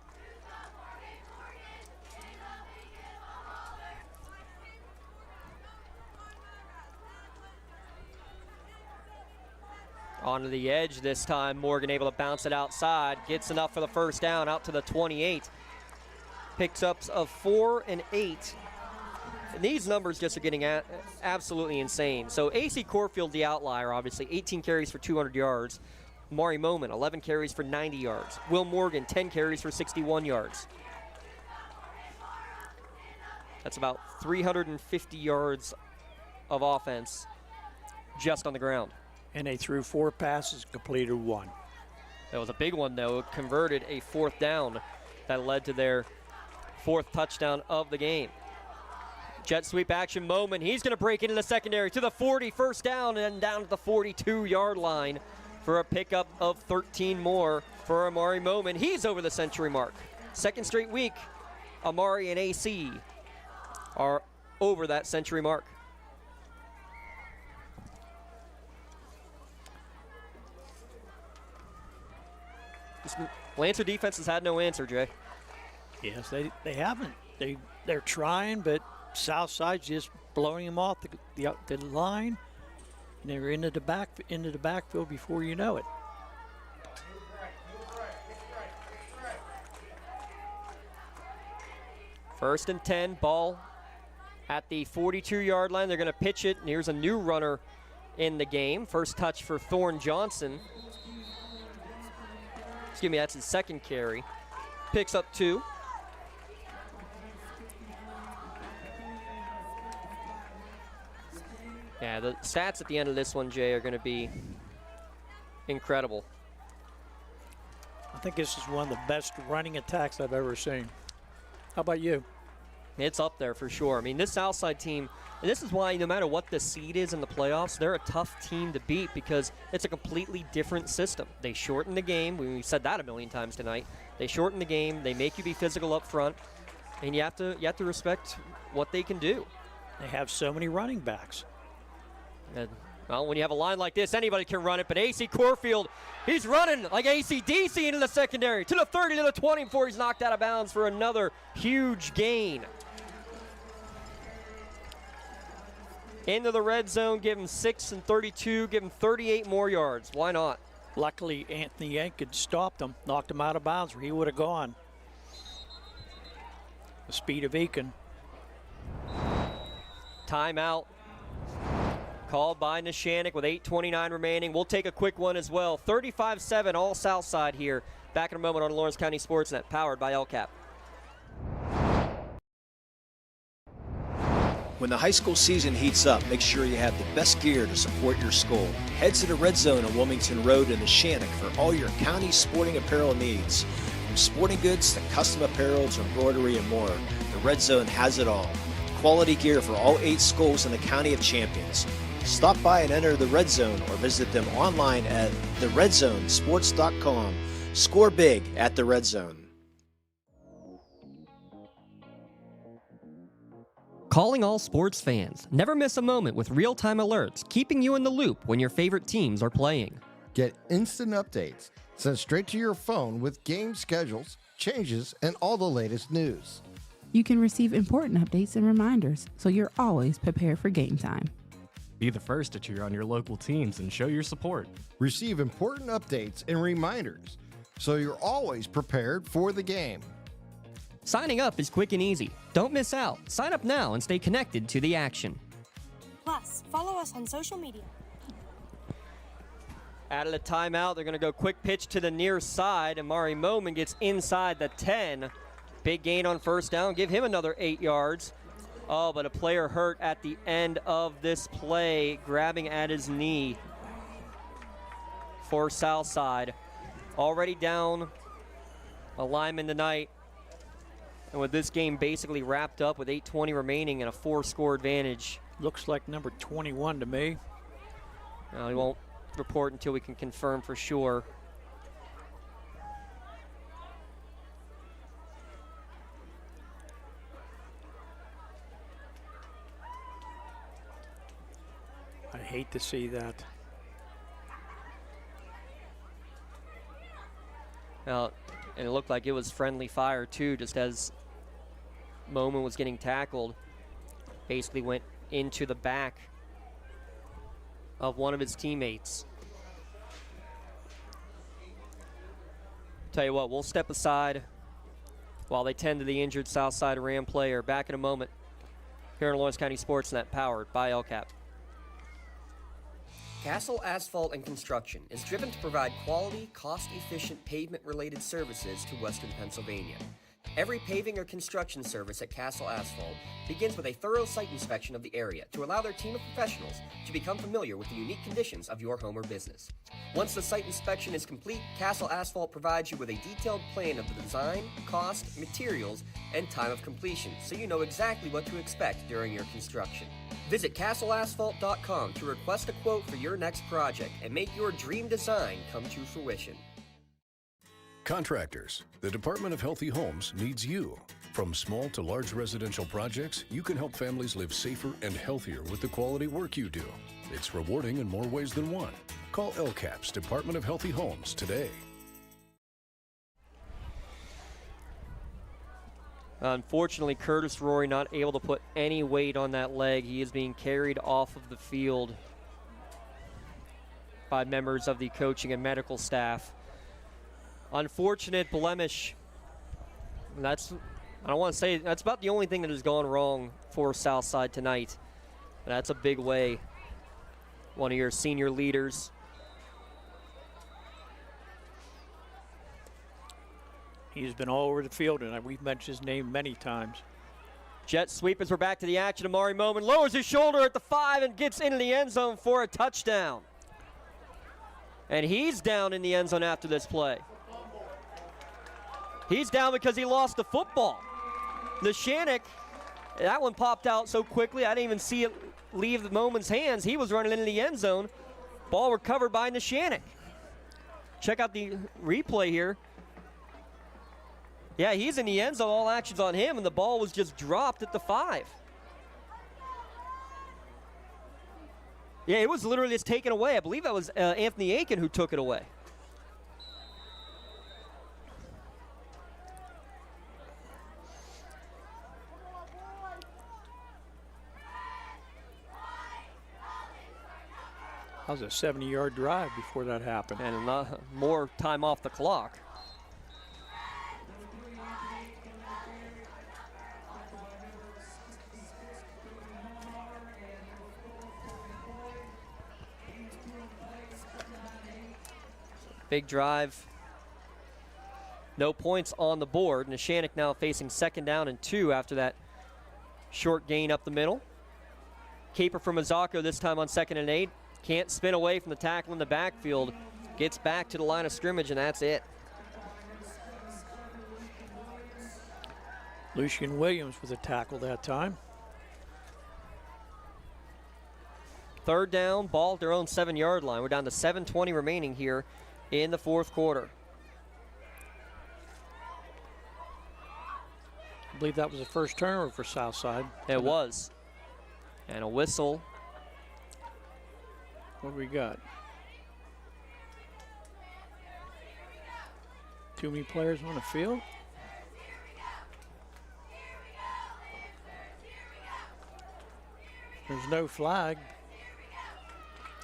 Onto the edge this time. Morgan able to bounce it outside. Gets enough for the first down out to the 28. Picks ups of 4 and 8. And these numbers just are getting absolutely insane. So AC Corfield, the outlier, obviously. 18 carries for 200 yards. Mari Moman, 11 carries for 90 yards. Will Morgan, 10 carries for 61 yards. That's about 350 yards of offense just on the ground. And they threw 4 passes, completed 1. That was a big one, though. It converted a 4th down that led to their 4th touchdown of the game. Jet sweep action moment. He's going to break into the secondary to the 40, first down, and down to the 42-yard line for a pickup of 13 more for Amari Moman. He's over the century mark. Second straight week, Amari and AC are over that century mark. Lancer defense has had no answer, Jay. Yes, they haven't. They're trying, but Southside's just blowing them off the line, and they're into the backfield before you know it. First and 10, ball at the 42-yard line. They're going to pitch it, and here's a new runner in the game. First touch for Thorne Johnson. Excuse me, that's his second carry. Picks up 2. Yeah, the stats at the end of this one, Jay, are going to be incredible. I think this is one of the best running attacks I've ever seen. How about you? It's up there for sure. I mean, this Southside team, and this is why no matter what the seed is in the playoffs, they're a tough team to beat because it's a completely different system. They shorten the game. We've said that a million times tonight. They shorten the game. They make you be physical up front, and you have to respect what they can do. They have so many running backs. And, well, when you have a line like this, anybody can run it, but AC Corfield, he's running like AC/DC into the secondary, to the 30, to the 20 before he's knocked out of bounds for another huge gain. Into the red zone, give him 6 and 32, give him 38 more yards. Why not? Luckily, Anthony Yank had stopped him, knocked him out of bounds where he would have gone. The speed of Aiken. Timeout called by Neshannock with 8:29 remaining. We'll take a quick one as well. 35-7 all Southside here. Back in a moment on Lawrence County SportsNet, powered by LCAP. When the high school season heats up, make sure you have the best gear to support your school. Head to the Red Zone on Wilmington Road in Neshannock for all your county sporting apparel needs. From sporting goods to custom apparel to embroidery and more, the Red Zone has it all. Quality gear for all 8 schools in the County of Champions. Stop by and enter the Red Zone or visit them online at theredzonesports.com. Score big at the Red Zone. Calling all sports fans. Never miss a moment with real-time alerts, keeping you in the loop when your favorite teams are playing. Get instant updates sent straight to your phone with game schedules, changes, and all the latest news. You can receive important updates and reminders, so you're always prepared for game time. Be the first to cheer on your local teams and show your support. Receive important updates and reminders so you're always prepared for the game. Signing up is quick and easy. Don't miss out. Sign up now and stay connected to the action. Plus, follow us on social media. Out of the timeout, they're going to go quick pitch to the near side. Amari Moman gets inside the 10. Big gain on first down. Give him another 8 yards. Oh, but a player hurt at the end of this play, grabbing at his knee for Southside. Already down a lineman tonight. And with this game basically wrapped up with 8:20 remaining and a 4-score advantage. Looks like number 21 to me. Well, he won't report until we can confirm for sure. I hate to see that. Well, and it looked like it was friendly fire too, just as Moman was getting tackled. Basically went into the back of one of his teammates. Tell you what, we'll step aside while they tend to the injured Southside Ram player. Back in a moment here on Lawrence County SportsNet, powered by LCAP. Castle Asphalt and Construction is driven to provide quality, cost-efficient pavement-related services to Western Pennsylvania. Every paving or construction service at Castle Asphalt begins with a thorough site inspection of the area to allow their team of professionals to become familiar with the unique conditions of your home or business. Once the site inspection is complete, Castle Asphalt provides you with a detailed plan of the design, cost, materials, and time of completion, so you know exactly what to expect during your construction. Visit castleasphalt.com to request a quote for your next project and make your dream design come to fruition. Contractors, the Department of Healthy Homes needs you. From small to large residential projects, you can help families live safer and healthier with the quality work you do. It's rewarding in more ways than one. Call LCAP's Department of Healthy Homes today. Unfortunately, Curtis Rory not able to put any weight on that leg. He is being carried off of the field by members of the coaching and medical staff. Unfortunate blemish. I don't want to say, that's about the only thing that has gone wrong for Southside tonight. But that's a big way. One of your senior leaders. He's been all over the field, and we've mentioned his name many times. Jet sweep as we're back to the action. Amari Moman lowers his shoulder at the 5 and gets into the end zone for a touchdown. And he's down in the end zone after this play. He's down because he lost the football. Neshannock, that one popped out so quickly, I didn't even see it leave the Moman's hands. He was running into the end zone. Ball recovered by Neshannock. Check out the replay here. Yeah, he's in the end zone. All action's on him, and the ball was just dropped at the 5. Yeah, it was literally just taken away. I believe that was Anthony Aiken who took it away. That was a 70-yard drive before that happened. And more time off the clock. Big drive. No points on the board. Neshannock now facing 2nd down and 2 after that short gain up the middle. Caper from Mazzacco this time on 2nd and 8. Can't spin away from the tackle in the backfield. Gets back to the line of scrimmage, and that's it. Lucian Williams with a tackle that time. 3rd down, ball at their own 7-yard line. We're down to 7:20 remaining here in the 4th quarter. I believe that was the first turnover for Southside. It was. And a whistle. What do we got? Too many players on the field? There's no flag.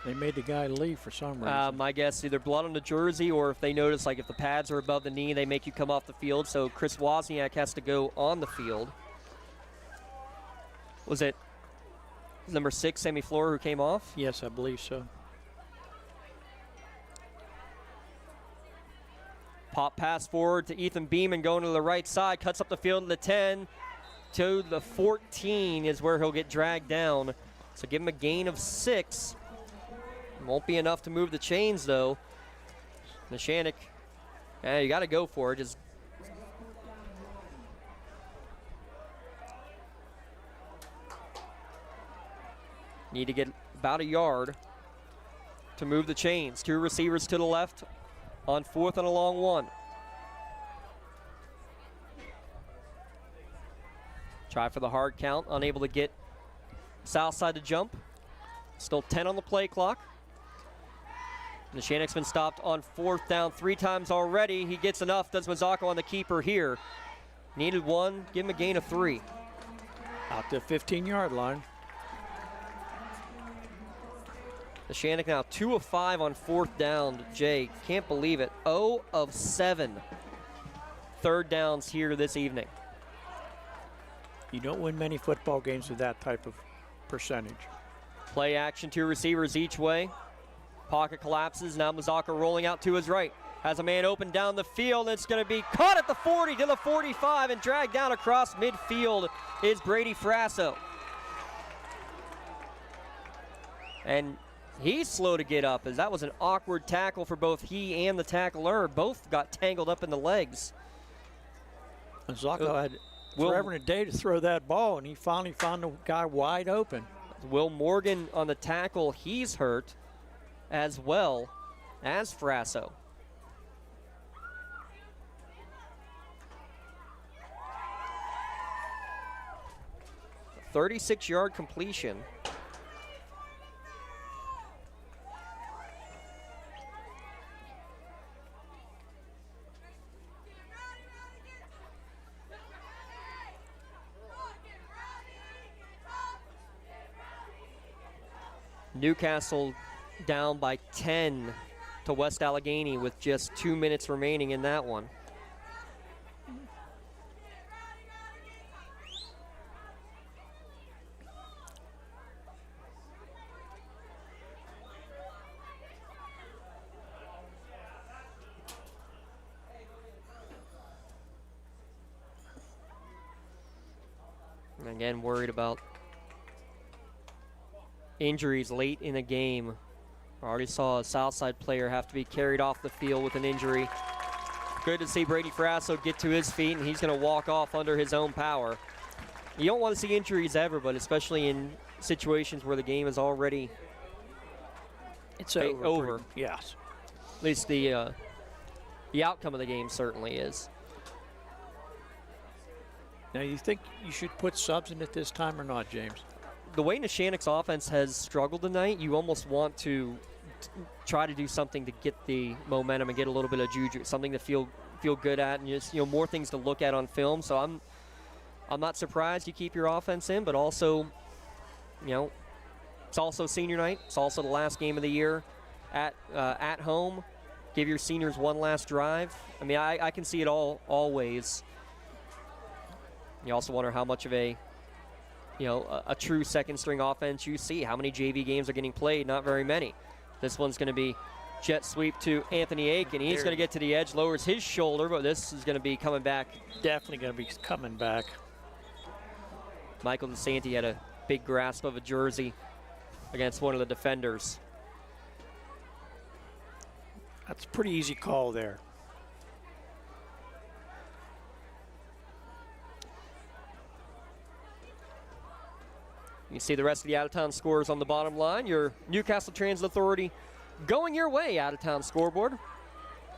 They made the guy leave for some reason. My guess, either blood on the jersey, or if they notice, like if the pads are above the knee, they make you come off the field. So Chris Wozniak has to go on the field. Was it number 6, Sammy Florer, who came off? Yes, I believe so. Pop pass forward to Ethan Beeman, going to the right side, cuts up the field to the 10. To the 14 is where he'll get dragged down. So give him a gain of 6. Won't be enough to move the chains, though. Neshannock, you got to go for it. Just need to get about a yard to move the chains. 2 receivers to the left on 4th and a long 1. Try for the hard count, unable to get Southside to jump. Still 10 on the play clock. Neshannock's been stopped on 4th down 3 times already. He gets enough. Does Mazzocco on the keeper here. Needed 1. Give him a gain of 3. Out to the 15-yard line. Neshannock now 2 of 5 on 4th down. Jay, can't believe it. 0 of 7 third downs here this evening. You don't win many football games with that type of percentage. Play action, 2 receivers each way. Pocket collapses. Now Mazzocco rolling out to his right. Has a man open down the field. It's going to be caught at the 40 to the 45 and dragged down across midfield is Brady Frasso. And he's slow to get up, as that was an awkward tackle for both he and the tackler. Both got tangled up in the legs. Mazzocco had forever and a day to throw that ball, and he finally found the guy wide open. Will Morgan on the tackle. He's hurt as well as Frasso. A 36-yard completion. Newcastle down by 10 to West Allegheny with just 2 minutes remaining in that one. And again, worried about injuries late in the game. I already saw a Southside player have to be carried off the field with an injury. Good to see Brady Frasso get to his feet, and he's going to walk off under his own power. You don't want to see injuries ever, but especially in situations where the game is already over. Yes. At least the outcome of the game certainly is. Now, you think you should put subs in at this time or not, James? The way Neshannock's offense has struggled tonight, you almost want to try to do something to get the momentum and get a little bit of juju, something to feel good at, and just more things to look at on film. So I'm not surprised you keep your offense in, but also, it's also senior night. It's also the last game of the year at home. Give your seniors one last drive. I mean, I can see it always. You also wonder how much of a true second-string offense you see. How many JV games are getting played? Not very many. This one's going to be jet sweep to Anthony Aiken. He's going to get to the edge, lowers his shoulder, but this is going to be coming back. Definitely going to be coming back. Michael DeSanti had a big grasp of a jersey against one of the defenders. That's a pretty easy call there. You see the rest of the out-of-town scores on the bottom line. Your Newcastle Transit Authority going your way out-of-town scoreboard.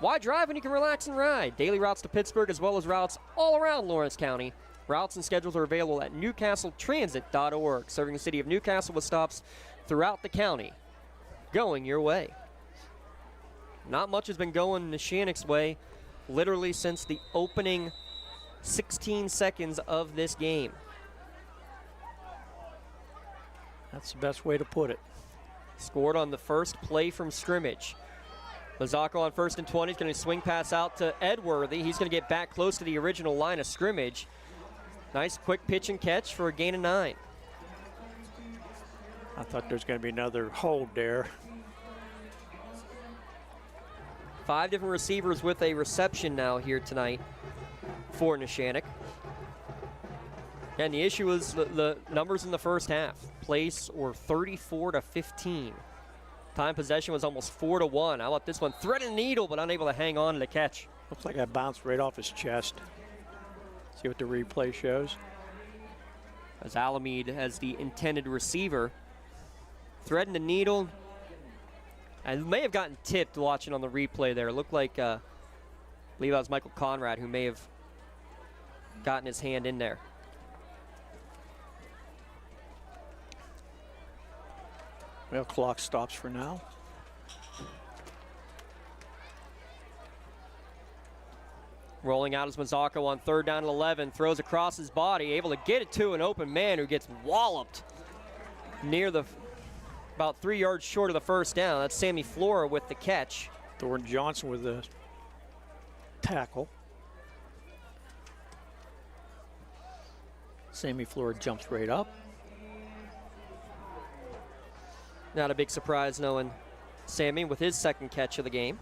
Why drive when you can relax and ride? Daily routes to Pittsburgh as well as routes all around Lawrence County. Routes and schedules are available at newcastletransit.org, serving the city of Newcastle with stops throughout the county. Going your way. Not much has been going Neshannock's way literally since the opening 16 seconds of this game. That's the best way to put it. Scored on the first play from scrimmage. Mazzocco on 1st and 20 is going to swing pass out to Edworthy. He's going to get back close to the original line of scrimmage. Nice quick pitch and catch for a gain of 9. I thought there was going to be another hold there. 5 different receivers with a reception now here tonight for Neshannock. And the issue is the numbers in the first half. Plays were 34-15. Time possession was almost 4-1. How about this one? Thread and needle, but unable to hang on to the catch. Looks like that bounced right off his chest. See what the replay shows. As Alameda as the intended receiver. Threading the needle. And may have gotten tipped watching on the replay there. It looked like, I believe that was Michael Conrad who may have gotten his hand in there. Well, clock stops for now. Rolling out is Mazzocco on 3rd down and 11. Throws across his body, able to get it to an open man who gets walloped near the, about 3 yards short of the first down. That's Sammy Flora with the catch. Thornton Johnson with the tackle. Sammy Flora jumps right up. Not a big surprise knowing Sammy with his 2nd catch of the game.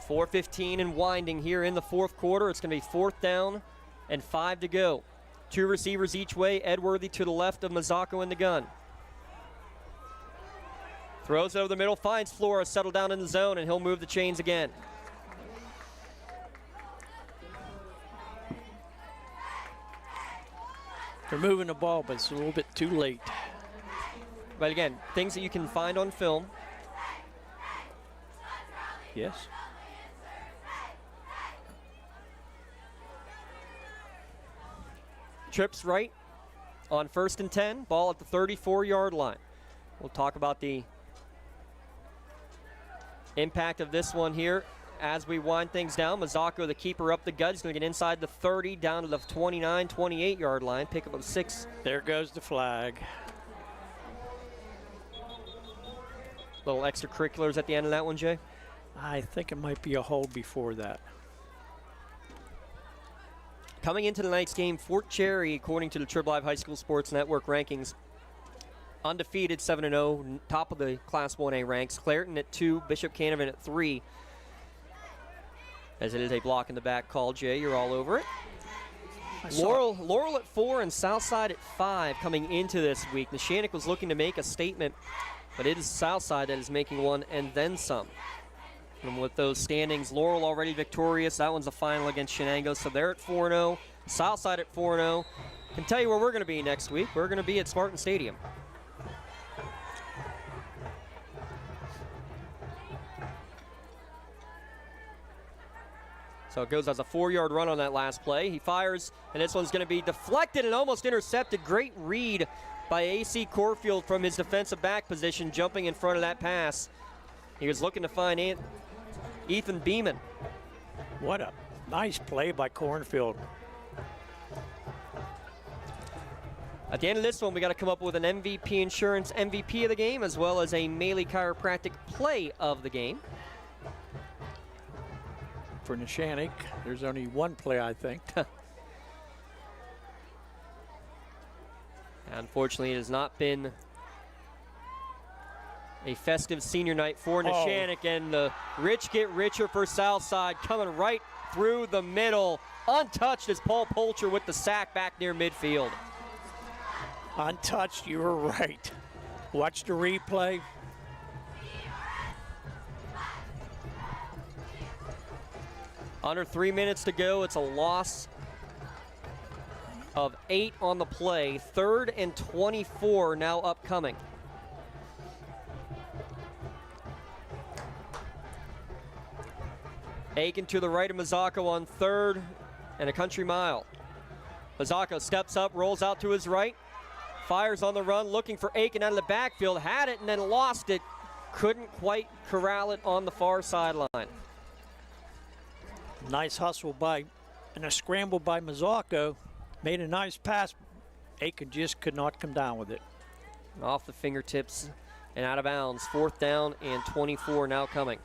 .4:15 and winding here in the 4th quarter. It's going to be 4th down and 5 to go. 2 receivers each way. Edworthy to the left of Mazzocco in the gun. Throws over the middle, finds Flora, settled down in the zone, and he'll move the chains again. They're moving the ball, but it's a little bit too late. But again, things that you can find on film. Yes. Trips right on 1st and 10. Ball at the 34-yard line. We'll talk about the impact of this one here as we wind things down. Mazzocco, the keeper, up the gut. He's going to get inside the 30, down to the 29, 28-yard line. Pick up a 6. There goes the flag. Little extracurriculars at the end of that one, Jay? I think it might be a hold before that. Coming into tonight's game, Fort Cherry, according to the Triple Live High School Sports Network rankings, undefeated, 7-0, top of the Class 1A ranks. Clairton at 2, Bishop Canavan at 3. As it is a block in the back call, Jay, you're all over it. Laurel at 4 and Southside at 5 coming into this week. Neshannock was looking to make a statement, but it is Southside that is making one and then some. And with those standings, Laurel already victorious. That one's a final against Shenango, so they're at 4-0. Southside at 4-0. Can tell you where we're going to be next week. We're going to be at Spartan Stadium. So it goes as a 4-yard run on that last play. He fires, and this one's going to be deflected and almost intercepted. Great read by A.C. Corfield from his defensive back position, jumping in front of that pass. He was looking to find Ethan Beeman. What a nice play by Cornfield. At the end of this one, we got to come up with an MVP Insurance MVP of the game, as well as a Melee Chiropractic play of the game. For Neshannock, there's only one play, I think. Unfortunately, it has not been a festive senior night for Neshannock, and the rich get richer for Southside, coming right through the middle. Untouched is Paul Polcher with the sack back near midfield. Untouched, you were right. Watch the replay. Under 3 minutes to go. It's a loss of 8 on the play. 3rd and 24 now upcoming. Aiken to the right of Mazzocco on 3rd and a country mile. Mazzocco steps up, rolls out to his right, fires on the run, looking for Aiken out of the backfield. Had it and then lost it. Couldn't quite corral it on the far sideline. Nice hustle by And a scramble by Mazzocco made a nice pass. Aiken just could not come down with it. Off the fingertips and out of bounds. 4th down and 24 now coming.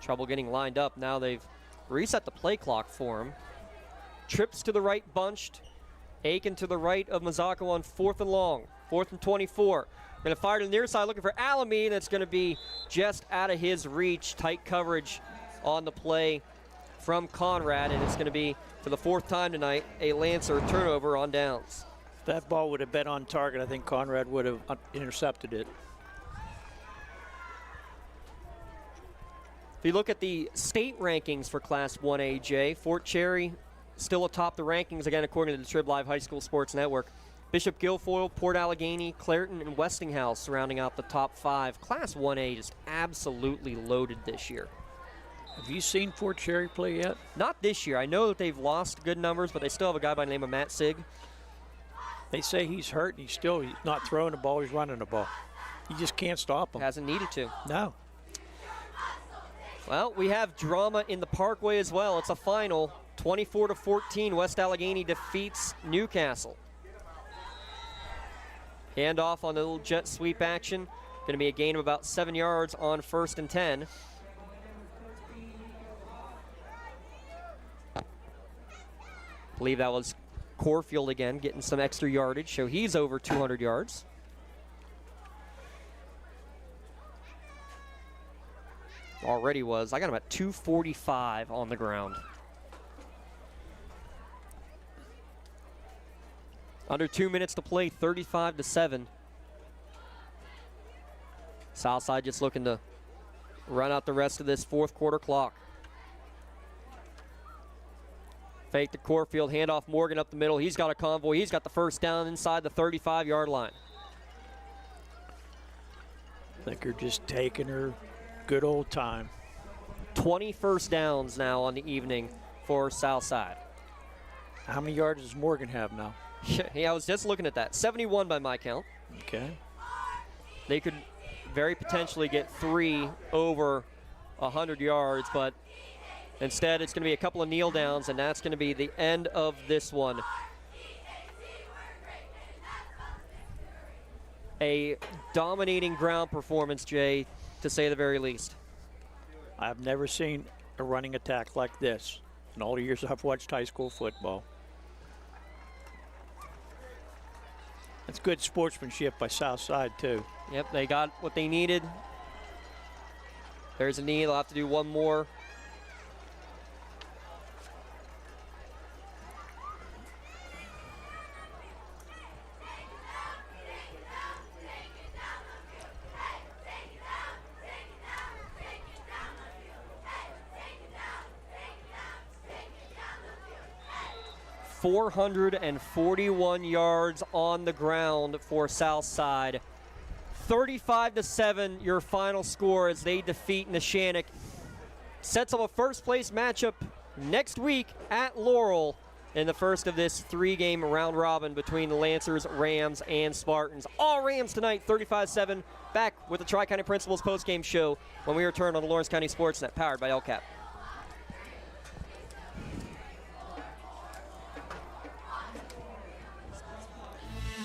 Trouble getting lined up. Now they've reset the play clock for him. Trips to the right bunched. Aiken to the right of Mazzocco on 4th and long. 4th and 24. Going to fire to the near side looking for Alamy. That's going to be just out of his reach. Tight coverage on the play from Conrad. And it's going to be, for the 4th time tonight, a Lancer turnover on downs. If that ball would have been on target, I think Conrad would have intercepted it. If you look at the state rankings for Class 1AJ, Fort Cherry still atop the rankings, again, according to the Trib Live High School Sports Network. Bishop Guilfoyle, Port Allegheny, Clairton, and Westinghouse rounding out the top 5. Class 1A just absolutely loaded this year. Have you seen Fort Cherry play yet? Not this year. I know that they've lost good numbers, but they still have a guy by the name of Matt Sig. They say he's hurt, and he's not throwing the ball, he's running the ball. You just can't stop him. Hasn't needed to. No. Well, we have drama in the Parkway as well. It's a final. 24-14, West Allegheny defeats Newcastle. Handoff on the little jet sweep action. Going to be a gain of about 7 yards on 1st and 10. I believe that was Corfield again, getting some extra yardage, so he's over 200 yards. Already was. I got him at 245 on the ground. Under 2 minutes to play, 35-7. Southside just looking to run out the rest of this 4th quarter clock. Fake to Corfield, handoff Morgan up the middle. He's got a convoy. He's got the 1st down inside the 35-yard line. I think they're just taking her good old time. 20 first downs now on the evening for Southside. How many yards does Morgan have now? Yeah, I was just looking at that. 71 by my count. Okay. They could very potentially get 3 over 100 yards, but instead it's going to be a couple of kneel downs, and that's going to be the end of this one. A dominating ground performance, Jay, to say the very least. I've never seen a running attack like this in all the years I've watched high school football. That's good sportsmanship by Southside, too. Yep, they got what they needed. There's a knee. They'll have to do one more. .441 yards on the ground for Southside. 35-7, your final score as they defeat Neshannock. Sets up a first-place matchup next week at Laurel in the first of this 3-game round robin between the Lancers, Rams, and Spartans. All Rams tonight, 35-7. Back with the Tri-County Principals post-game show when we return on the Lawrence County SportsNet, powered by LCAP.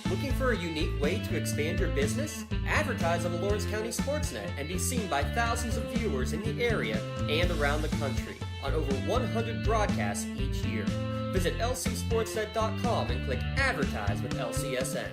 Looking for a unique way to expand your business? Advertise on the Lawrence County SportsNet and be seen by thousands of viewers in the area and around the country on over 100 broadcasts each year. Visit lcsportsnet.com and click Advertise with LCSN.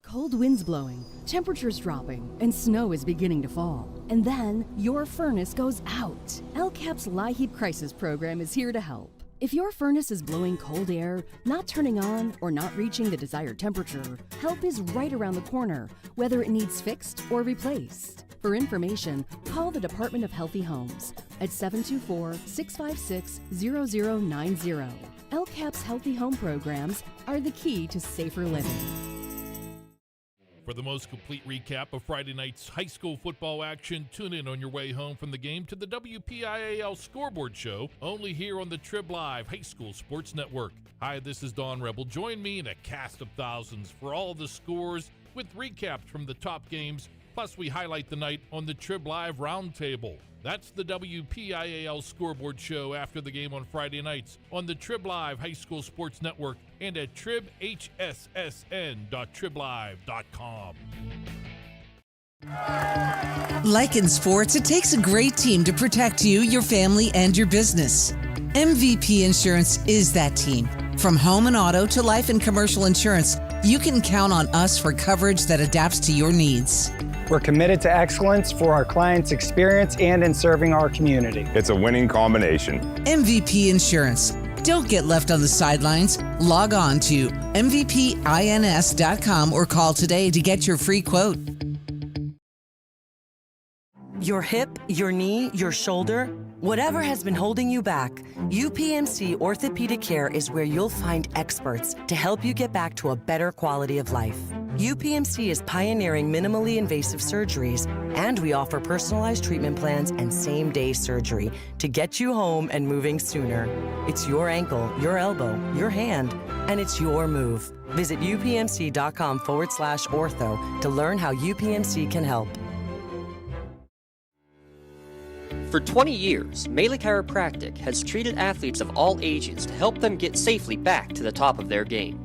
Cold winds blowing, temperatures dropping, and snow is beginning to fall. And then your furnace goes out. LCAP's LIHEAP Crisis Program is here to help. If your furnace is blowing cold air, not turning on, or not reaching the desired temperature, help is right around the corner, whether it needs fixed or replaced. For information, call the Department of Healthy Homes at 724-656-0090. LCAP's Healthy Home programs are the key to safer living. For the most complete recap of Friday night's high school football action, tune in on your way home from the game to the WPIAL Scoreboard Show, only here on the Trib Live High School Sports Network. Hi, this is Don Rebel. Join me in a cast of thousands for all the scores with recaps from the top games, plus we highlight the night on the Trib Live Roundtable. That's the WPIAL Scoreboard Show after the game on Friday nights on the Trib Live High School Sports Network and at tribhssn.triblive.com. Like in sports, it takes a great team to protect you, your family, and your business. MVP Insurance is that team. From home and auto to life and commercial insurance, you can count on us for coverage that adapts to your needs. We're committed to excellence for our clients' experience and in serving our community. It's a winning combination. MVP Insurance. Don't get left on the sidelines. Log on to mvpins.com or call today to get your free quote. Your hip, your knee, your shoulder, whatever has been holding you back, UPMC Orthopedic Care is where you'll find experts to help you get back to a better quality of life. UPMC is pioneering minimally invasive surgeries, and we offer personalized treatment plans and same-day surgery to get you home and moving sooner. It's your ankle, your elbow, your hand, and it's your move. Visit upmc.com/ortho to learn how UPMC can help. For 20 years, Melee Chiropractic has treated athletes of all ages to help them get safely back to the top of their game.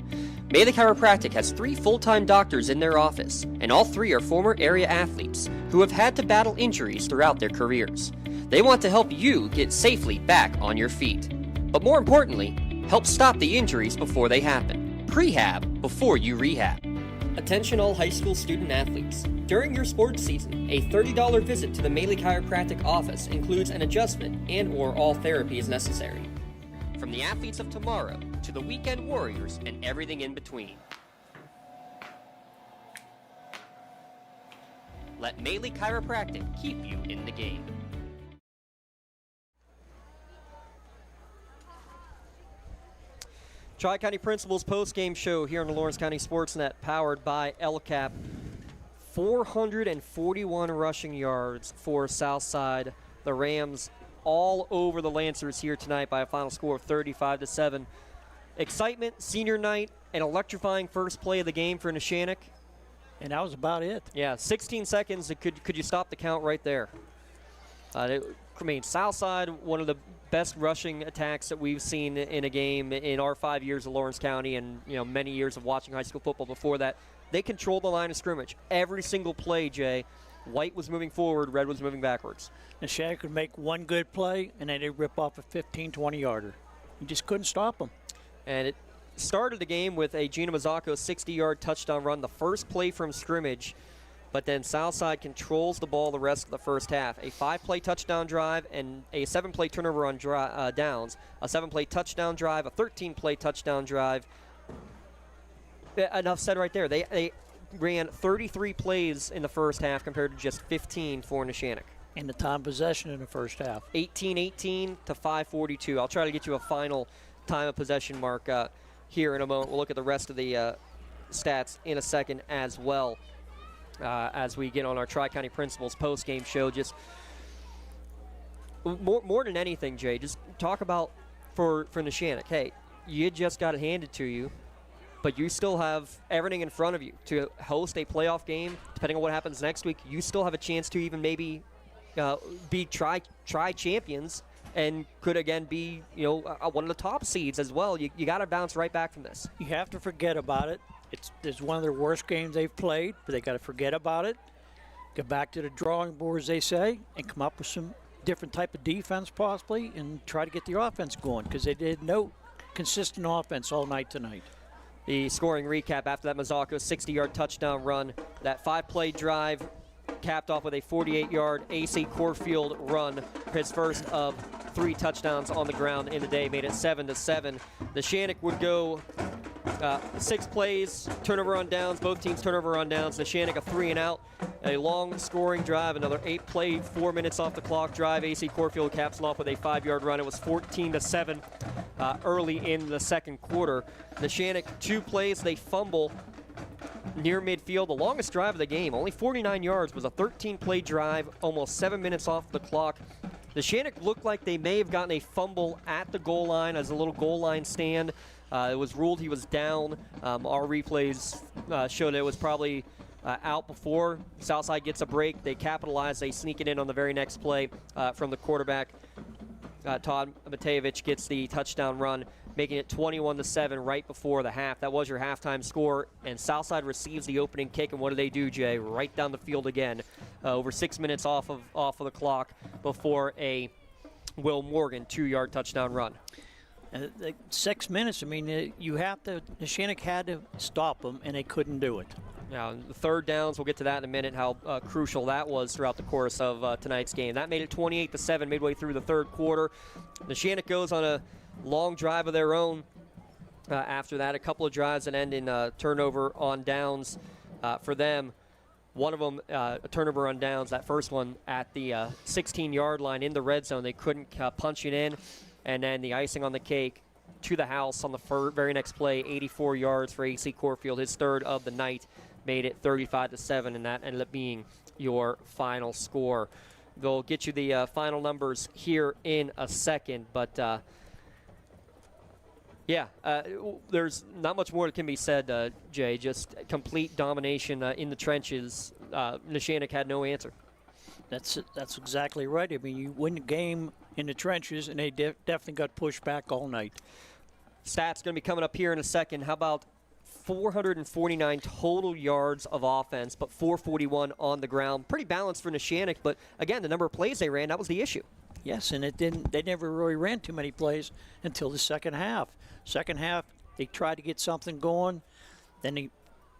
Melee Chiropractic has 3 full-time doctors in their office, and all 3 are former area athletes who have had to battle injuries throughout their careers. They want to help you get safely back on your feet. But more importantly, help stop the injuries before they happen. Prehab before you rehab. Attention all high school student athletes. During your sports season, a $30 visit to the Melee Chiropractic office includes an adjustment and/or all therapy is necessary. From the athletes of tomorrow to the weekend warriors and everything in between. Let Melee Chiropractic keep you in the game. Tri-County Principals post-game show here on the Lawrence County SportsNet, powered by LCAP. 441 rushing yards for Southside. The Rams all over the Lancers here tonight by a final score of 35-7. Excitement, senior night, an electrifying first play of the game for Neshannock. And that was about it. Yeah, 16 seconds. Could you stop the count right there? Southside, one of the best rushing attacks that we've seen in a game in our 5 years of Lawrence County, and many years of watching high school football before that. They controlled the line of scrimmage every single play. Jay, white was moving forward, red was moving backwards. Neshannock could make one good play, and then they'd rip off a 15-20 yarder. You just couldn't stop them. And it started the game with a Gina Mazzocco 60-yard touchdown run, the first play from scrimmage. But then Southside controls the ball the rest of the first half. A 5-play touchdown drive and a 7-play turnover on downs, a 7-play touchdown drive, a 13-play touchdown drive. Enough said right there. They ran 33 plays in the first half compared to just 15 for Neshannock. And the time possession in the first half. 18-18 to 5:42. I'll try to get you a final time of possession mark here in a moment. We'll look at the rest of the stats in a second as well. As we get on our Tri-County Principals post-game show. Just more than anything, Jay, just talk about for Neshannock. Hey, you just got it handed to you, but you still have everything in front of you to host a playoff game. Depending on what happens next week, you still have a chance to even maybe be tri-champions and could again be one of the top seeds as well. You got to bounce right back from this. You have to forget about it. It's one of their worst games they've played, but they got to forget about it, get back to the drawing board, as they say, and come up with some different type of defense possibly and try to get the offense going, because they did no consistent offense all night tonight. The scoring recap after that Mazzocco 60-yard touchdown run, that 5-play drive capped off with a 48-yard AC Corfield run, his first of 3 touchdowns on the ground in the day, made it 7-7. Neshannock would go 6 plays, turnover on downs, both teams turnover on downs. Neshannock a 3-and-out, a long scoring drive, another 8-play, 4 minutes off the clock drive. AC Corfield caps it off with a 5-yard run. It was 14-7 early in the second quarter. Neshannock 2 plays, they fumble near midfield. The longest drive of the game, only 49 yards, was a 13-play drive, almost 7 minutes off the clock. Neshannock looked like they may have gotten a fumble at the goal line as a little goal line stand. It was ruled he was down. Our replays showed it was probably out before. Southside gets a break. They capitalize. They sneak it in on the very next play from the quarterback. Todd Matejevich gets the touchdown run, making it 21-7 right before the half. That was your halftime score, and Southside receives the opening kick, and what do, Jay? Right down the field again. Over 6 minutes off of the clock before a Will Morgan 2-yard touchdown run. 6 minutes, I mean, Neshannock had to stop them, and they couldn't do it. Now, the third downs, we'll get to that in a minute, how crucial that was throughout the course of tonight's game. That made it 28-7 midway through the third quarter. Neshannock goes on a long drive of their own. After that, a couple of drives that end in turnover on downs for them. One of them, a turnover on downs, that first one at the 16-yard line in the red zone. They couldn't punch it in. And then the icing on the cake to the house on the very next play, 84 yards for AC Corfield, his third of the night, made it 35-7, and that ended up being your final score. They'll get you the final numbers here in a second, but there's not much more that can be said, Jay. Just complete domination in the trenches. Neshannock had no answer. That's exactly right. I mean, you win the game in the trenches, and they definitely got pushed back all night. Stats going to be coming up here in a second. How about 449 total yards of offense, but 441 on the ground. Pretty balanced for Neshannock, but again, the number of plays they ran, that was the issue. Yes, and they never really ran too many plays until the second half. Second half, they tried to get something going, then they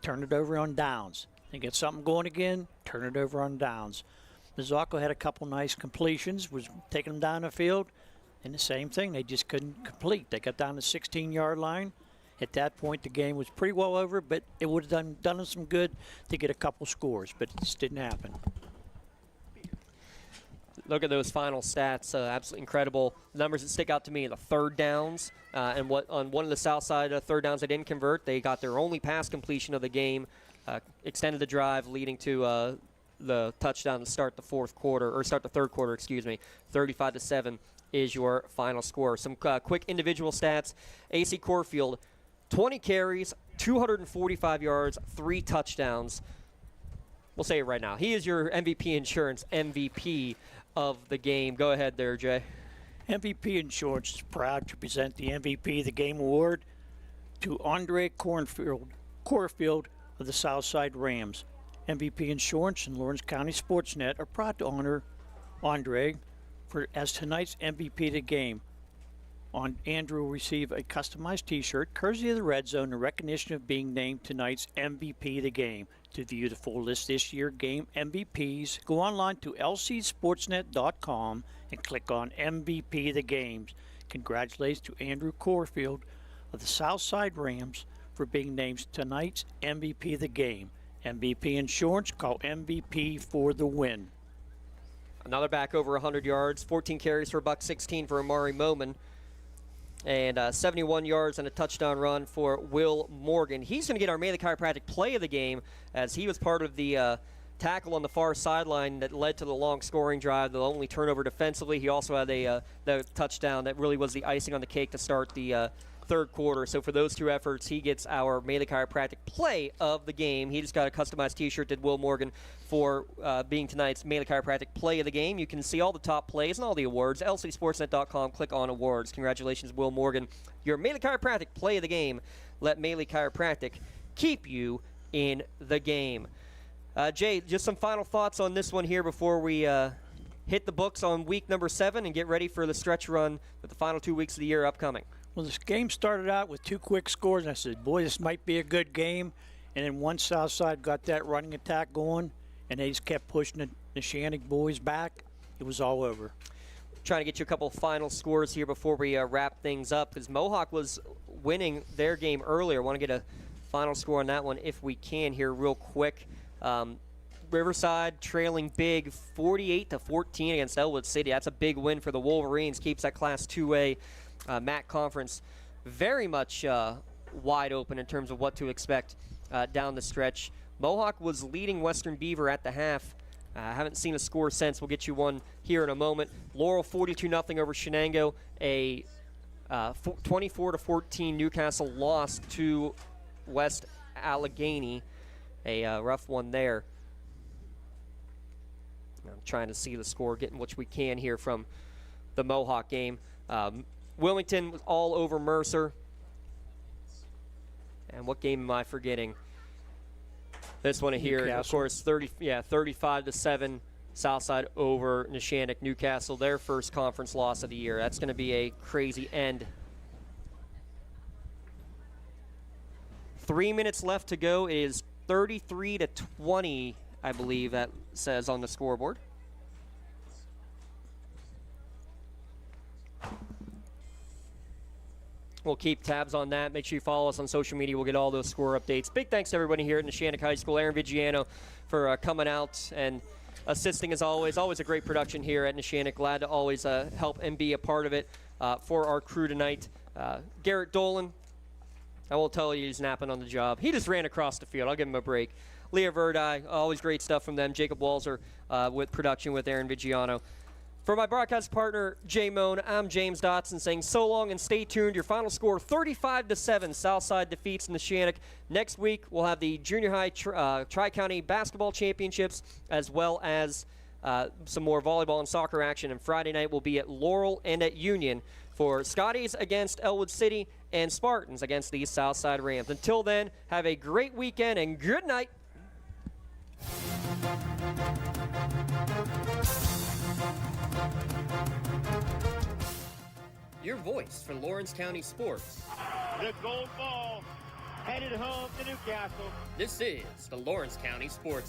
turned it over on downs. They get something going again, turn it over on downs. Mazzocco had a couple nice completions, was taking them down the field, and the same thing, they just couldn't complete. They got down the 16-yard line. At that point, the game was pretty well over, but it would have done them some good to get a couple scores, but it just didn't happen. Look at those final stats, absolutely incredible. Numbers that stick out to me, the third downs, and on one of the south side third downs they didn't convert. They got their only pass completion of the game, extended the drive, leading to the touchdown to start the third quarter, 35-7 is your final score. Some quick individual stats. AC Corfield, 20 carries, 245 yards, 3 touchdowns. We'll say it right now. He is your MVP Insurance MVP of the game. Go ahead there, Jay. MVP Insurance is proud to present the MVP of the Game award to Andre Corfield of the Southside Rams. MVP Insurance and Lawrence County SportsNet are proud to honor Andre as tonight's MVP of the game. Andrew will receive a customized t-shirt courtesy of the Red Zone in recognition of being named tonight's MVP of the game. To view the full list this year game MVPs, go online to lcsportsnet.com and click on MVP of the games. Congratulations to Andrew Corfield of the Southside Rams for being named tonight's MVP of the game. MVP Insurance, call MVP for the win. Another back over 100 yards, 14 carries for $116 for Amari Moman, and 71 yards and a touchdown run for Will Morgan. He's going to get our Maley Chiropractic play of the game, as he was part of the tackle on the far sideline that led to the long scoring drive, the only turnover defensively. He also had the touchdown that really was the icing on the cake to start the third quarter. So for those two efforts, he gets our Maley Chiropractic play of the game. He just got a customized t-shirt, did Will Morgan, for being tonight's Maley Chiropractic play of the game. You can see all the top plays and all the awards. lcsportsnet.com, click on awards. Congratulations, Will Morgan. Your Maley Chiropractic play of the game. Let Maley Chiropractic keep you in the game. Jay, just some final thoughts on this one here before we hit the books on week number 7 and get ready for the stretch run with the final 2 weeks of the year upcoming. Well, this game started out with 2 quick scores, and I said, boy, this might be a good game. And then once Southside got that running attack going, and they just kept pushing the Neshannock boys back, it was all over. Trying to get you a couple final scores here before we wrap things up, because Mohawk was winning their game earlier. I want to get a final score on that one if we can here real quick. Riverside trailing big 48-14 against Elwood City. That's a big win for the Wolverines. Keeps that Class 2A MAC conference very much wide open in terms of what to expect down the stretch. Mohawk was leading Western Beaver at the half. Haven't seen a score since. We'll get you one here in a moment. Laurel 42-0 over Shenango. A 24-14 Newcastle loss to West Allegheny. A rough one there. I'm trying to see the score, getting what we can here from the Mohawk game. Wilmington was all over Mercer. And what game am I forgetting? This one here, of course, 35-7, Southside over Neshannock. Newcastle, their first conference loss of the year. That's going to be a crazy end. 3 minutes left to go. It is 33-20, I believe that says on the scoreboard. We'll keep tabs on that. Make sure you follow us on social media. We'll get all those score updates. Big thanks to everybody here at Neshannock High School. Aaron Vigiano for coming out and assisting as always. Always a great production here at Neshannock. Glad to always help and be a part of it for our crew tonight. Garrett Dolan, I won't tell you he's napping on the job. He just ran across the field. I'll give him a break. Leah Verdi, always great stuff from them. Jacob Walzer with production with Aaron Vigiano. For my broadcast partner, Jay Moan, I'm James Dotson saying so long and stay tuned. Your final score, 35-7, Southside defeats Neshannock. Next week, we'll have the junior high Tri-County basketball championships as well as some more volleyball and soccer action. And Friday night will be at Laurel and at Union for Scotties against Elwood City and Spartans against the Southside Rams. Until then, have a great weekend and good night. Your voice for Lawrence County sports. The gold ball headed home to Newcastle. This is the Lawrence County SportsNet.